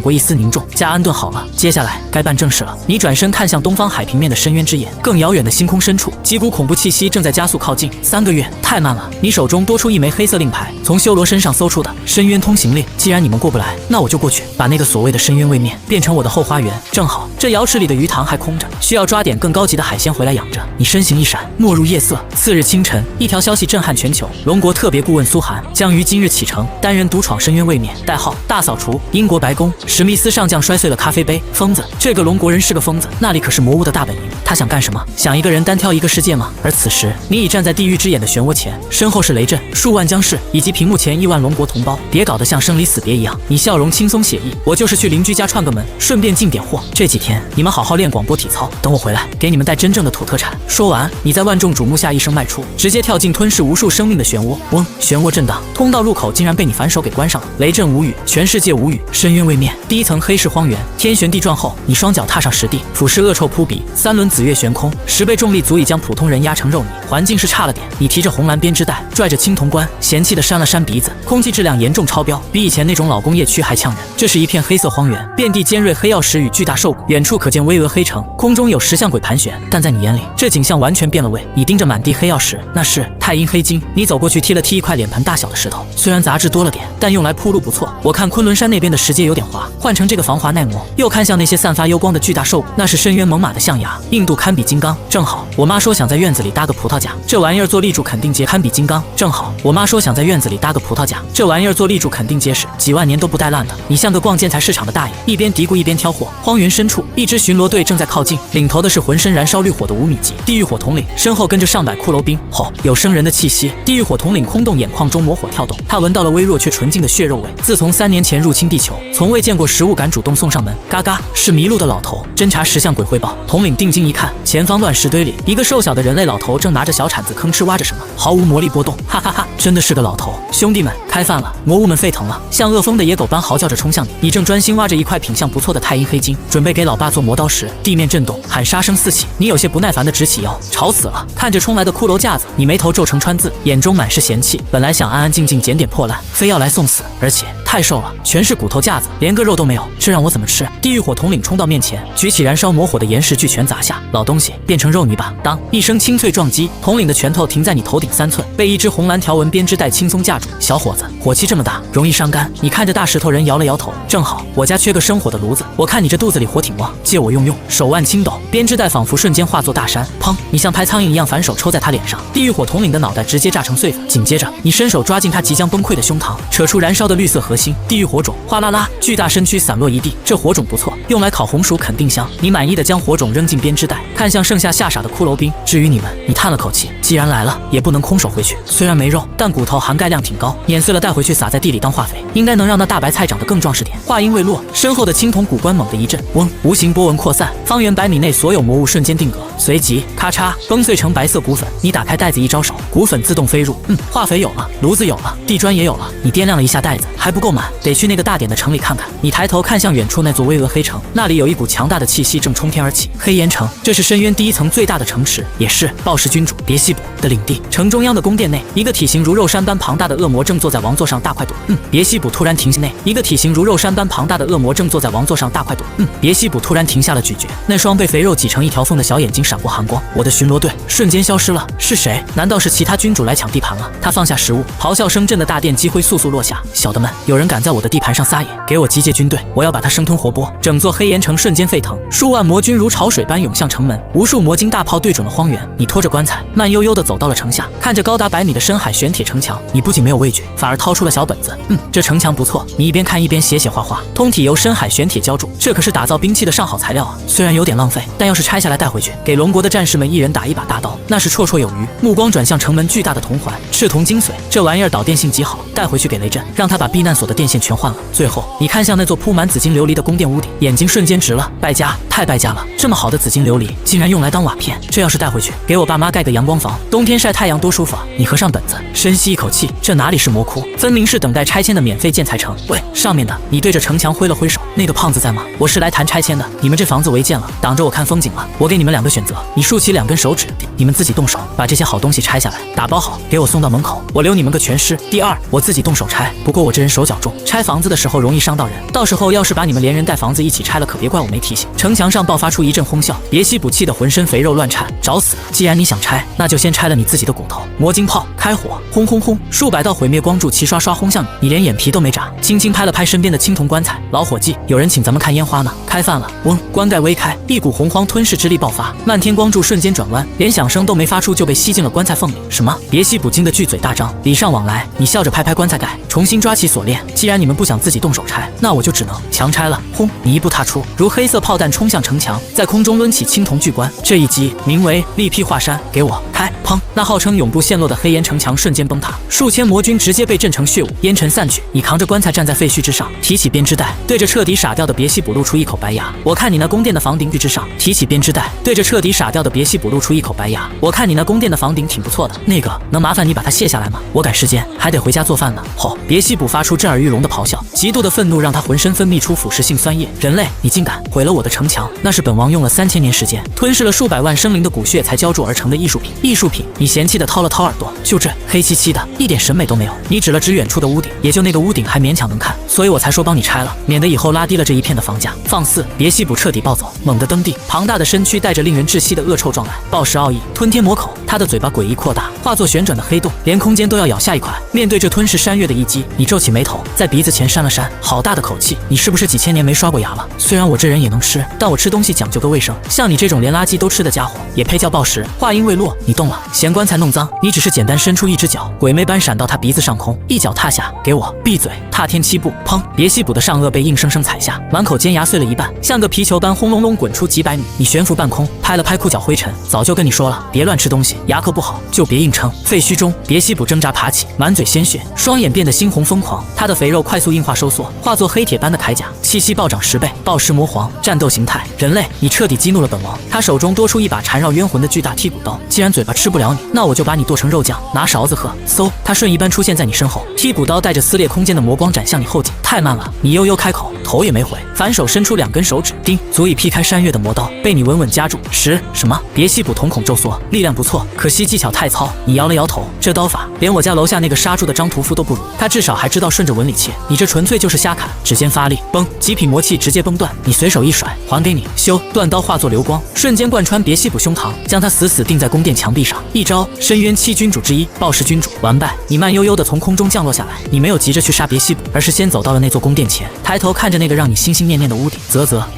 过一丝凝重。家安顿好了，接下来该办正事了。你转身看向东方海平面的深渊之眼，更遥远的星空深处，几股恐怖气息正在加速靠近。3个月太慢了。你手中多出一枚黑色令牌，从修罗身上搜出的深渊通行令。既然你们过不来，那我就过去，把那个所谓的深渊位面变成我的后花园。正好这瑶池里的鱼塘还空着，需要抓点更高级的海鲜回来养着。你身形一闪，没入夜色。次日清晨，一条消息震撼全球：龙国特别顾问苏涵将于今日启程，单人独闯深渊位面，代号大扫除。英国白宫，史密斯上将摔碎了咖啡杯。疯子，这个龙国人是个疯子，那里可是魔物的大本营。他想干什么？想一个人单挑一个世界吗？而此时，你已站在地狱之眼的漩涡前，身后是雷震、数万将士以及屏幕前亿万龙国同胞。别搞得像生离死别一样，你笑容轻松写意。我就是去邻居家串个门，顺便进点货。这几天你们好好练广播体操，等我回来给你们带真正的土特产。说完，你在万众瞩目下一声迈出，直接跳进吞噬无数生命的漩涡。嗡，漩涡震荡，通道入口竟然被你反手给关上了。雷震无语，全世界无语。深渊位面，第一层黑市荒原，天旋地转后，你双脚踏上实地，俯视恶臭扑鼻，3轮紫月悬空，10倍重力足以将普通人压成肉泥。环境是差了点，你提着红蓝编织袋，拽着青铜棺，嫌弃的扇了扇鼻子，空气质量严重超标，比以前那种老工业区还呛人。这是一片黑色荒原，遍地尖锐黑曜石与巨大兽骨，远处可见巍峨黑城，空中有石像鬼盘旋。但在你眼里，这景象完全变了味。你盯着满地黑曜石，那是太阴黑金。你走过去踢了踢一块脸盆大小的石头，虽然杂质多了点，但用来铺路不错。我看昆仑山那边的石阶有点滑，换成这个防滑耐磨。又看向那些散发幽光的巨大兽骨，那是深渊猛犸的象牙，硬度堪比金刚。正好我妈说想在院子里搭个葡萄架，这玩意儿做立柱肯定结，堪比金刚。正好我妈说想在院子里搭个葡萄架，这玩意儿做立柱肯定结实，几万年都不带烂的。你像个逛建材市场的大爷，一边嘀咕一边挑货。荒原深处，一支巡逻队正在靠近，领头的是浑身燃烧绿火的5米级地狱火统领，身后跟着上百骷髅兵。吼，有生人的气息。地狱火统领空洞眼眶中魔火跳动，他闻到了微弱却纯净的血肉味。自从3年前入侵地球，从未见过食物敢主动送上门。嘎嘎，是迷路的老头。侦察石像鬼汇报。统领定睛一看，前方乱石堆里，一个瘦小的人类老头正拿着小铲子吭哧挖着什么，毫无魔力波动。哈哈哈，真的是个老头。兄弟们，开饭了！魔物们沸腾了，像饿疯的野狗般嚎叫着冲向你。你正专心挖着一块品相不错的太阴黑金，准备给老爸做磨刀时，地面震动，喊杀声四起。你有些不耐烦地直起腰，吵死了！看着冲来的骷髅架子，你眉头皱成川字，眼中满是嫌弃。本来想安安静静捡点破烂，非要来送死，而且太瘦了，全是骨头架子，连个肉都没有，这让我怎么吃？地狱火统领冲到面前，举起燃烧魔火的岩石巨拳砸下，老东西，变成肉泥吧！当一声清脆撞击，统领的拳头停在你头顶3寸，被一只红蓝条纹编织带轻松架住。小伙子，火气这么大，容易伤肝。你看着大石头人摇了摇头，正好我家缺个生火的炉子，我看你这肚子里火挺旺，借我用用。手腕轻抖，编织带仿佛瞬间化作大山，砰！你像拍苍蝇一样反手抽在他脸上，地狱火统领的脑袋直接炸成碎粉。紧接着，你伸手抓进他即将崩溃的胸膛，扯出燃烧的绿色核心，地狱火种，哗啦啦，巨大身躯散落一地。这火种不错，用来烤红薯肯定香。你满意的将火种扔进编织袋，看向剩下吓傻的骷髅兵。至于你们，你叹了口气，既然来了，也不能空手回去。虽然没肉，但骨头含钙量挺高，碾碎了带回去撒在地里当化肥，应该能让那大白菜长得更壮实点。话音未落，身后的青铜骨棺猛地一震，嗡，无形波纹扩散，方圆100米内所有魔物瞬间定格，随即咔嚓崩碎成白色骨粉。你打开袋子一招手，骨粉自动飞入。化肥有了，炉子有了，地砖也有了。你掂量了一下袋子，还不够满，得去那个大点的城里看看。你抬头看向远处那座巍峨黑城，那里有一股强大的气息正冲天而起。黑岩城，这是深渊第1层最大的城池，也是暴食君主别西卜的领地。城中央的宫殿内，一个体型如肉山般庞大的恶魔正坐在王座上大快朵。别西卜突然停下内，一个体型如肉山般庞大的恶魔正坐在王座上大快朵。别西卜突然停下了咀嚼，那双被肥肉挤成一条缝的小眼睛闪过寒光。我的巡逻队瞬间消失了，是谁？难道是其他君主来抢地盘了？他放下食物，咆哮声震的大殿积灰簌簌落下。小的们，有人敢在我的地盘上撒野，给我集结军队，我要把他生吞活剥！整座黑岩城瞬间沸腾，数万魔军如潮水般涌向城门，无数魔晶大炮对准了荒原。你拖着棺材，慢悠悠地走到了城下，看着高达100米的深海玄铁城墙，你不仅没有畏惧，反而掏出了小本子。这城墙不错。你一边看一边写写画画。通体由深海玄铁浇筑，这可是打造兵器的上好材料啊！虽然有点浪费，但要是拆下来带回去，给龙国的战士们一人打一把大刀，那是绰绰有余。目光转向城门巨大的铜环，赤铜精髓，这玩意儿导电性极好，带回去给雷震，让他把避难所所的电线全换了。最后，你看向那座铺满紫金琉璃的宫殿屋顶，眼睛瞬间直了。败家，太败家了！这么好的紫金琉璃，竟然用来当瓦片，这要是带回去，给我爸妈盖个阳光房，冬天晒太阳多舒服啊！你合上本子，深吸一口气，这哪里是魔窟，分明是等待拆迁的免费建材城。喂，上面的，你对着城墙挥了挥手，那个胖子在吗？我是来谈拆迁的，你们这房子违建了，挡着我看风景了。我给你们2个选择，你竖起2根手指，你们自己动手把这些好东西拆下来，打包好，给我送到门口，我留你们个全尸。第二，我自己动手拆，不过我这人手脚重，拆房子的时候容易伤到人，到时候要是把你们连人带房子一起拆了，可别怪我没提醒。城墙上爆发出一阵哄笑，别西卜气得浑身肥肉乱颤，找死！既然你想拆，那就先拆了你自己的骨头。魔晶炮开火，轰轰轰，数百道毁灭光柱齐刷刷轰向你，你连眼皮都没眨，轻轻拍了拍身边的青铜棺材，老伙计，有人请咱们看烟花呢，开饭了。嗡，棺盖微开，一股洪荒吞噬之力爆发，漫天光柱瞬间转弯，连响声都没发出就被吸进了棺材缝里。什么？别西卜惊得巨嘴大张，礼尚往来。你笑着拍拍棺材盖，重新抓起锁链。既然你们不想自己动手拆，那我就只能强拆了。轰！你一步踏出，如黑色炮弹冲向城墙，在空中抡起青铜巨棺。这一击名为力劈华山，给我开！砰！那号称永不陷落的黑岩城墙瞬间崩塌，数千魔军直接被震成血雾，烟尘散去。你扛着棺材站在废墟之上，提起编织袋，对着彻底傻掉的别西卜露出一口白牙。我看你那宫殿的房顶之上，提起编织袋，对着彻底傻掉的别西卜露出一口白牙。我看你那宫殿的房顶挺不错的，那个能麻烦你把它卸下来吗？我赶时间，还得回家做饭呢。吼！别西卜发出震耳欲聋的咆哮，极度的愤怒让他浑身分泌出腐蚀性酸液。人类，你竟敢毁了我的城墙！那是本王用了3000年时间，吞噬了数百万生灵的骨血才浇筑而成的艺术品。艺术品！你嫌弃的掏了掏耳朵，就这黑漆漆的，一点审美都没有。你指了指远处的屋顶，也就那个屋顶还勉强能看，所以我才说帮你拆了，免得以后拉低了这一片的房价。放肆！别西卜彻底暴走，猛地蹬地，庞大的身躯带着令人窒息的恶臭撞来，暴食奥义，吞天魔口。他的嘴巴诡异扩大，化作旋转的黑洞，连空间都要咬下一块。面对这吞噬山岳的一击，你皱起眉头，在鼻子前扇了扇，好大的口气！你是不是几千年没刷过牙了？虽然我这人也能吃，但我吃东西讲究个卫生，像你这种连垃圾都吃的家伙，也配叫暴食？话音未落，你动了，嫌棺材弄脏，你只是简单伸出一只脚，鬼魅般闪到他鼻子上空，一脚踏下，给我闭嘴！踏天七步，砰！别西卜的上颚被硬生生踩下，满口尖牙碎了一半，像个皮球般轰隆隆滚出几百米。你悬浮半空，拍了拍裤脚灰尘，早就跟你说了，别乱吃东西，牙口不好就别硬撑。废墟中，别西卜挣扎爬起，满嘴鲜血，双眼变得猩红疯狂，他的肥肉快速硬化收缩，化作黑铁般的铠甲，气息暴涨10倍，暴食魔皇战斗形态。人类，你彻底激怒了本王。他手中多出一把缠绕冤魂的巨大剔骨刀，既然嘴巴吃不了你，那我就把你剁成肉酱，拿勺子喝。嗖，他瞬移般出现在你身后，剔骨刀带着撕裂空间的魔光斩向你后颈。太慢了，你悠悠开口，头也没回，反手伸出2根手指，叮，足以劈开山岳的魔刀，被你稳稳夹住。什么？别西卜瞳孔骤缩，力量不错，可惜技巧太糙。你摇了摇头，这刀法连我家楼下那个杀猪的张屠夫都不如，他至少还知道顺着纹理切，你这纯粹就是瞎砍。指尖发力，崩，极品魔气直接崩断，你随手一甩，还给你。咻，断刀化作流光，瞬间贯穿别西卜胸膛，将他死死钉在宫殿墙壁上。一招，深渊7君主之一，暴食君主，完败。你慢悠悠地从空中降落下来，你没有急着去杀别西卜，而是先走到了那座宫殿前，抬头看着那个让你心心念念的屋顶，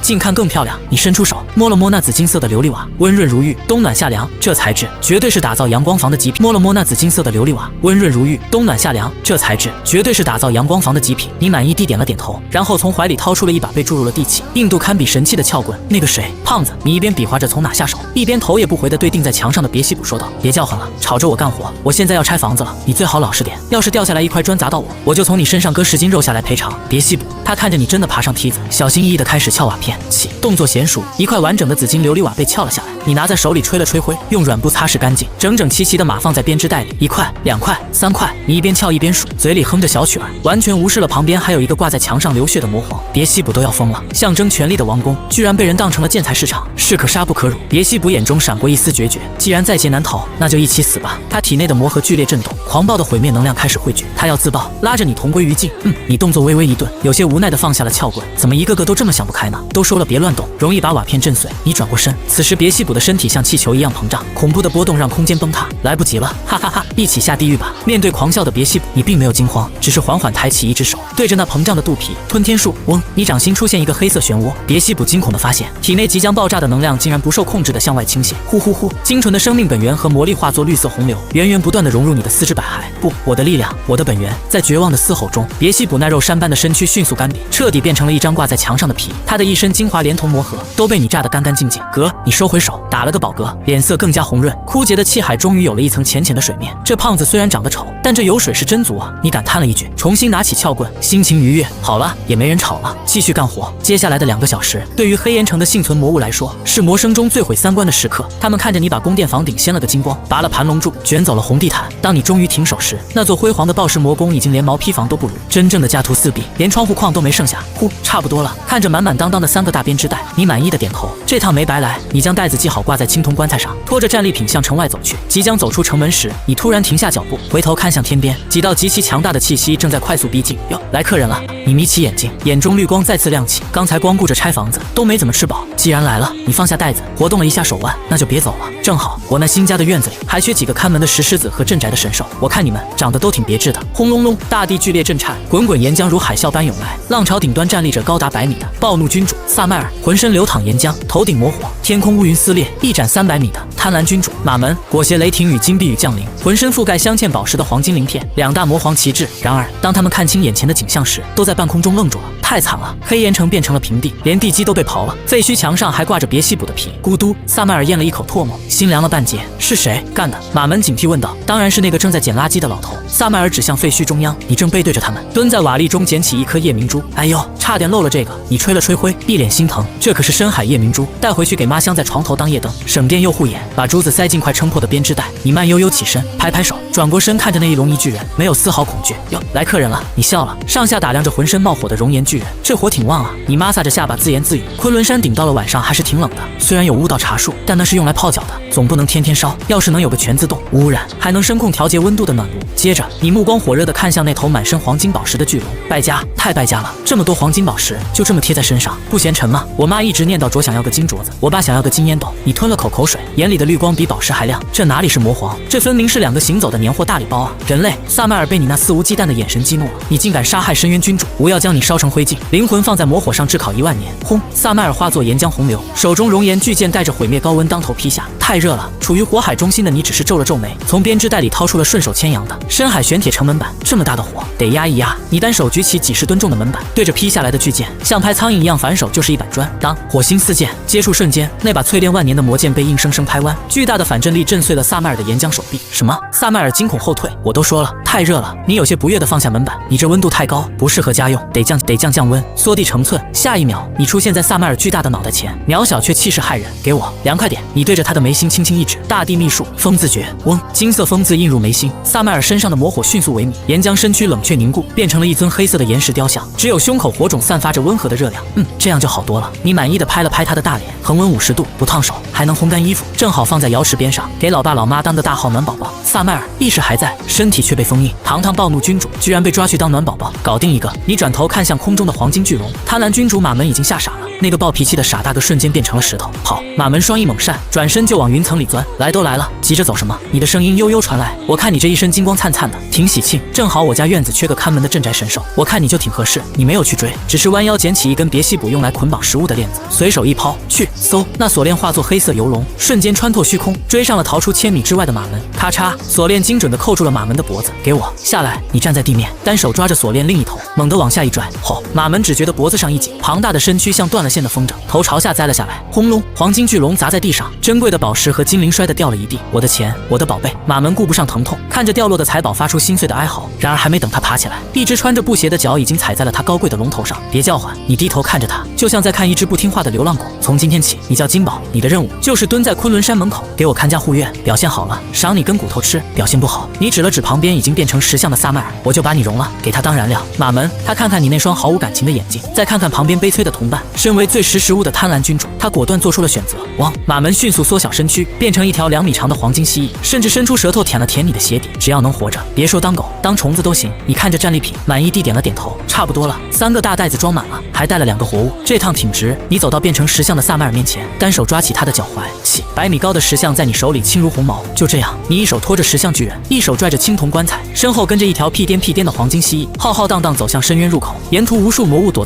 近看更漂亮。你伸出手摸了摸那紫金色的琉璃瓦，温润如玉，冬暖夏凉，这材质绝对是打造阳光房的极品。摸了摸那紫金色的琉璃瓦，温润如玉，冬暖夏凉，这材质绝对是打造阳光房的极品。你满意地点了点头，然后从怀里掏出了一把被注入了地气、硬度堪比神器的撬棍。那个谁，胖子！你一边比划着从哪下手，一边头也不回地对钉在墙上的别西卜说道：“别叫唤了，吵着我干活。我现在要拆房子了，你最好老实点。要是掉下来一块砖砸到我，我就从你身上割10斤肉下来赔偿。”别西卜，他看着你真的爬上梯子，小心翼翼地开始撬瓦片。起，动作娴熟，一块完整的紫金琉璃瓦被撬了下来。你拿在手里吹了吹灰，用软布擦拭干净，整整齐齐地码放在编织袋里。1块、2块、3块，你一边撬一边数，嘴里哼着小曲儿，完全无视了旁边还有一个挂在墙上流血的魔皇。别西卜都要疯了，象征权力的王宫居然被人当成了建材市场，是可杀不可辱。别西卜眼中闪过一丝决绝，既然在劫难逃，那就一起死吧。他体内的魔核剧烈震动，狂暴的毁灭能量开始汇聚，他要自爆，拉着你同归于尽。你动作微微一顿，有些无奈地放下了撬棍。怎么一个个都这么想不开呢？都说了别乱动，容易把瓦片震碎。你转过身，此时别西卜的身体像气球一样膨胀，恐怖的波动让空间崩塌。来不及了，哈哈哈！一起下地狱吧！面对狂笑的别西卜，你并没有惊慌，只是缓缓抬起一只手，对着那膨胀的肚皮吞天术。嗡！你掌心出现一个黑色漩涡，别西卜惊恐地发现，体内即将爆炸的能量竟然不受控制地向外倾泻。呼呼呼！精纯的生命本源和魔力化作绿色洪流，源源不断地融入你的四肢百骸。不，我的力量，我的本源！在绝望的嘶吼中，别西卜那肉山般的身躯迅速干瘪，彻底变成了一张挂在墙上的皮。他的一身精华连同魔核都被你炸得干干净净。哥，你收回手，打了个饱嗝，脸色更加红润，枯竭的气海终于有了一层浅浅的水面。这胖子虽然长得丑，但这油水是真足啊！你感叹了一句，重新拿起撬棍，心情愉悦。好了，也没人吵了，继续干活。接下来的2个小时，对于黑岩城的幸存魔物来说，是魔生中最毁3观的时刻。他们看着你把宫殿房顶掀了个精光，拔了盘龙柱，卷走了红地毯。当你终于停手时，那座辉煌的暴石魔宫已经连毛坯房都不如，真正的家徒四壁，连窗户框都没剩下。呼，差不多了。看着满满当当的3个大编织袋，你满意的点头。这趟没白来。你将袋子系好，挂在青铜棺材上，拖着战利品向城外走去。即将走出城门时，你突然停下脚步，回头看向天边，几道极其强大的气息正在快速逼近。哟，来客人了！你眯起眼睛，眼中绿光再次亮起。刚才光顾着拆房子，都没怎么吃饱。既然来了，你放下袋子，活动了一下手腕，那就别走了。正好我那新家的院子里还缺几个看门的石狮子和镇宅的神兽，我看你们长得都挺别致的。轰隆隆，大地剧烈震颤，滚滚岩浆如海啸般涌来。浪潮顶端站立着高达100米的暴怒君主萨麦尔，浑身流淌岩浆，头顶魔火，天空乌云撕裂。一展300米的贪婪君主马门，裹挟雷霆与金碧雨降临，浑身覆盖镶嵌宝石的黄金鳞片，2大魔皇旗帜。然而当他们看清眼前的景象时，都在半空中愣住了。太惨了，黑岩城变成了平地，连地基都被刨了，废墟墙上还挂着别西卜的皮。咕嘟，萨麦尔咽了一口唾沫，心凉了半截。是谁干的？马门警惕问道。当然是那个正在捡垃圾的老头。萨麦尔指向废墟中央，你正背对着他们，蹲在瓦砾中捡起一颗夜明珠。哎呦，差点漏了这个。你吹了吹灰，一脸心疼。这可是深海夜明珠，带回去给妈镶在床头当夜灯，省电又护眼。把珠子塞进快撑破的编织袋，你慢悠悠起身，拍拍手，转过身看着那一龙一巨人，没有丝毫恐惧。哟，来客人了！你笑了，上下打量着浑身冒火的熔岩巨人，这火挺旺啊！你抹撒着下巴自言自语。昆仑山顶到了晚上还是挺冷的，虽然有巫道茶树，但那是用来泡脚的，总不能天天烧。要是能有个全自动、无污染，还能声控调节温度的暖炉。接着，你目光火热地看向那头满身黄金宝石的巨龙，败家，太败家了！这么多黄金宝石就这么贴在身上，不嫌沉吗？我妈一直念叨着想要个金镯子，我爸想要个金烟斗。你吞了口水，眼里的绿光比宝石还亮。这哪里是魔皇，这分明是2个行走的年货大礼包啊！人类，萨麦尔被你那肆无忌惮的眼神激怒了，你竟敢杀害深渊君主！我要将你烧成灰烬，灵魂放在魔火上炙烤1万年。轰！萨麦尔化作岩浆洪流，手中熔岩巨剑带着毁灭高温当头劈下。太热了，处于火海中心的你只是皱了皱眉，从编织袋里掏出了顺手牵羊的深海玄铁城门板。这么大的火，得压一压。你单手举起几10吨重的门板，对着劈下来的巨剑，像拍苍蝇一样反手就是一板砖。当火星四溅，接触瞬间，那把淬炼万年的魔剑被硬生生拍弯，巨大的反震力震碎了萨麦尔的岩浆手臂。什么？萨麦尔惊恐后退。我都说了，太热了。你有些不悦地放下门板，你这温度太高，不适合家用，得降温，缩地成寸。下一秒，你出现在萨麦尔巨大的脑袋前，渺小却气势骇人。给我凉快点！你对着他的眉心轻轻一指，大地秘术风字诀。嗡，金色风字印入眉心，萨麦尔身上的魔火迅速萎靡，岩浆身躯冷却凝固，变成了一尊黑色的岩石雕像，只有胸口火种散发着温和的热量。这样就好多了。你满意的拍了拍他的大脸，恒温50度，不烫手，还能烘干衣服，正好放在瑶池边上，给老爸老妈当个大号暖宝宝。萨麦尔意识还在，身体却被封印。堂堂暴怒君主居然被抓去当暖宝宝，搞定一个。你转头看向空中的黄金巨龙，贪婪君主马门已经吓傻了，那个暴脾气的傻大个瞬间变成了石头。好，马门双翼猛扇，转身就往云层里钻。来都来了，急着走什么？你的声音悠悠传来，我看你这一身金光灿灿的，挺喜庆。正好我家院子缺个看门的镇宅神兽，我看你就挺合适。你没有去追，只是弯腰捡起一根别西卜用来捆绑食物的链子，随手一抛，去嗖，那锁链化作黑色游龙，瞬间穿透虚空，追上了逃出1000米之外的马门。咔嚓，锁链精准地扣住了马门的脖子。给我下来！你站在地面，单手抓着锁链另一头，猛地往下一拽。吼！马门只觉得脖子上一紧，庞大的身躯像断了线的风筝，头朝下栽了下来。轰隆！黄金巨龙砸在地上，珍贵的宝石和金鳞摔得掉了一地。我的钱，我的宝贝！马门顾不上疼痛，看着掉落的财宝发出心碎的哀嚎。然而还没等他爬起来，一只穿着布鞋的脚已经踩在了他高贵的龙头上。别叫唤！你低头看着他，就像在看一只不听话的流浪狗。从今天起，你叫金宝，你的任务就是蹲在昆仑山门口，给我看家护院。表现好了，赏你根骨头吃；表现不好，你指了指旁边已经变成石像的萨麦尔，我就把你融了，给他当燃料。马门，他看看你那双毫无感情的眼睛，再看看旁边悲催的同伴。身为最识时务的贪婪君主，他果断做出了选择。汪！马门迅速缩小身躯，变成一条2米长的黄金蜥蜴，甚至伸出舌头舔了舔你的鞋底。只要能活着，别说当狗，当虫子都行。你看着战利品，满意地点了点头。差不多了，3个大袋子装满了，还带了2个活物，这趟挺值。你走到变成石像的萨麦尔面前，单手抓起他的脚踝，起100米高的石像在你手里轻如鸿毛。就这样，你一手拖着石像巨人，一手拽着青铜棺材，身后跟着一条屁颠的黄金蜥蜴，浩浩荡荡走向深渊入口。沿途无数魔物躲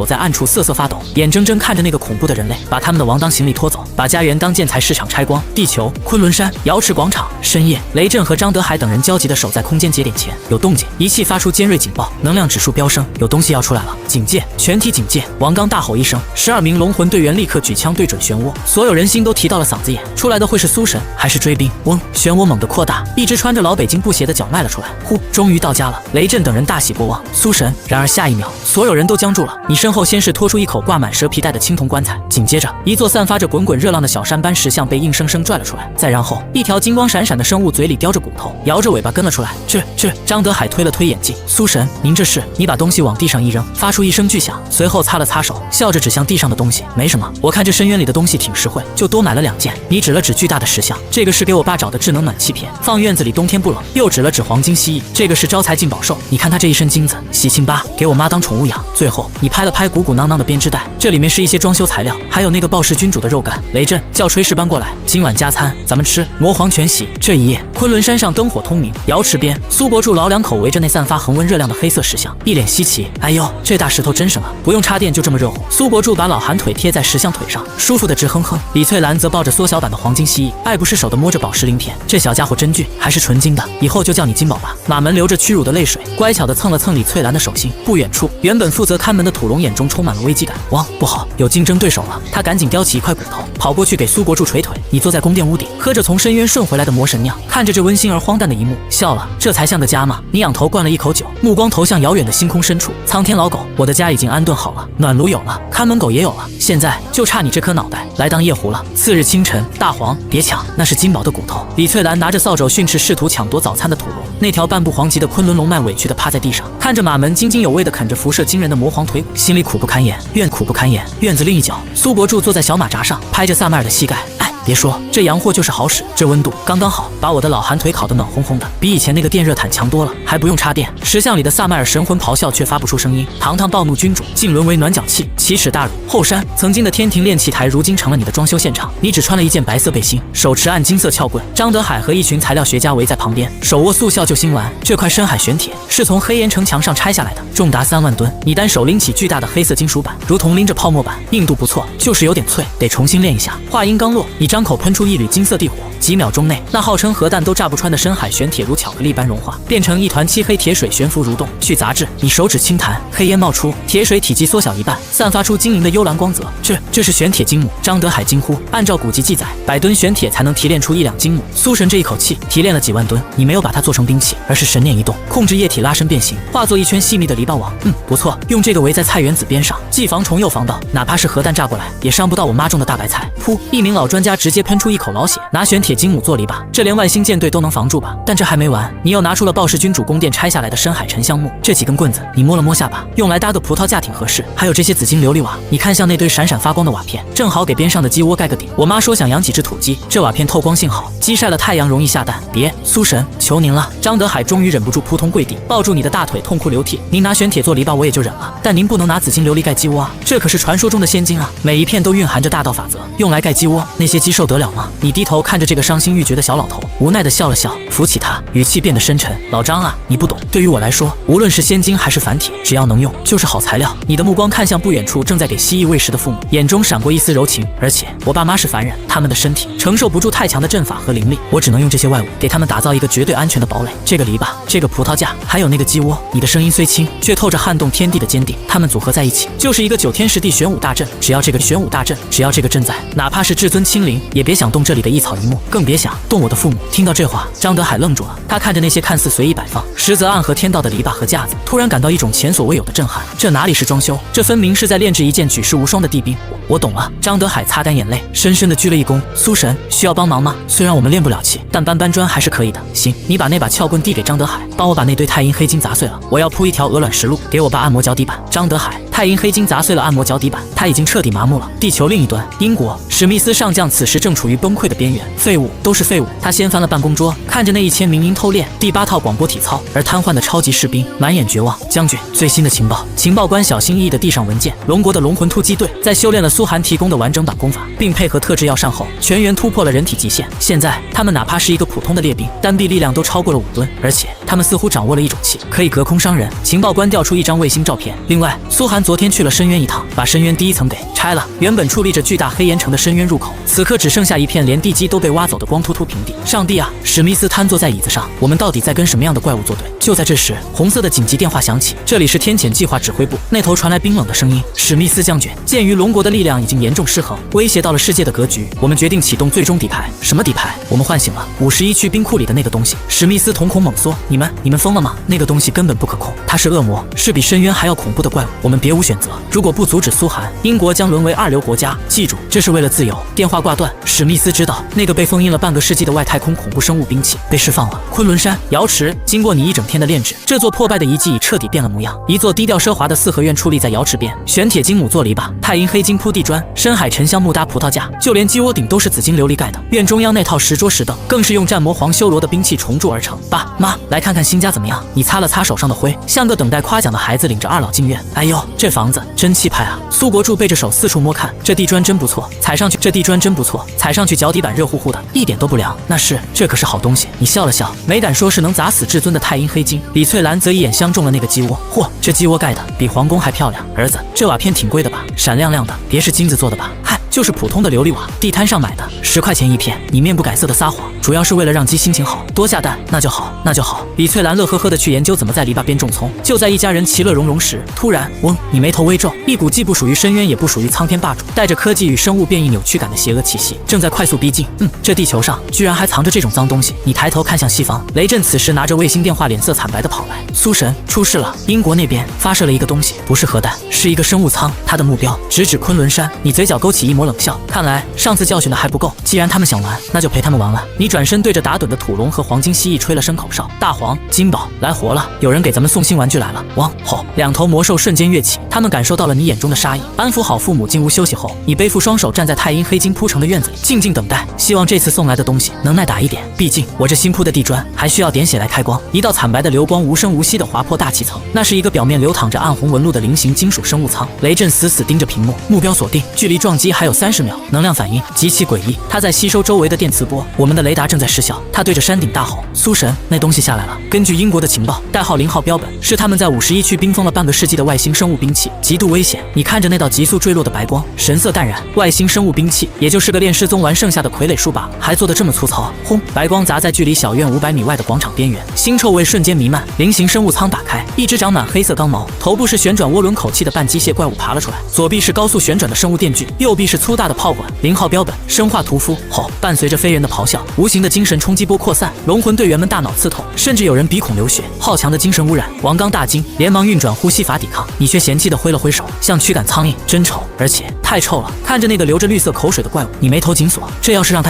在暗处瑟瑟发抖，眼睁睁看着那个恐怖的人类把他们的王当行李拖走，把家园当建材市场拆光。地球，昆仑山，瑶池广场。深夜，雷震和张德海等人焦急地守在空间节点前。有动静，仪器发出尖锐警报，能量指数飙升，有东西要出来了！警戒，全体警戒！王刚大吼一声，12名龙魂队员立立刻举枪对准漩涡，所有人心都提到了嗓子眼，出来的会是苏神还是追兵？嗡，漩涡猛地扩大，一只穿着老北京布鞋的脚迈了出来。呼，终于到家了！雷震等人大喜过望。苏神，然而下一秒，所有人都僵住了。你身后先是拖出一口挂满蛇皮袋的青铜棺材，紧接着一座散发着滚滚热浪的小山般石像被硬生生拽了出来，再然后一条金光闪闪的生物嘴里叼着骨头，摇着尾巴跟了出来。这，张德海推了推眼镜，苏神，您这是？你把东西往地上一扔，发出一声巨响，随后擦了擦手，笑着指向地上的东西，没什么，我看这深渊里的东西挺实惠，就多买了2件。你指了指巨大的石像，这个是给我爸找的智能暖气片，放院子里冬天不冷。又指了指黄金蜥蜴，这个是招财进宝兽，你看它这一身金子，喜庆吧？给我妈当宠物养。最后你拍了拍鼓鼓囊囊的编织袋，这里面是一些装修材料，还有那个鲍氏君主的肉干。雷震，叫炊事班过来，今晚加餐，咱们吃魔皇全席。这一夜，昆仑山上灯火通明，瑶池边，苏伯柱老两口围着那散发恒温热量的黑色石像，一脸稀奇。哎呦，这大石头真什么？不用插电就这么热乎。苏伯柱把老韩腿贴在石像腿上，舒服的直哼哼。李翠兰则抱着缩小版的黄金蜥蜴，爱不释手的摸着宝石鳞片。这小家伙真巨，还是纯金的，以后就叫你金宝吧。马门流着屈辱的泪水，乖巧的蹭了蹭李翠兰的手心。不远处，原本负责看门的土龙眼中充满了危机感。汪，不好，有竞争对手了！他赶紧叼起一块骨头，跑过去给苏伯柱捶腿。你坐在宫殿屋顶，喝着从深渊顺回来的魔神酿，看着这温馨而荒诞的一幕，笑了。这才像个家嘛！你仰头灌了一口酒，目光投向遥远的星空深处。苍天老狗，我的家已经安顿好了，暖炉有了，看门狗也有了，现在就差你这颗脑袋来当夜壶了。次日清晨，大黄，别抢，那是金宝的骨头。李翠兰拿着扫帚训斥试图抢夺早餐的土龙。那条半步黄级的昆仑龙脉委屈地趴在地上，看着马门津津有味地啃着辐射惊人的魔皇腿骨，心里苦不堪言。院子另一角，苏伯柱坐在小马扎上，拍着萨麦尔的膝盖。别说，这洋货就是好使，这温度刚刚好，把我的老韩腿烤得暖烘烘的，比以前那个电热毯强多了，还不用插电。石像里的萨麦尔神魂咆哮却发不出声音。堂堂暴怒君主，竟沦为暖脚器，奇耻大辱！后山曾经的天庭炼器台，如今成了你的装修现场。你只穿了一件白色背心，手持暗金色撬棍。张德海和一群材料学家围在旁边，手握速效救心丸。这块深海玄铁是从黑岩城墙上拆下来的，重达3万吨。你单手拎起巨大的黑色金属板，如同拎着泡沫板，硬度不错，就是有点脆，得重新练一下。话音刚落，你张口喷出一缕金色地火，几秒钟内，那号称核弹都炸不穿的深海玄铁如巧克力般融化，变成一团漆黑铁水悬浮蠕动。去杂质，你手指轻弹，黑烟冒出，铁水体积缩小一半，散发出晶莹的幽蓝光泽。这是玄铁精母。张德海惊呼。按照古籍记载，100吨玄铁才能提炼出1两精母。苏神这一口气提炼了几万吨，你没有把它做成兵器，而是神念一动，控制液体拉伸变形，化作一圈细密的篱笆网。不错，用这个围在菜园子边上，既防虫又防盗，哪怕是核弹炸过来，也伤不到我妈种的大白菜。噗！一名老专家直接喷出一口老血，拿玄铁精母做篱笆，这连外星舰队都能防住吧？但这还没完，你又拿出了鲍氏君主宫殿拆下来的深海沉香木，这几根棍子你摸了摸下巴，用来搭个葡萄架挺合适。还有这些紫金琉璃瓦，你看像那堆闪闪发光的瓦片，正好给边上的鸡窝盖个顶。我妈说想养几只土鸡，这瓦片透光性好，鸡晒了太阳容易下蛋。别，苏神，求您了！张德海终于忍不住扑通跪地，抱住你的大腿痛哭流涕。您拿玄铁做篱笆我也就忍了，但您不能拿紫金琉璃盖鸡窝啊，这可是传说中的仙金啊，每一片都蕴含着大道法则，用来盖鸡窝，那些鸡受得了吗？你低头看着这个伤心欲绝的小老头，无奈地笑了笑，扶起他，语气变得深沉。老张啊，你不懂，对于我来说，无论是仙金还是凡铁，只要能用，就是好材料。你的目光看向不远处正在给蜥蜴喂食的父母，眼中闪过一丝柔情。而且我爸妈是凡人，他们的身体承受不住太强的阵法和灵力，我只能用这些外物给他们打造一个绝对安全的堡垒。这个篱笆，这个葡萄架，还有那个鸡窝。你的声音虽轻，却透着撼动天地的坚定，他们组合在一起，就是一个9天10地玄武大阵。只要这个玄武大阵，只要这个阵在，哪怕是至尊亲临，也别想动这里的一草一木，更别想动我的父母。听到这话，张德海愣住了，他看着那些看似随意摆放，实则暗合天道的篱笆和架子，突然感到一种前所未有的震撼。这哪里是装修，这分明是在炼制一件举世无双的地兵。我懂了。张德海擦干眼泪，深深地鞠了一躬。苏神，需要帮忙吗？虽然我们炼不了气，但搬砖还是可以的。行，你把那把撬棍递给张德海，帮我把那堆太阴黑金砸碎了，我要铺一条鹅卵石路，给我爸按摩脚底板。张德海，太阴黑金砸碎了按摩脚底板，他已经彻底麻木了。地球另一端，英国，史密斯上将此时正处于崩溃的边缘。废物，都是废物。他掀翻了办公桌，看着那1000名因偷练第8套广播体操而瘫痪的超级士兵，满眼绝望。将军，最新的情报。情报官小心翼翼地递上文件。龙国的龙魂突击队在修炼了苏寒提供的完整版功法，并配合特制药膳后，全员突破了人体极限。现在他们哪怕是一个普通的列兵，单臂力量都超过了5吨，而且他们似乎掌握了一种气，可以隔空伤人。情报官调出一张卫星照片。另外，苏寒昨天去了深渊一趟，把深渊第一层给拆了。原本矗立着巨大黑岩城的深渊入口，此刻只剩下一片连地基都被挖走的光秃秃平地。上帝啊！史密斯瘫坐在椅子上，我们到底在跟什么样的怪物作对？就在这时，红色的紧急电话响起，这里是天谴计划指挥部。那头传来冰冷的声音：史密斯将军，鉴于龙国的力量已经严重失衡，威胁到了世界的格局，我们决定启动最终底牌。什么底牌？我们唤醒了51区冰库里的那个东西。史密斯瞳孔猛缩：你们疯了吗？那个东西根本不可控，它是恶魔，是比深渊还要恐怖的怪物。我们别无选择，如果不阻止苏寒，英国将沦为2流国家。记住，这是为了自由。电话挂断，史密斯知道那个被封印了半个世纪的外太空恐怖生物兵器被释放了。昆仑山瑶池，经过你一整天的炼制，这座破败的遗迹已彻底变了模样。一座低调奢华的四合院矗立在瑶池边，玄铁金母做篱笆，太阴黑金铺地砖，深海沉香木搭葡萄架，就连鸡窝顶都是紫金琉璃盖的。院中央那套石桌石凳，更是用战魔黄修罗的兵器重铸而成。爸妈，来看看新家怎么样？你擦了擦手上的灰，像个等待夸奖的孩子领着二老进院。哎呦，这房子真气派啊！苏国柱背着手四处摸看，这地砖真不错，踩上去，这地砖真不错，踩上去脚底板热乎乎的，一点都不凉。那是，这可是好东西。你笑了笑，没敢说是能砸死至尊的太阴黑金。李翠兰则一眼相中了那个鸡窝，嚯，这鸡窝盖的比皇宫还漂亮。儿子，这瓦片挺贵的吧？闪亮亮的，别是金子做的吧？嗨，就是普通的琉璃瓦，地摊上买的，10块钱一片。你面不改色的撒谎，主要是为了让鸡心情好，多下蛋。那就好，那就好。李翠兰乐呵呵的去研究怎么在篱笆边种葱。就在一家人其乐融融时，突然，嗡，你眉头微皱，一股既不属于深渊也不属于苍天霸主，带着科技与生物变异扭曲感的邪恶气息正在快速逼近。这地球上居然还藏着这种脏东西。你抬头看向西方，雷震此时拿着卫星电话，脸色惨白的跑来。苏神，出事了！英国那边发射了一个东西，不是核弹，是一个生物舱，它的目标直指昆仑山。你嘴角勾起一抹冷笑，看来上次教训的还不够，既然他们想玩，那就陪他们玩玩。你转身对着打盹的土龙和黄金蜥蜴吹了声口哨，大黄、金宝来活了，有人给咱们送新玩具来了。汪吼，两头魔兽瞬间跃起，他们感受到了你眼中的杀意。安抚好父母进屋休息后，你背负双手站在太阴黑金铺成的院子里，静静等待，希望这次送来的东西能耐打一点，毕竟我这新铺的地砖还需要点血来开光。一道惨白的流光无声无息地划破大气层，那是一个表面流淌着暗红纹路的菱形金属生物舱。雷震死死盯着屏幕，目标锁定，距离撞击还有30秒，能量反应极其诡异，它在吸收周围的电磁波，我们的雷达正在失效。他对着山顶大吼：苏神，那东西下来了！根据英国的情报，代号0号标本，是他们在51区冰封了半个世纪的外星生物兵器，极度危险。你看着那道急速坠落的白光，神色淡然。外星生物兵器也就是个炼尸宗玩剩下的傀儡术罢了，还做得这么粗糙。轰！白光砸在距离小院500米外的广场边缘，腥臭味瞬间弥漫。菱形生物舱打开，一只长满黑色钢毛、头部是旋转涡轮口气的半机械怪物爬了出来，左臂是高速旋转的生物电锯，右臂是粗大的炮管。0号标本，生化屠夫。吼！伴随着非人的咆哮，无形的精神冲击波扩散，龙魂队员们大脑刺痛，甚至有人鼻孔流血。好强的精神污染！王刚大惊，连忙运转呼吸法抵抗。你却嫌弃地挥了挥手，像驱赶苍蝇，真丑，而且太臭了。看着那个流着绿色口水的怪物，你眉头紧锁。这要是让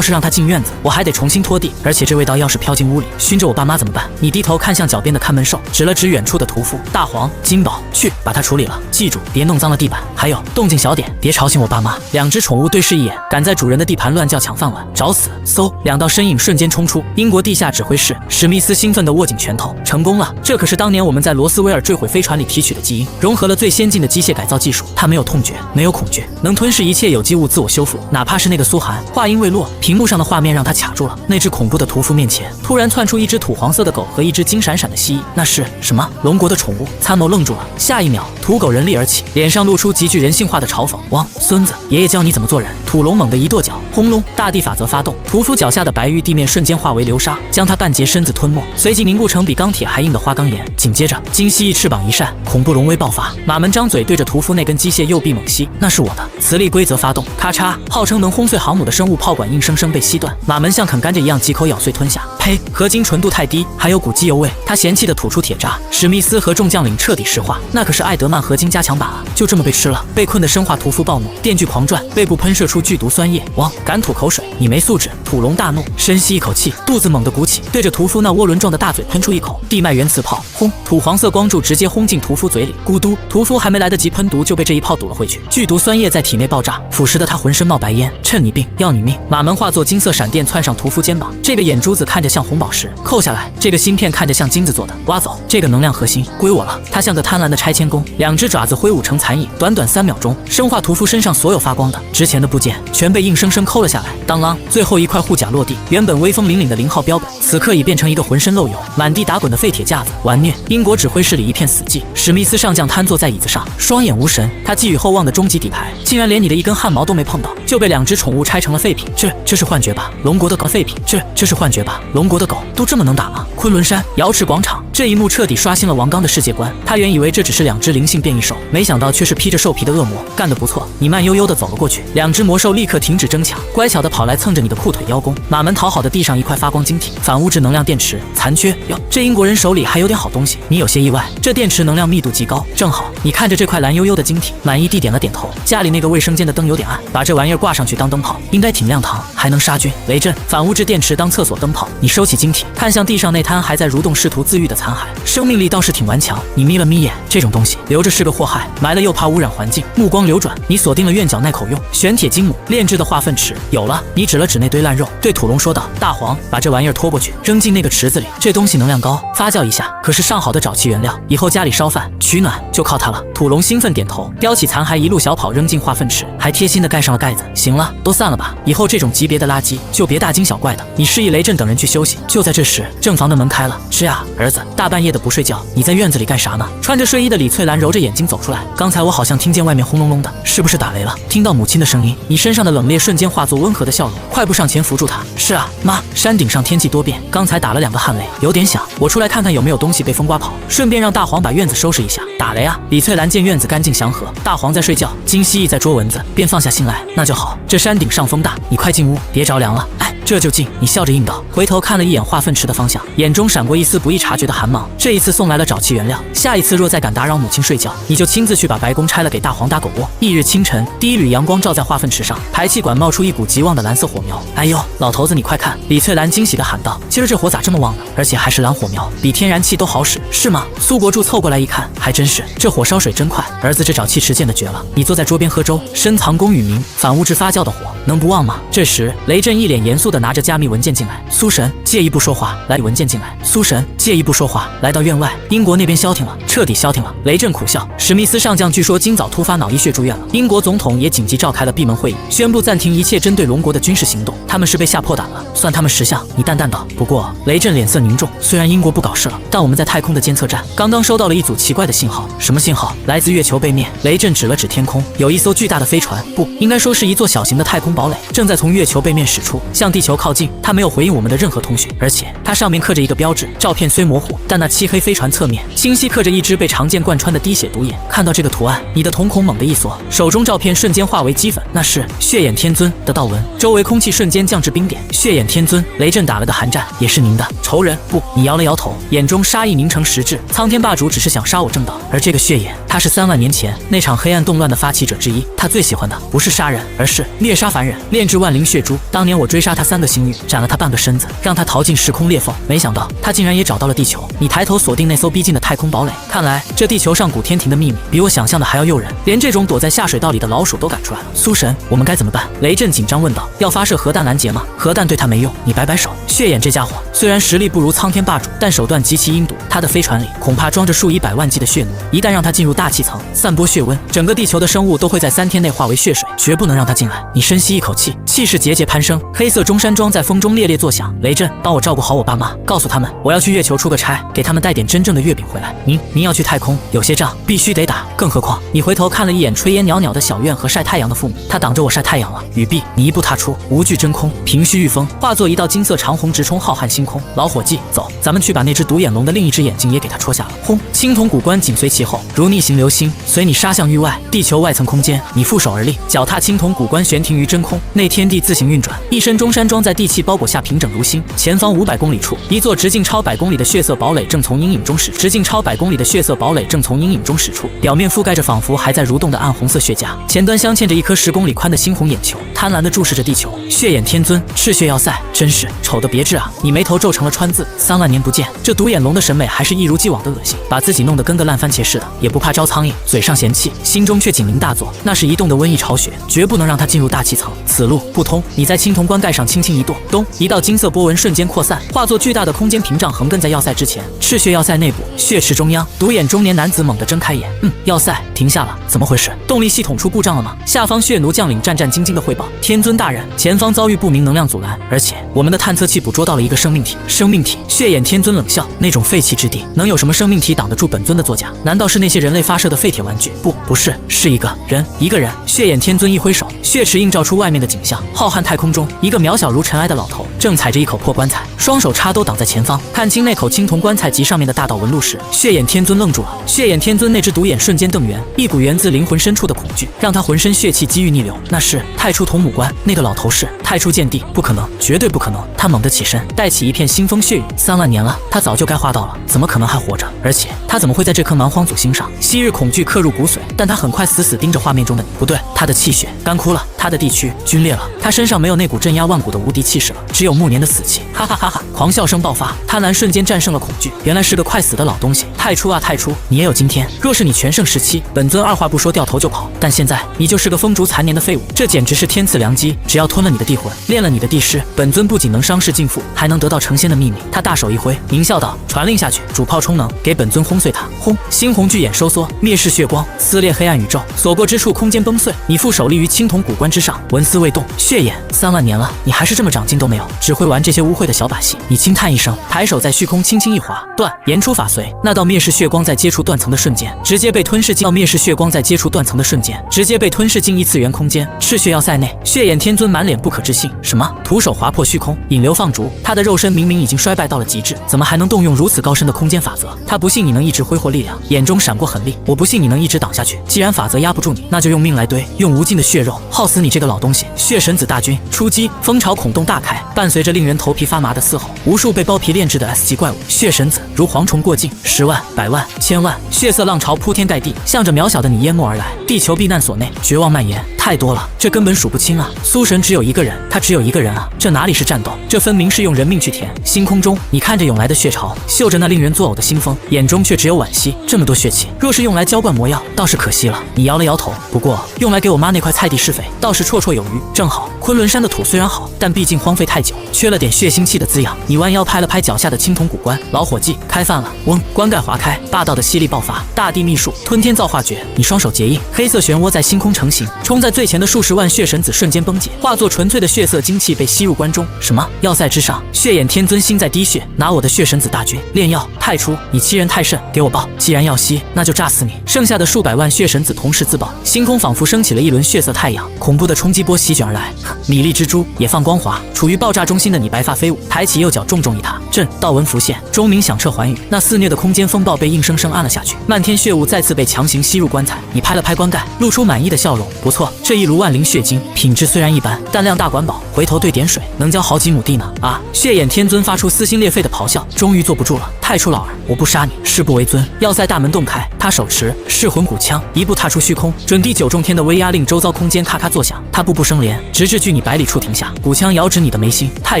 他进院子，我还得重新拖地，而且这味道要是飘进屋里，熏着我爸妈怎么办？你低头看向脚边的看门兽，指了指远处的屠夫。大黄、金宝，去把它处理了，记住别弄脏了地板，还有动静小点，别吵醒我爸妈。2只宠物对视一眼，敢在主人的地盘乱叫抢饭碗，找死！嗖，2道身影瞬间冲出英国地下指挥室。史密斯兴奋地握紧拳头，成功了！这可是当年我们在罗斯威尔坠毁飞船里提取的基因，融合了最先进的机械改造技术。它没有痛觉，没有恐惧，能吞噬一切有机物自我修复，哪怕是那个苏寒。话音未落，屏幕上的画面让他卡住了。那只恐怖的屠夫面前突然窜出一只土黄色的狗和一只金闪闪的蜥蜴，那是什么？龙国的宠物？参谋愣住了，下一秒土狗人立而起，脸上露出极具人性化的嘲讽。汪，孙子，爷爷教你怎么做人。土龙猛地一跺脚，轰隆，大地法则发动，屠夫脚下的白玉地面瞬间化为流沙，将他半截身子吞没，随即凝固成比钢铁还硬的花岗岩。紧接着金蜥蜴翅膀一扇，恐怖龙威爆发，马门张嘴对着屠夫那根机械右臂猛吸，那是我的。磁力规则发动，咔嚓，号称能轰碎航母的生物炮管硬生生被吸断，马门像啃甘蔗一样几口咬碎吞下。呸，合金纯度太低，还有股机油味。他嫌弃地吐出铁渣。史密斯和众将领彻底石化，那可是艾德曼合金加强版啊，就这么被吃了。被困的生化屠夫暴怒，电锯狂转，背部喷射出剧毒酸液。汪，敢吐口水，你没素质！土龙大怒，深吸一口气，肚子猛地鼓起，对着屠夫那涡轮状的大嘴喷出一口地脉原磁炮。轰，土黄色光柱直接轰进屠夫嘴里，咕嘟，屠夫还没来得及喷毒就被这一炮堵了回去，剧毒酸液在体内爆炸，腐蚀得他浑身冒白烟。趁你病，要你命！马门化作金色闪电窜上屠夫肩膀，这个眼珠子看着像红宝石，扣下来，这个芯片看着像金子做的，挖走，这个能量核心归我了。他像个贪婪的拆迁工，两只爪子挥舞成残影，短短3秒钟，生化屠夫身上所有发光的、值钱的部件全被硬生生抠了下来。当啷，最后一块护甲落地，原本威风凛凛的0号标本，此刻已变成一个浑身漏油、满地打滚的废铁架子。完虐！英国指挥室里一片死寂，史密斯上将瘫坐在椅子上，双眼无神。他寄予厚望的终极底牌，竟然连你的一根汗毛都没碰到，就被2只宠物拆成了废品。这是幻觉吧？龙国的狗废品，这是幻觉吧？龙国的狗都这么能打吗？昆仑山瑶池广场，这一幕彻底刷新了王刚的世界观。他原以为这只是2只灵性变异兽，没想到却是披着兽皮的恶魔。干得不错！你慢悠悠地走了过去，2只魔兽立刻停止争抢，乖巧地跑来蹭着你的裤腿邀功。马门讨好的递上一块发光晶体，反物质能量电池，残缺哟。这英国人手里还有点好东西。你有些意外，这电池能量密度极高，正好。你看着这块蓝悠悠的晶体，满意地点了点头。家里那个卫生间的灯有点暗，把这玩意儿挂上去当灯泡，应该挺亮堂，还能杀菌。雷震，反物质电池当厕所灯泡。你收起晶体，看向地上那滩还在蠕动试图自愈的残骸，生命力倒是挺顽强。你眯了眯眼，这种东西留着是个祸害，埋了又怕污染环境。目光流转，你锁定了院角耐口用玄铁精母炼制的化粪池，有了。你指了指那堆烂肉，对土龙说道：“大黄，把这玩意儿拖过去，扔进那个池子里。这东西能量高，发酵一下，可是上好的沼气原料，以后家里烧饭取暖就靠它了。”土龙兴奋点头，叼起残骸一路小跑扔进化粪池，还贴心的盖上了盖子。行了，都散了吧，以后这种级别的垃圾就别大惊小怪的。你示意雷震等人去休息。就在这时，正房的门开了。吃呀，儿子，大半夜的不睡觉，你在院子里干啥呢？穿着睡衣的李翠兰揉着眼睛走出来。刚才我好像听见外面轰隆隆的，是不是打雷了？听到母亲的声音，你身上的冷冽瞬间化作温和的笑容，快步上前扶住她。是啊，妈，山顶上天气多变，刚才打了2个旱雷，有点响，我出来看看有没有东西被风刮跑，顺便让大黄把院子收拾一下。打雷啊！李翠兰见院子干净祥和，大黄在睡觉，金蜥蜴在捉蚊子，便放下心来。那就好，这山顶上风大，你快进屋，别着凉了。哎，这就进。你笑着应道，回头看了一眼化粪池的方向，眼中闪过一丝不易察觉的寒芒。这一次送来了沼气原料，下一次若再敢打扰母亲睡觉，你就亲自去把白宫拆了给大黄搭狗窝。翌日清晨，第一缕阳光照在化粪池上，排气管冒出一股极旺的蓝色火苗。哎呦，老头子你快看！李翠兰惊喜地喊道，今儿这火咋这么旺呢？而且还是蓝火苗，比天然气都好使，是吗？苏国柱凑过来一看，还真是，这火烧水真快。儿子，这沼气池见得绝了。你坐在桌边喝粥，深藏功与名，反物质发酵的火能不旺吗？这时雷震一脸严肃地拿着加密文件进来。苏神介意不说话，来文件进来。苏神介意不说话，来到院外。英国那边消停了，彻底消停了。雷震苦笑，史密斯上将据说今早突发脑溢血住院了。英国总统也紧急召开了闭门会议，宣布暂停一切针对龙国的军事行动。他们是被吓破胆了，算他们识相。你淡淡道。不过雷震脸色凝重，虽然英国不搞事了，但我们在太空的监测站刚刚收到了一组奇怪的信号。什么信号？来自月球背面。雷震指了指天空，有一艘巨大的飞船，不应该说是一座小型的太空堡垒，正在从月球背面驶出，向地球靠近。它没有回应我们的任何通讯，而且它上面刻着一个标志。照片虽模糊，但那漆黑飞船侧面清晰刻着一只被长剑贯穿的滴血独眼。看到这个图案，你的瞳孔猛地一缩，手中照片瞬间化为齑粉，那是血眼天尊的道纹。周围空气瞬间降至冰点。血眼天尊，雷震打了个寒战，也是您的仇人？不，你摇了摇头，眼中杀意凝成实质。苍天霸主只是想杀我正道，而这个血眼，他是3万年前那场黑暗动乱的发起者之一。他最喜欢的不是杀人，而是猎杀凡人，炼制万灵血珠。当年我追杀他3个星域，斩了他半个身子，让他逃进时空裂缝，没想到他竟然也找到了地球。你抬头锁定那艘逼近的太空堡垒，看来这地球上古天庭的秘密比我想象的还要诱人，连这种躲在下水道里的老鼠都赶出来了。苏神，我们该怎么办？雷震紧张问道。要发射核弹拦截吗？核弹对他没用。你摆摆手。血眼这家伙虽然实力不如苍天霸主，但手段极其阴毒，他的飞船里恐怕装着数以百万计的血奴，一旦让他进入大气层，散播血温，整个地球的生物都会在3天内化为血水，绝不能让他进来。你深吸一口气，气势节节攀升。黑色中山装在风中猎猎作响。雷震，帮我照顾好我爸妈，告诉他们我要去月球出个差，给他们带点真正的月饼回来。您要去太空，有些仗必须得打，更何况你回头看了一眼炊烟袅袅的小院和晒太阳的父母，他挡着我晒太阳了。雨碧，你一步踏出，无惧真空，平虚御风，化作一道金色长虹直冲浩瀚星空。老伙计，走，咱们去把那只独眼龙的另一只眼睛也给他戳下了。轰！青铜古棺紧随其后，如逆行流星，随你杀向域外。地球外层空间，你负手而立，脚踏青铜古棺悬停于真空，内天地自行运转，一身中山装在地气包裹下平整如新。前方500公里处，一座直径超100公里的血色堡垒正从阴影中驶，表面覆盖着仿佛还在蠕动的暗红色血痂，前端镶嵌着一颗10公里宽的猩红眼球，贪婪地注视着地球。血眼天尊，赤血要塞，真是丑得别致啊！你眉头皱成了川字。3万年不见，这独眼龙的审美还是一如既往的恶心，把自己弄得跟个烂番茄似的，也不怕招苍蝇，嘴上嫌弃，心中却警铃大作。那是移动的瘟疫巢穴，绝不能让它进入大气层，此路不通。你在青铜棺盖上轻轻一跺，咚，一道金色波纹瞬间扩散，化作巨大的空间屏障横亘在要塞之前。赤血要塞内部，血池中央，独眼中年男子猛地睁开眼。要塞停下了，怎么回事？动力系统出故障了吗？下方血奴将领战战兢兢地汇报：天尊大人，前方遭遇不明能量阻拦，而且我们的探测器捕捉到了一个生命体。生命体？血眼天尊冷笑：那种废弃之地，能有什么生命体挡得住本尊的作假？难道是那些人类发射的废铁玩具？不是，是一个人。血眼天尊一挥手，血池映照出外面的景象。浩瀚太空中，一个渺小如尘埃的老头正踩着一口破棺材，双手插兜挡在前方。看清那口青铜棺材及上面的大道纹路时，血眼天尊愣住了。血眼天尊那只独眼瞬间瞪圆，一股源自灵魂深处的恐惧让他浑身血气机遇逆流。那是太初同母棺，那个老头是太初见地，不可能，绝对不可能。他猛地起身，带起一片腥风血雨。3万年了，他早就该化道了，怎么可能还活着？而且他怎么会在这颗蛮荒祖星上？昔日恐惧刻入骨髓，但他很快死盯着画面中的你。不对，他的气血干枯了，他的地躯皲裂了，他身上没有那股镇压万古的无敌气势了，只有暮年的死气。哈哈哈哈！狂笑声爆发，贪婪瞬间战胜了恐惧。原来是个快死的老东西。太初啊太初，你也有今天。若是你全盛时期，本尊二话不说掉头就跑，但现在你就是个风烛残年的废物，这简直是天赐良机。只要吞了你的地魂，炼了你的地尸，本尊不仅能伤势尽复，还能得到成仙的秘密。他大手一挥，狞笑道：传令下去，主炮充能，给本尊轰碎他。轰！猩红巨眼收缩，灭世血光撕裂黑暗宇宙，所过之处空间崩碎。你负手立于青铜古棺之上，纹丝未动。血眼，3万年了，你还是这么长进都没有，只会玩这些污秽的小把戏。你轻叹一声，抬手在虚空轻轻一划，断，言出法随。那道灭世血光在接触断层的瞬间，直接被吞噬进。灭世血光在接触断层的瞬间，直接被吞噬进异次元空间。赤血要塞内，血眼天尊满脸不可置信。什么？徒手划破虚空，引流放逐？他的肉身明明已经衰败到了极致，怎么还能动用如此高深的空间法则？他不信你能一直挥霍力量，眼中闪过狠厉。我不信你能一直挡下去。既然法则压不住你，那就用命来堆，用无尽的血肉耗死你这个老东西。血神子大军出击，蜂巢孔洞大开，伴随着令人头皮发麻的嘶吼，无数被包皮炼制的 S 级怪物血神子如蝗虫过境，10万、100万、1000万，血色浪潮铺天盖地，向着渺小的你淹没而来。地球避难所内，绝望蔓延，太多了，这根本数不清啊！苏神只有一个人，他只有一个人啊！这哪里是战斗，这分明是用人命去填。星空中，你看着涌来的血潮，嗅着那令人作呕的腥风，眼中却只有惋惜。这么多血气，若是用来浇灌魔药，倒是可惜了。你摇了摇头，不过用来给我妈那块菜地施肥，倒是绰绰有余。正好，昆仑山的土虽然好，但毕竟荒废太久，缺了点血腥气的滋养。你弯腰拍了拍脚下的青铜古棺，老伙计，开饭了。嗡，棺盖划开，霸道的吸力爆发，大地秘术，吞天造化诀。你双手结印，黑色漩涡在星空成型，冲在最前的数十万血神子瞬间崩解，化作纯粹的血色精气被吸入棺中。什么？要塞之上，血眼天尊心在滴血，拿我的血神子大军炼药。太初，你欺人太甚，给我爆！既然要吸，那就炸死你！剩下的数百万血神子同时自爆，星空仿佛升起了一轮血色太阳，恐怖的冲击波席卷而来。米粒蜘蛛也放光华，处于爆炸中心的你白发飞舞，抬起右脚重重一踏，震道纹浮现，钟鸣响彻寰宇。那肆虐的空间风暴被硬生生按了下去，漫天血雾再次被强行吸入棺材。你拍了拍棺盖，露出满意的笑容。不错，这一炉万灵血晶品质虽然一般，但量大管饱，回头兑点水能浇好几亩地呢。啊！血眼天尊发出撕心裂肺的咆哮，终于坐不住了。太初老儿，我不杀你，誓不为尊。要塞大门洞开，他手持噬魂骨枪，一步踏出虚空，准地9重天的威压令周遭空间咔咔作响。他步步生莲，直至距你百里处停下。骨枪遥指你的眉心。太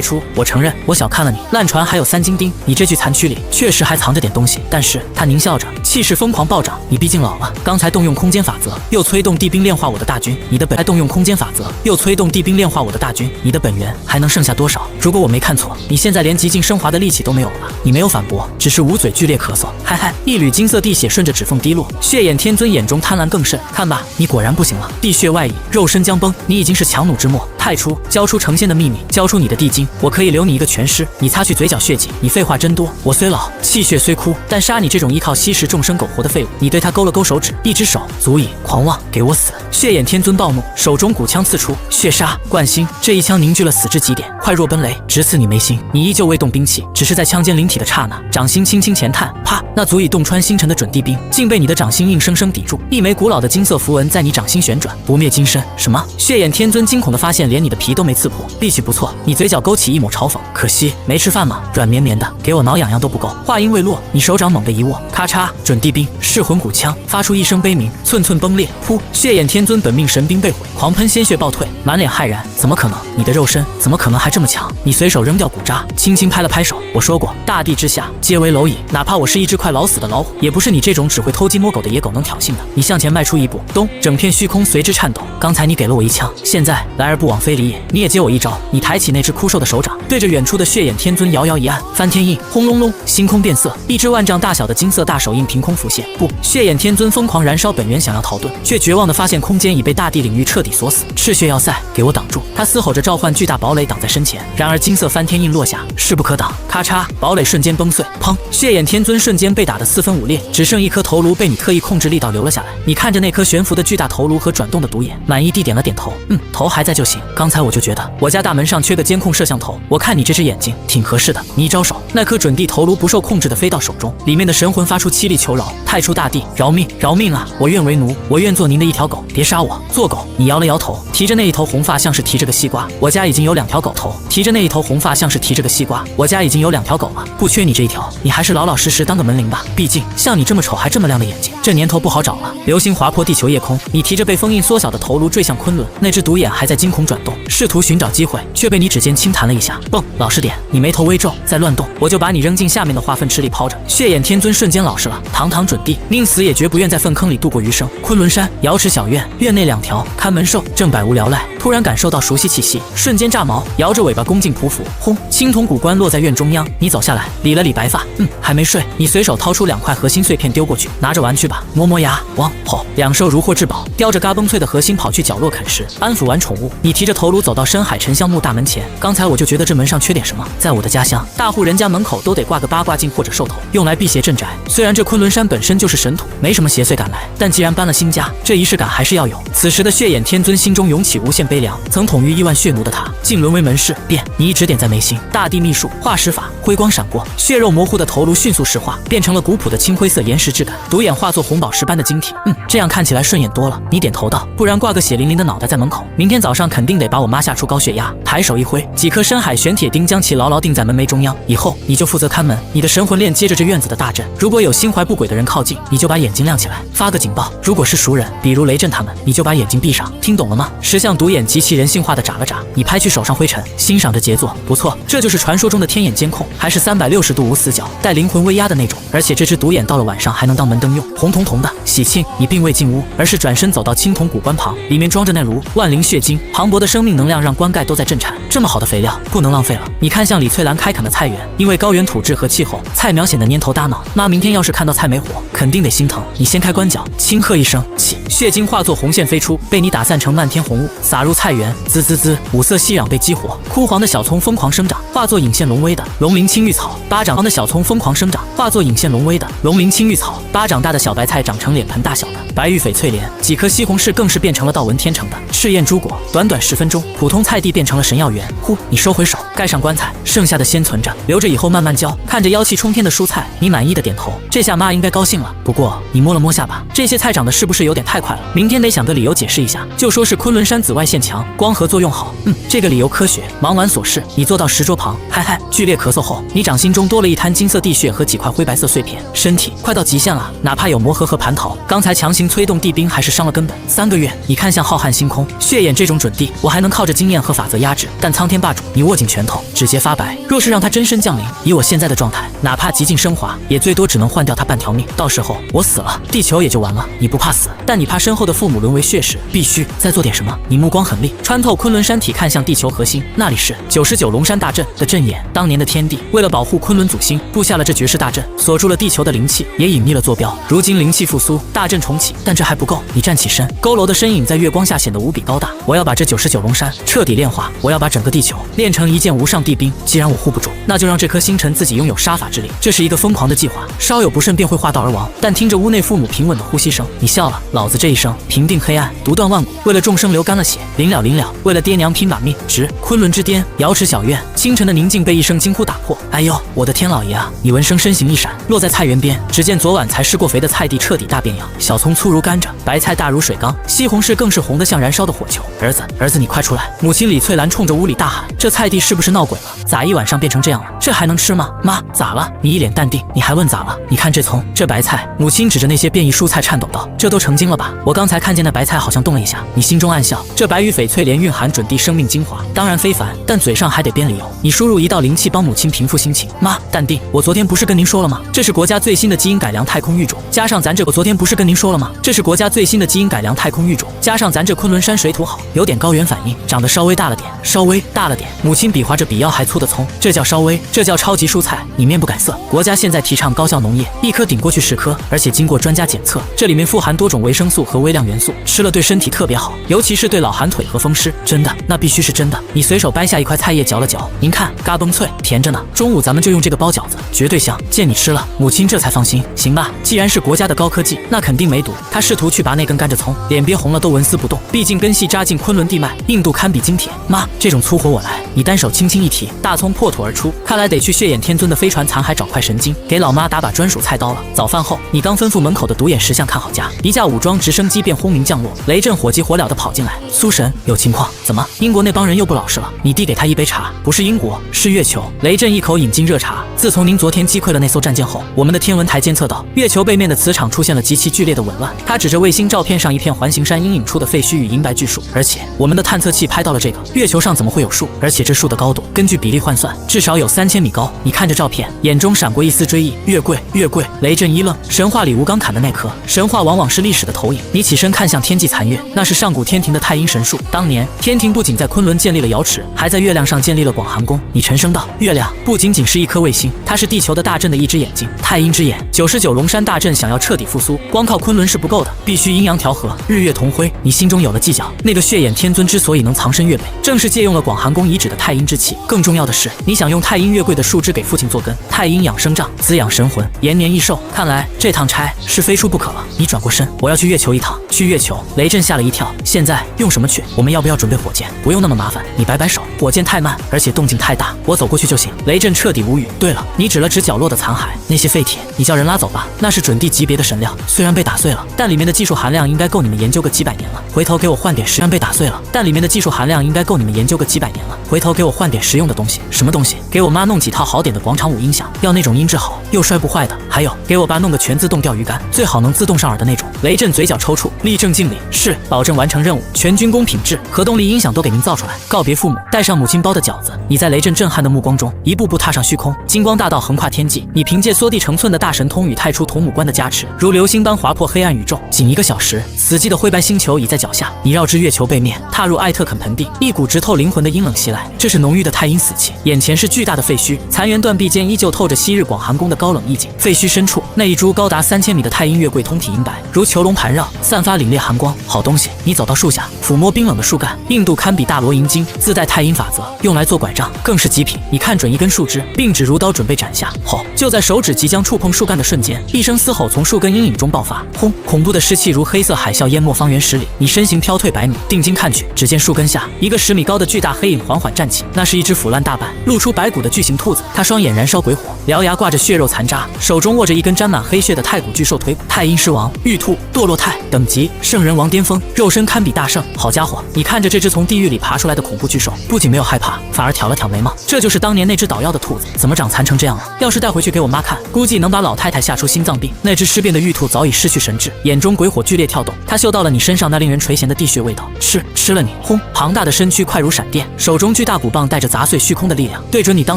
初，我承认我小看了你，烂船还有3斤钉，你这具残躯里确实还藏着点东西。但是他狞笑着，气势疯狂暴涨。你毕竟老了，刚才动用空间法则，又催动地兵炼化我的大军，你的本还动用空间法则，又催动地兵炼化我的大军，你的本源还能剩下多少？如果我没看错，你现在连极尽升华的力气都没有了吧？你没有反驳，只是捂嘴剧烈咳嗽。嗨嗨，一缕金色地血顺着指缝滴落。血眼天尊眼中贪婪更甚，看吧，你果然不行了，地血外溢，肉身将崩，你已经是强弩之末。太初，交出成仙的秘密，交出你的地精，我可以留你一个全尸。你擦去嘴角血迹，你废话真多。我虽老，气血虽枯，但杀你这种依靠吸食众生苟活的废物。你对他勾了勾手指，一只手足以。狂妄，给我死！血眼天尊暴怒，手中骨枪刺出，血杀贯心。这一枪凝聚了死之极点，快若奔雷，直刺你眉心。你依旧未动兵器，只是在枪尖临体的刹那，掌心轻轻前探，啪！那足以洞穿星辰的准地兵，竟被你的掌心硬生生抵住。一枚古老的金色符文在你掌心旋转，不灭金身。什么？血眼天尊惊恐地发现，连你的皮都没刺破，力气不错。你嘴角勾起一抹嘲讽，可惜没吃饭嘛，软绵绵的，给我挠痒痒都不够。话音未落，你手掌猛地一握，咔嚓，准地兵噬魂骨枪发出一声悲鸣，寸寸崩裂。噗！血眼天尊本命神兵被毁，狂喷鲜血暴退，满脸骇然。怎么可能？你的肉身怎么可能还这么强？你随手扔掉骨渣，轻轻拍了拍手。我说过，大地之下皆为蝼蚁，哪怕我是一只块老死的老虎，也不是你这种只会偷鸡摸狗的野狗能挑衅的。你向前迈出一步，咚，整片虚空随之颤抖。刚才你给了我一枪，现在来而不往非礼也。你也接我一招。你抬起那只枯瘦的手掌，对着远处的血眼天尊遥遥一按，翻天印，轰隆隆，星空变色，一只万丈大小的金色大手印凭空浮现。不，血眼天尊疯狂燃烧，本源想要逃遁，却绝望地发现空间已被大地领域彻底锁死。赤血要塞，给我挡住！他嘶吼着召唤巨大堡垒挡在身前，然而金色翻天印落下，势不可挡。咔嚓，堡垒瞬间崩碎。砰！血眼天尊瞬间被打得四分五裂，只剩一颗头颅被你特意控制力道留了下来。你看着那颗悬浮的巨大头颅和转动的独眼，满意地点了点头。头还在就行。刚才我就觉得我家大门上缺个监控摄像头，我看你这只眼睛挺合适的。你一招手，那颗准地头颅不受控制地飞到手中，里面的神魂发出凄厉求饶，太初大帝饶命，饶命啊！我愿为奴，我愿做您的一条狗，别杀我。做狗？你摇了摇头，提着那一头红发像是提着个西瓜。我家已经有2条狗头，提着那一头红发像是提着个西瓜。我家已经有2条狗了，不缺你这一条。你还是老老实实当个门铃吧，毕竟像你这么丑还这么亮的眼睛，这年头不好找了。流星划破地球夜空，你提着被封印缩小的头颅坠向昆仑，那只独眼还在惊恐转动，试图寻找机会，却被你指尖轻弹了一下。蹦，老实点！你眉头微皱，再乱动，我就把你扔进下面的化粪池里抛着。血眼天尊瞬间老实了，堂堂准帝，宁死也绝不愿在粪坑里度过余生。昆仑山瑶池小院，院内2条看门兽正百无聊赖，突然感受到熟悉气息，瞬间炸毛，摇着尾巴恭敬匍匐。轰！青铜古棺落在院中央，你走下来，理了理白发。还没睡。你随手掏出2块核心碎片丢过去，拿着玩去吧。磨磨牙，汪吼，2兽如获至宝，叼着嘎嘣脆的核心跑去角落啃食。安抚完宠物，你提着头颅走到深海沉香木大门前。刚才我就觉得这门上缺点什么，在我的家乡，大户人家门口都得挂个八卦镜或者兽头，用来辟邪镇宅。虽然这昆仑山本身就是神土，没什么邪祟敢来，但既然搬了新家，这仪式感还是要有。此时的血眼天尊心中涌起无限悲凉，曾统御亿万血奴的他，竟沦为门市。变！你一指点在眉心，大地秘术化石法，辉光闪过，血肉模糊的头颅迅速石化，变成了古朴的青灰色岩石质感，独眼化作红宝石般的晶体。这样看起来顺眼多了。你点头道，不然挂个血淋淋的脑袋在门口，明天早上肯定得把我妈吓出高血压。抬手一挥，几颗深海玄铁钉将其牢牢钉在门楣中央。以后你就负责看门，你的神魂链接着这院子的大阵，如果有心怀不轨的人靠近，你就把眼睛亮起来，发个警报。如果是熟人，比如雷震他们，你就把眼睛闭上。听懂了吗？石像独眼极其人性化的眨了眨，你拍去手上灰尘，欣赏着杰作。不错，这就是传说中的天眼监控，还是360度无死角，带灵魂威压的那种。而且这只独眼到了晚上还能当门灯用，红彤彤的。喜庆，你并未进屋，而是转身走到青铜古棺旁，里面装着那炉万灵血晶，磅礴的生命能量让棺盖都在震颤。这么好的肥料不能浪费了。你看向李翠兰开垦的菜园，因为高原土质和气候，菜苗显得蔫头耷脑。妈明天要是看到菜没火，肯定得心疼。你掀开棺脚，轻喝一声，起，血晶化作红线飞出，被你打散成漫天红雾，洒入菜园。滋滋滋，五色息壤被激活，枯黄的小葱疯狂生长，化作引线龙威的龙鳞青玉草。巴掌大的小葱疯狂生长，化作引线龙威的龙鳞青玉草。巴掌大的小白菜长成脸盆大小的白玉翡翠莲，几颗西红柿更是变成了道纹天成的赤焰珠果。短短10分钟，普通菜地变成了神药园。呼，你收回手，盖上棺材，剩下的先存着，留着以后慢慢浇。看着妖气冲天的蔬菜，你满意的点头。这下妈应该高兴了。不过你摸了摸下巴，这些菜长得是不是有点太快了？明天得想个理由解释一下，就说是昆仑山紫外线强，光合作用好。这个理由科学。忙完琐事，你坐到石桌旁，嗨嗨，剧烈咳嗽后，你掌心中多了一滩金色地血和几块灰白色碎片。身体快到极限了，哪怕有魔核和蟠桃，刚才强行催动地冰还是伤了根本。3个月，你看向浩瀚星空，血眼这种准地，我还能靠着经验和法则压制，但苍天霸主，你握紧拳头，指节发白。若是让他真身降临，以我现在的状态，哪怕极尽升华，也最多只能换掉他半条命。到时候我死了，地球也就完了。你不怕死，但你怕身后的父母沦为血食，必须再做点什么。你目光狠厉，穿透昆仑山体，看向地球核心，那里是99龙山大阵的阵眼。当年的天帝为了保护昆仑祖星，布下了这绝世大阵，锁住了地球的灵气，也隐匿了坐标。如今灵气复苏，大阵重启，但这还不够。你站起身，佝偻的身影在月光下显得无比高大。我要把这99龙山彻底炼化，我要把整个地球炼成一件无上帝兵。既然我护不住，那就让这颗星辰自己拥有杀伐之力。这是一个疯狂的计划，稍有不慎便会化道而亡。但听着屋内父母平稳的呼吸声，你笑了。老子这一生平定黑暗，独断万古，为了众生流干了血，临了临了，为了爹娘拼把命。直昆仑之巅，瑶池小院，清晨的宁静被一声惊呼打破。哎呦，我的天老爷啊！你闻声身形一闪，落在菜园边，只见昨晚才施过肥的菜地彻底大变样，小葱粗如甘蔗，白菜大如水缸，西红柿更是红得像燃烧的火球。儿子，你快出来！母亲李翠兰冲着屋里大喊：“这菜地是不是闹鬼了？咋一晚上变成这样了？这还能吃吗？”妈，咋了？你一脸淡定，你还问咋了？你看这葱，这白菜。母亲指着那些变异蔬菜颤抖道：“这都成精了吧？我刚才看见那白菜好像动了一下。”你心中暗笑，这白玉翡翠莲蕴含准地生命精华，当然非凡，但嘴上还得编理由。你输入一道灵气，帮母亲平复心情。妈，淡定，我昨天不是跟您说了吗？这是国家最新的基因改良太空育种，加上咱这我昨天不是跟您说了吗？这是国家最新的基因改良太空育种，加上咱这昆仑山水土好，有点高原反应，长得稍微大了点，稍微大了点。母亲比划着比腰还粗的葱，这叫稍微，这叫超级蔬菜。你面不改色。国家现在提倡高效农业，一颗顶过去10颗，而且经过专家检测，这里面富含多种维生素和微量元素，吃了对身体特别好，尤其是对老寒腿和风湿。真的，那必须是真的。你随手掰下一块菜叶嚼了嚼，您看，嘎嘣脆，甜着呢。中午咱们就用这个包饺子，绝对香。见你吃了，母亲这才放心。行吧，既然是国家的高科技，那肯定没毒。他试图去拔那根甘蔗葱，脸憋红了都纹丝不动，毕竟根系扎进昆仑地脉，硬度堪比金铁。妈，这种粗活我来。你单手轻轻一提，大葱破土而出。看来得去血眼天尊的飞船残骸找块神经，给老妈打把专属菜刀了。早饭后，你刚吩咐门口的独眼石像看好家，一架武装直升机便轰鸣降落，雷震火急火燎地跑进来。苏神，有情况？怎么？英国那帮人又不老实了？你递给他一杯茶，不是英国，是月球。雷震一口饮尽热茶。自从您昨天击溃了那艘战舰后，我们的天文台监测到月球背面的磁场出现了极其剧烈的紊乱。他指着卫星照片上一片环形山阴影出的废墟与银白巨树，而且我们的探测器拍到了这个月球上怎么会有树？而且这树的高度根据比例换算，至少有3000米高。你看着照片，眼中闪过一丝追忆。月桂，月桂。雷震一愣，神话里吴刚砍的那棵，神话往往是历史的投影。你起身看向天际残月，那是上古天庭的太阴神树。当年天庭不仅在昆仑建立了瑶池，还在月亮上建立了广寒宫。你沉声道：月亮不仅仅是一颗卫星，它是地球的大阵的一只眼睛，太阴之眼。99龙山大阵想要彻底复苏，光靠昆仑是不够的，必须阴阳调和，日月同辉。你心中有了计较。那个血眼天尊之所以能藏身月北，正是借用了广寒宫遗址的太阴之气。更重要的是，你想用太阴月桂的树枝给父亲做根，太阴养生杖，滋养神魂，延年益寿。看来这趟差是非出不可了。你转过身，我要去月球一趟。去月球？雷震吓了一跳。现在用什么去？我们要不要准备火箭？不用那么麻烦。你摆摆手，火箭太慢，而且动静太大，我走过去就行。雷震彻底无语。对了，你指了指角落的残骸，那些废铁，你叫人拉走吧。那是准地级别的神料，虽然被打碎了，但里面的技术含量应该够你们研究个几百年了。回头给我换点实。被打碎了，但里面的技术含量应该够你们研究个几百年了。回头给我换点实用的东西。什么东西？给我妈弄几套好点的广场舞音响，要那种音质好又摔不坏的。还有，给我爸弄个全自动钓鱼竿，最好能自动上饵的那种。雷震嘴角抽搐，立正敬礼。是，保证完成任务，全军工品质，核动力音响都给您造出来。告别父母，带上母亲包的饺子，你在雷震震撼的目光中，一步步踏上虚空，金光大道横跨天际。你凭借缩地成寸的大神通与太初同母关的加持，如流星般划破黑暗宇宙。仅1个小时，死寂的灰白星球已在脚下。你绕至月球背面，踏入艾特肯盆地，一股直透灵魂的阴冷袭来。这是浓郁的太阴死气，眼前是巨大的废墟，残垣断壁间依旧透着昔日广寒宫的高冷意境。废墟深处，那一株高达3000米的太阴月桂通体银白，如囚笼盘绕，散发凛冽寒光。好东西！你走到树下，抚摸冰冷的树干，硬度堪比大罗银晶，自带太阴法则，用来做拐杖更是极品。你看准一根树枝，并指如刀准备斩下。吼！就在手指即将触碰树干的瞬间，一声嘶吼从树根阴影中爆发。轰！恐怖的湿气如黑色海啸淹没方圆10里。你身形飘退100米，定睛看去，只见树根下一个10米高的巨大黑影缓缓站起，那是一只腐烂大半、露出白骨的巨型兔子。它双眼燃烧鬼火，獠牙挂着血肉残渣，手中握着一根沾满黑血的太古巨兽腿骨。太阴狮王，玉兔，堕落态，等级圣人王巅峰，肉身堪比大圣。好家伙！你看着这只从地狱里爬出来的恐怖巨兽，不仅没有害怕，反而挑了挑眉毛。这就是当年那只捣药的兔子，怎么长残成这样了？要是带回去给我妈看，估计能把老太太吓出心脏病。那只尸变的玉兔早已失去神智，眼中鬼火剧烈跳动。它嗅到了你身上那令人垂涎的地血味道，吃了你！轰！庞大的身躯快如闪电，手中巨大骨棒带着砸碎虚空的力量，对准你当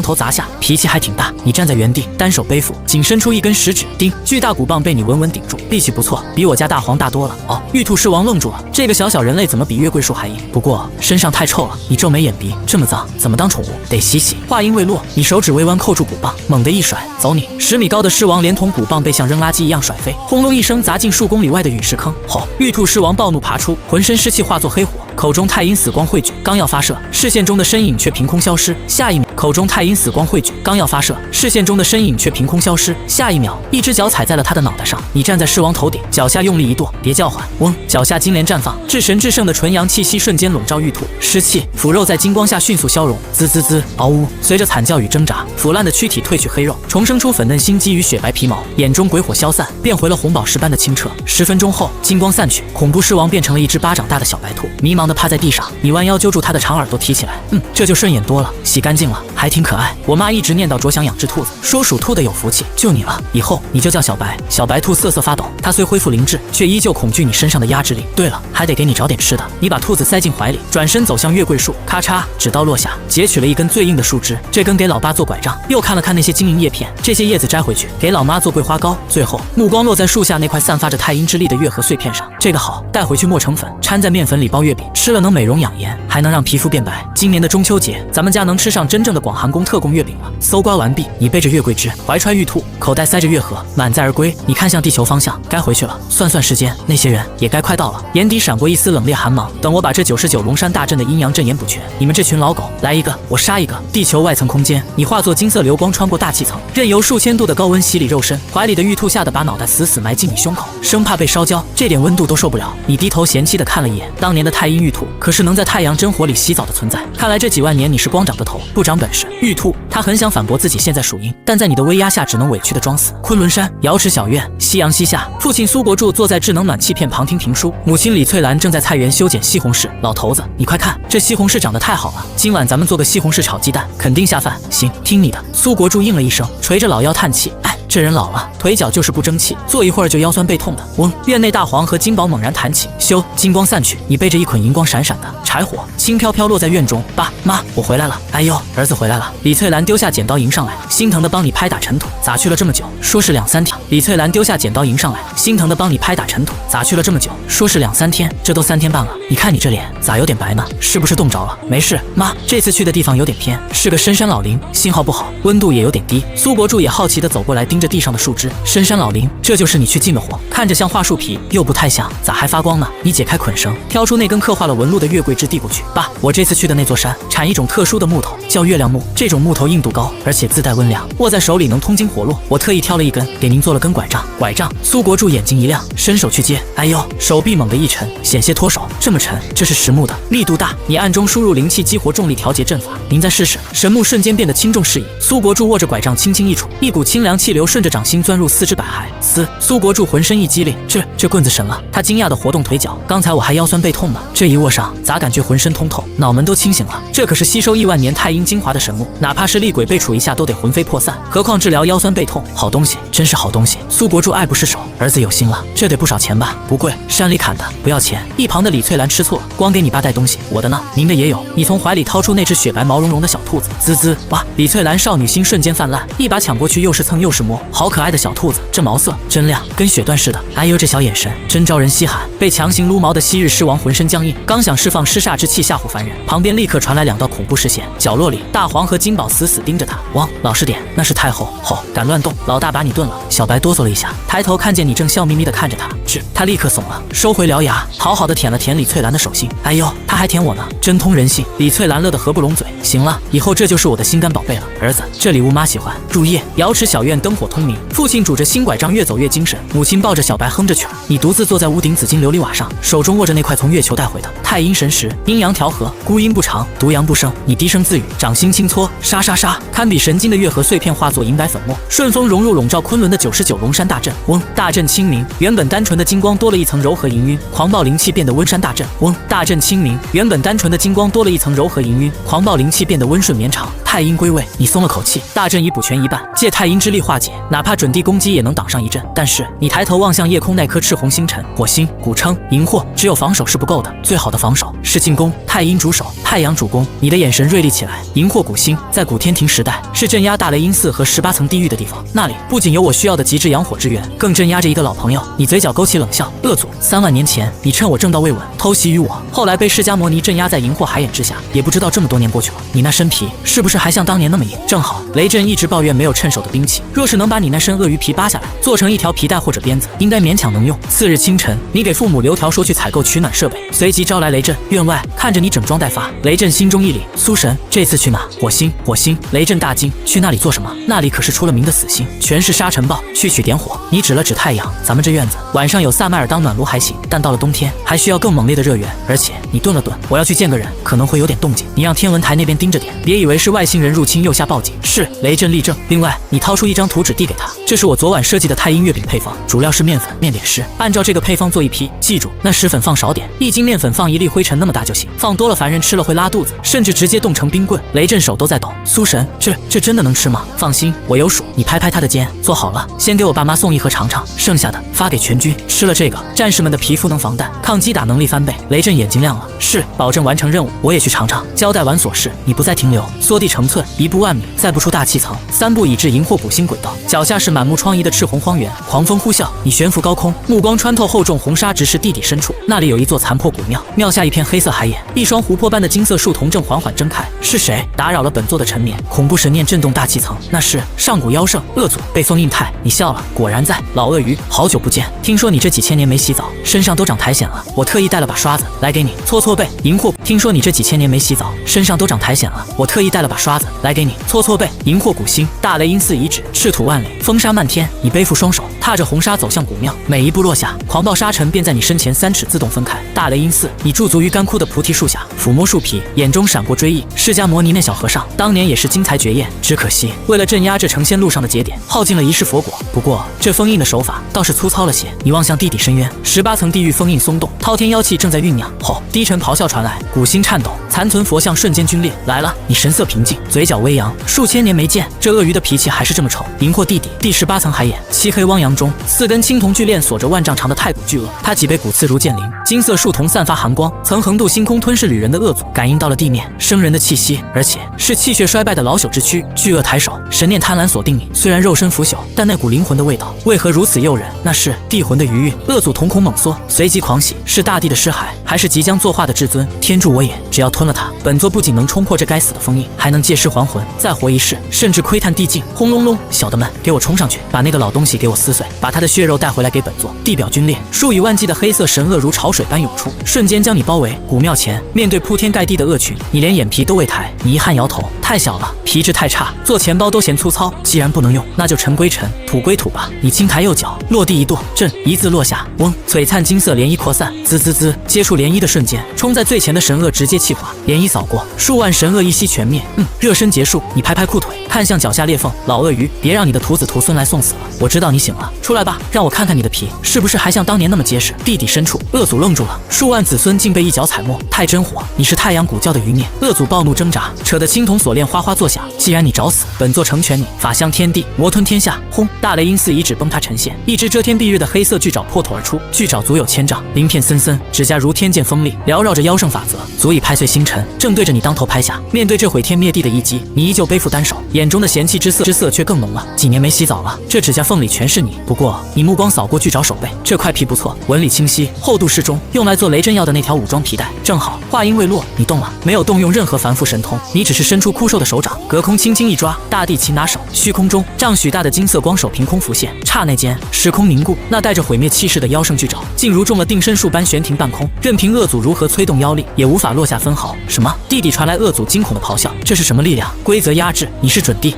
头砸下。脾气还挺大。你站在原地，单手背负，仅伸出一根食指，叮！巨大骨棒被你稳稳顶住，力气不错，比我家大黄大多了。哦，玉兔狮王愣住了，这个小人类怎么比月桂树还硬？不过身上太臭了。你皱眉掩鼻，这么脏，怎么当宠物？得洗洗。话音未落，你手指微弯扣住骨棒，猛地一甩，走你！10米高的狮王连同骨棒被像扔垃圾一样甩飞，轰隆一声砸进数公里外的陨石坑。吼！玉兔狮王暴怒爬出，突，浑身湿气化作黑火，口中太阴死光汇聚，刚要发射，视线中的身影却凭空消失。下一秒，口中太阴死光汇聚，刚要发射，视线中的身影却凭空消失。下一秒，一只脚踩在了他的脑袋上。你站在狮王头顶，脚下用力一跺，别叫唤。嗡，脚下金莲绽放，至神至圣的纯阳气息瞬间笼罩玉兔，湿气腐肉在金光下迅速消融。滋滋滋，嗷呜！随着惨叫与挣扎，腐烂的躯体褪去黑肉，重生出粉嫩心肌与雪白皮毛，眼中鬼火消散，变回了红宝石般的清澈。10分钟后，金光散去，恐怖狮王变成了一只巴掌大的小白兔，迷茫地趴在地上。你弯腰揪住它的长耳朵提起来，这就顺眼多了，洗干净了，还挺可爱。我妈一直念叨着想养只兔子，说属兔的有福气，就你了，以后你就叫小白。小白兔瑟瑟发抖，它虽恢复灵智，却依旧恐惧你身上的压制力。对了，还得给你找点吃的。你把兔子塞进怀里，转身走向月桂树，咔嚓，指刀落下，截取了一根最硬的树枝，这根给老爸做拐杖。又看了看那些晶莹叶片，这些叶子摘回去给老妈做桂花糕。最后目光落在树下那块散发着太阴之力的月荷碎片上，这个好，带回去磨成粉，掺在面粉里包月饼，吃了能美容养颜，还能让皮肤变白。今年的中秋节，咱们家能吃上真正的广寒宫特供月饼了。搜刮完毕，你背着月桂枝，怀揣玉兔，口袋塞着月荷，满载而归。你看向地球方向，该回去了。算算时间，那些人也该快到了。眼底闪过一丝冷冽寒芒。等我把这99龙山大阵的阴阳阵眼补全，你们这群老狗，来一个我杀一个。地球外层空间，你化作金色流光穿过大气层，任由数千度的高温洗礼肉身。怀里的玉兔吓得把脑袋死死埋进你胸口，生怕被烧焦，这点温度都受不了。你低头嫌弃地看了一眼当年的太阴玉兔，可是能在太阳真火里洗澡的存在。看来这几万年你是光长个头，不长本事。玉兔，他很想反驳自己现在属阴，但在你的威压下只能委屈地装死。昆仑山瑶池小院，夕阳西下，父亲苏国柱坐在智能暖气片旁听评书，母亲李翠兰正在菜园修剪西红柿。老头子，你快看，这西红柿长得太好了，今晚咱们做个西红柿炒鸡蛋，肯定下饭。行，听你的。苏国柱应了一声，垂着老腰叹气，这人老了，腿脚就是不争气，坐一会儿就腰酸背痛的。嗡，院内大黄和金宝猛然弹起，咻，金光散去，你背着一捆银光闪闪的柴火，轻飘飘落在院中。爸妈，我回来了。哎呦，儿子回来了。李翠兰丢下剪刀迎上来，心疼的帮你拍打尘土。咋去了这么久？说是2、3天。李翠兰丢下剪刀迎上来，心疼的帮你拍打尘土。咋去了这么久？说是2、3天，这都3天半了。你看你这脸咋有点白呢？是不是冻着了？没事，妈，这次去的地方有点偏，是个深山老林，信号不好，温度也有点低。苏国柱也好奇的走过来盯着地上的树枝。深山老林，这就是你去进的货，看着像桦树皮，又不太像，咋还发光呢？你解开捆绳，挑出那根刻画了纹路的月桂枝递过去。爸，我这次去的那座山产一种特殊的木头，叫月亮木，这种木头硬度高，而且自带温凉，握在手里能通经活络。我特意挑了一根，给您做了根拐杖。拐杖。苏国柱眼睛一亮，伸手去接，哎呦，手臂猛地一沉，险些脱手。这么沉，这是实木的，力度大。你暗中输入灵气，激活重力调节阵法。您再试试。神木瞬间变得轻重适宜。苏国柱握着拐杖轻轻一杵，一股清凉气流顺着掌心钻入4肢百骸。苏国柱浑身一激灵，这棍子神了。他惊讶地活动腿脚，刚才我还腰酸背痛呢，这一握上，咋感觉浑身通透，脑门都清醒了。这可是吸收亿万年太阴精华的神木，哪怕是厉鬼被处一下都得魂飞魄散，何况治疗腰酸背痛，好东西，真是好东西。苏国柱爱不释手，儿子有心了，这得不少钱吧？不贵，山里砍的，不要钱。一旁的李翠兰吃醋了，光给你爸带东西，我的呢？您的也有。你从怀里掏出那只雪白毛茸茸的小兔子，滋滋，哇！李翠兰少女心瞬间泛滥，一把抢过去，又是蹭又是摸，好可爱的小兔子，这毛色真亮，跟血缎似的。哎呦，这小眼神真招人稀罕。被强行撸毛的昔日狮王浑身僵硬，刚想释放尸煞之气吓唬凡人，旁边立刻传来2道恐怖视线。角落里，大黄和金宝死死盯着他。汪，老实点，那是太后。吼，敢乱动，老大把你炖了。小白哆嗦了一下，抬头看见你正笑眯眯地看着他，他立刻怂了，收回獠牙，讨好的舔了舔李翠兰的手心。哎呦，他还舔我呢，真通人性。李翠兰乐得合不拢嘴。行了，以后这就是我的心肝宝贝了，儿子，这礼物妈喜欢。入夜，瑶池小院灯火通明，父亲拄着新拐杖越走越精神，母亲抱着小白哼着曲儿。你独自坐在屋顶紫金琉璃瓦上，手中握着那块从月球带回的太阴神石，阴阳调和，孤阴不长，独阳不生。你低声自语，掌心轻搓，沙沙沙，堪比神经的月荷碎片化作银白粉末，顺风融入笼罩昆仑的99龙山大阵。嗡，大阵清明，原本单纯的金光多了一层柔和氤氲，狂暴灵气变得温山大阵。嗡，大阵清明，原本单纯的金光多了一层柔和氤氲，狂暴灵气变得温顺绵长。太阴归位，你松了口气，大阵已补全一半，借太阴之力化解，哪怕准地攻击也能挡上一阵。但是你抬头望向夜空那颗赤红星辰，火星、古称、荧惑，只有防守是不够的，最好的防守是进攻。太阴主守，太阳主攻。你的眼神锐利起来。荧惑古星在古天庭时代是镇压大雷音寺和18层地狱的地方，那里不仅有我需要的极致阳火之源，更镇压着一个老朋友。你嘴角勾起冷笑，恶祖，3万年前你趁我正道未稳偷袭于我，后来被释迦摩尼镇压在荧惑海眼之下，也不知道这么多年过去了，你那身皮是不是还还像当年那么硬。正好雷震一直抱怨没有趁手的兵器，若是能把你那身鳄鱼皮扒下来，做成一条皮带或者鞭子，应该勉强能用。次日清晨，你给父母留条说去采购取暖设备，随即招来雷震。院外看着你整装待发，雷震心中一凛。苏神这次去哪？火星。火星！雷震大惊，去那里做什么？那里可是出了名的死星，全是沙尘暴。去取点火。你指了指太阳，咱们这院子晚上有萨麦尔当暖炉还行，但到了冬天还需要更猛烈的热源。而且你顿了顿，我要去见个人，可能会有点动静，你让天文台那边盯着点，别以为是外星人入侵又下报警。是。雷震立正。另外，你掏出一张图纸递给他，这是我昨晚设计的太阴月饼配方，主料是面粉、面点湿，按照这个配方做一批，记住那石粉放少点，1斤面粉放1粒灰尘那么大就行，放多了凡人吃了会拉肚子，甚至直接冻成冰棍。雷震手都在抖。苏神，这真的能吃吗？放心，我有数。你拍拍他的肩，做好了，先给我爸妈送一盒尝尝，剩下的发给全军。吃了这个，战士们的皮肤能防弹，抗击打能力翻倍。雷震眼睛亮了，是，保证完成任务。我也去尝尝。交代完琐事，你不再停留，缩地成寸，一步万米，再不出大气层，3步已至荧惑古星轨道。脚下是满目疮痍的赤红荒原，狂风呼啸，你悬浮高空，目光穿透厚重红纱，直视地底深处。那里有一座残破古庙，庙下一片黑色海眼，一双琥珀般的金色树瞳正缓缓睁开。是谁打扰了本座的沉眠？恐怖神念震动大气层，那是上古妖圣恶祖被封印态。你笑了，果然在。老鳄鱼，好久不见，听说你这几千年没洗澡，身上都长苔藓了，我特意带了把刷子来给你搓搓背。荧惑，听说你这几千年没洗澡，身上都长苔藓了，我特意带了把刷子来给你搓搓背。荧惑古星，大雷音寺遗址，赤土万里，风沙漫天，你背负双手，踏着红沙走向古庙，每一步落下，狂暴沙尘便在你身前3尺自动分开。大雷音寺，你驻足于干枯的菩提树下，抚摸树皮，眼中闪过追忆。释迦摩尼那小和尚当年也是精彩绝艳，只可惜为了镇压这成仙路上的节点，耗尽了一世佛果。不过这封印的手法倒是粗糙了些。你望向地底深渊，18层地狱封印松动，滔天妖气正在酝酿。后低沉咆哮传来，古星颤抖，残存佛像瞬间皲裂。来了，你神色平静，嘴角微扬。数千年没见，这鳄鱼的脾气还是这么臭。荧惑地底第18层海眼，漆黑汪洋中，4根青铜巨链锁着万丈长的太古巨鳄，它脊背骨刺如剑鳞，金色树瞳散发寒光，曾横渡星空吞噬旅人的恶祖感应到了地面生人的气息，而且是气血衰败的老朽之躯。巨鳄抬手，神念贪婪锁定你，虽然肉身腐朽，但那股灵魂的味道为何如此诱人？那是地魂的余韵。恶祖瞳孔猛缩，随即狂喜，是大地的尸骸，还是即将作化的至尊？天助我也！只要吞了它，本座不仅能冲破这该死的封印，还能借尸还魂，再活一世，甚至窥探地境。轰隆隆，小的们，给我冲上去，把那个老东西给我撕碎，把他的血肉带回来给本座。地表皲裂，数以万计的黑色神鳄如潮水般涌出，瞬间将你包围。古庙前，面对铺天盖地的鳄群，你连眼皮都未抬。你一汗摇头，太小了，皮质太差，做钱包都嫌粗糙。既然不能用，那就尘归尘，土归土吧。你轻抬右脚，落地一跺，震一字落下，嗡，璀璨金色涟漪扩散，滋滋滋，接触涟漪的瞬间，冲在最前的神鳄直接气化，涟漪扫过，数万神鳄一息全灭。热身结束，你拍拍裤腿，看向脚下裂缝，老鳄鱼，别让你的徒子徒孙来送死了。我知道你醒了，出来吧，让我看看你的皮是不是还像当年那么结实。地底深处，恶祖愣住了，数万子孙竟被一脚踩没，太真火！你是太阳古教的余孽。恶祖暴怒挣扎，扯得青铜锁链哗哗作响。既然你找死，本座成全你，法相天地，魔吞天下。轰！大雷音寺遗址崩塌沉陷，一只遮天蔽日的黑色巨爪破土而出，巨爪足有1000丈，鳞片森森，指甲如天剑锋利，缭绕着妖圣法则，足以拍碎星辰，正对着你当头拍下。面对这毁天灭地的一击，你依旧背负单手，眼中的嫌弃之色却更浓了。几年没洗澡了，这指甲缝里全是你。不过你目光扫过巨爪手背，这块皮不错，纹理清晰，厚度适中，用来做雷震要的那条武装皮带正好。话音未落，你动了，没有动用任何凡夫神通，你只是伸出枯瘦的手掌，隔空轻轻一抓，大地擒拿手，虚空中丈许大的金色光手凭空浮现，刹那间时空凝固，那带着毁灭气势的妖圣巨爪竟如中了定身术般悬停半空，任凭恶祖如何催动妖力，也无法落下分毫。什么？地底传来恶祖惊恐的咆哮，这是什么力量？规则压制，你是准地。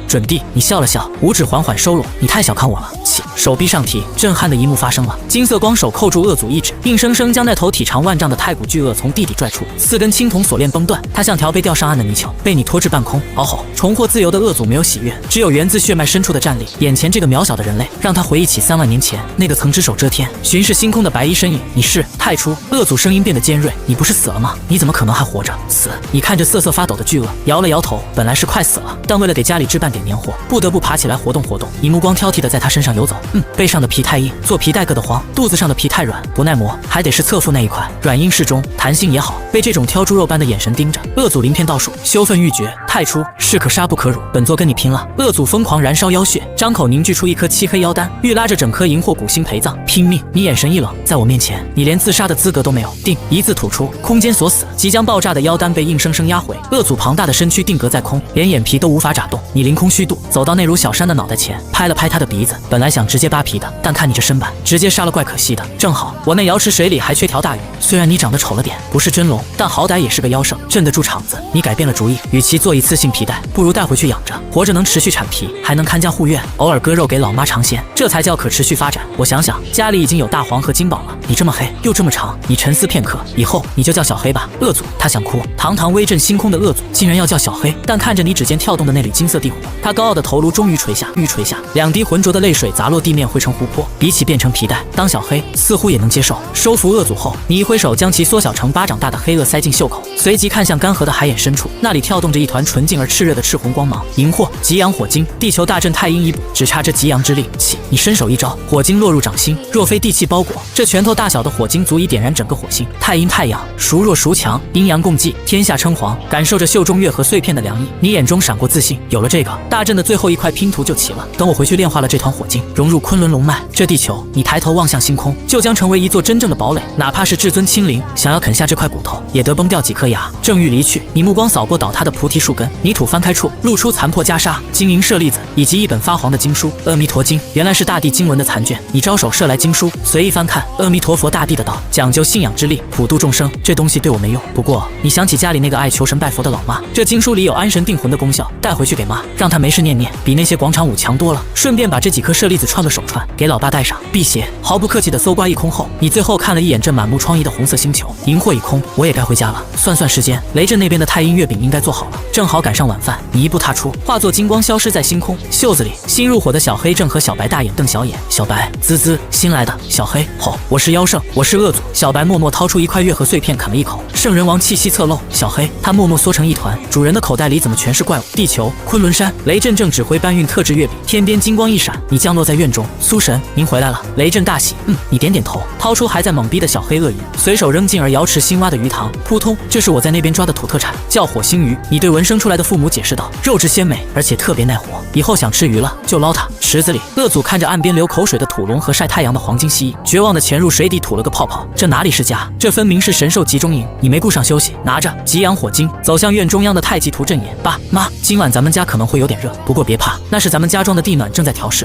你笑了笑，五指缓缓收拢，你太小看我了。起，手臂上提，震撼的一幕发生了，金色光手扣住恶祖意志，硬生生将那头体长万丈的太古巨鳄从地底拽出，4根青铜锁链崩断，它像条被吊上岸的泥鳅，被你拖至半空。嗷吼！重获自由的恶祖没有喜悦，只有源自血脉深处的战栗。眼前这个渺小的人类，让他回忆起3万年前那个曾只手遮天、巡视星空的白衣身影。你是太初？恶祖声音变得尖锐，你不是死了吗？你怎么可能还活着？死！你看着瑟瑟发抖的巨鳄，摇了摇头，本来是快死了，但为了给家里置办点年货，不得不爬起来活动活动。你目光挑剔的在他身上游走，背上的皮太硬，做皮带硌得慌；肚子上的皮太软，不耐磨，还得是侧腹那一块，软硬适中，弹性也好。被这种挑猪肉般的眼神盯着，恶祖鳞片倒数，羞愤欲绝。太出，士可杀不可辱，本座跟你拼了！恶祖疯狂燃烧妖血，张口凝聚出一颗漆黑妖丹，欲拉着整颗荧惑古星陪葬，拼命！你眼神一冷，在我面前，你连自杀的资格都没有。定，一字吐出，空间锁死，即将爆炸的妖丹被硬生生压回。恶祖庞大的身躯定格在空，连眼皮都无法眨动。你凌空虚度，走到那如小山的脑袋前，拍了拍他的鼻子。本来想直接扒皮的，但看你这身板，直接杀了怪可惜的。正好我那瑶池水里还缺条大鱼，虽然你长得丑了点，不是真龙，但好歹也是个妖圣，镇得住场子。你改变了主意，与其做一次性皮带，不如带回去养着，活着能持续产皮，还能看家护院，偶尔割肉给老妈尝鲜，这才叫可持续发展。我想想，家里已经有大黄和金宝了。你这么黑又这么长，你沉思片刻，以后你就叫小黑吧。恶祖，他想哭。堂堂威震星空的恶祖，竟然要叫小黑。但看着你指尖跳动的那缕金色地火，他高傲的头颅终于垂下，欲垂下，两滴浑浊的泪水砸落地面，汇成湖泊。比起变成皮带，当小黑似乎也能接受。收服恶祖后，你一挥手将其缩小成巴掌大的黑鳄塞进袖口，随即看向干涸的海眼深处，那里跳动着一团纯净而炽热的赤红光芒。荧惑、极阳火精、地球大阵太阴一补，只差这极阳之力。起，你伸手一招，火精落入掌心，若非地气包裹，这拳头大小的火精足以点燃整个火星。太阴太阳，孰弱孰强，阴阳共济，天下称皇。感受着袖中月和碎片的凉意，你眼中闪过自信，有了这个，大阵的最后一块拼图就齐了。等我回去炼化了这团火精，融入昆仑龙脉，这地球，你抬头望向星空，就将成为一座真正的堡垒。哪怕是至尊亲灵想要啃下这块骨头，也得崩掉几颗牙。正欲离去，你目光扫过倒塌的菩提树根，泥土翻开处，露出残破袈裟、金银舍利子以及一本发黄的经书《阿弥陀经》，原来是大地经文的残卷。你招手射来经书，随意翻看，阿弥陀佛大帝的道，讲究信仰之力，普度众生。这东西对我没用，不过你想起家里那个爱求神拜佛的老妈，这经书里有安神定魂的功效，带回去给妈，让她没事念念，比那些广场舞强多了。顺便把这几颗舍利子串个手串，给老爸带上，辟邪。毫不客气的搜刮一空后，你最后看了一眼这满目疮痍的红色星球，荧惑已空，我也该回家了。算算时间，雷震那边的太阴月饼应该做好了，正好赶上晚饭。你一步踏出，化作金光消失在星空。袖子里新入伙的小黑正和小白大眼瞪小眼。小白，滋滋，新来的。小黑，吼，我是妖圣，我是恶祖。小白默默掏出一块月和碎片啃了一口，圣人王气息侧漏。小黑，他默默缩成一团，主人的口袋里怎么全是怪物？地球，昆仑山，雷震正指挥搬运特制月饼，天边金光一闪，你降落在院中。苏神，您回来了。雷震大喜，你点点头，掏出还在懵逼的小黑鳄鱼，随手扔进而瑶池新挖的鱼塘。扑通，这是我在那边抓的土特产，叫火星鱼。你对闻生出来的父母解释道，肉质鲜美，而且特别耐活，以后想吃鱼了就捞它。池子里，恶祖看着岸边流口水的土龙和晒太阳的黄金蜥蜴，绝望地潜入水底吐了个泡泡。这哪里是家，这分明是神兽集中营。你没顾上休息，拿着极阳火精，走向院中央的太极图阵眼。爸妈，今晚咱们家可能会有点热，不过别怕，那是咱们家装的地暖正在调试。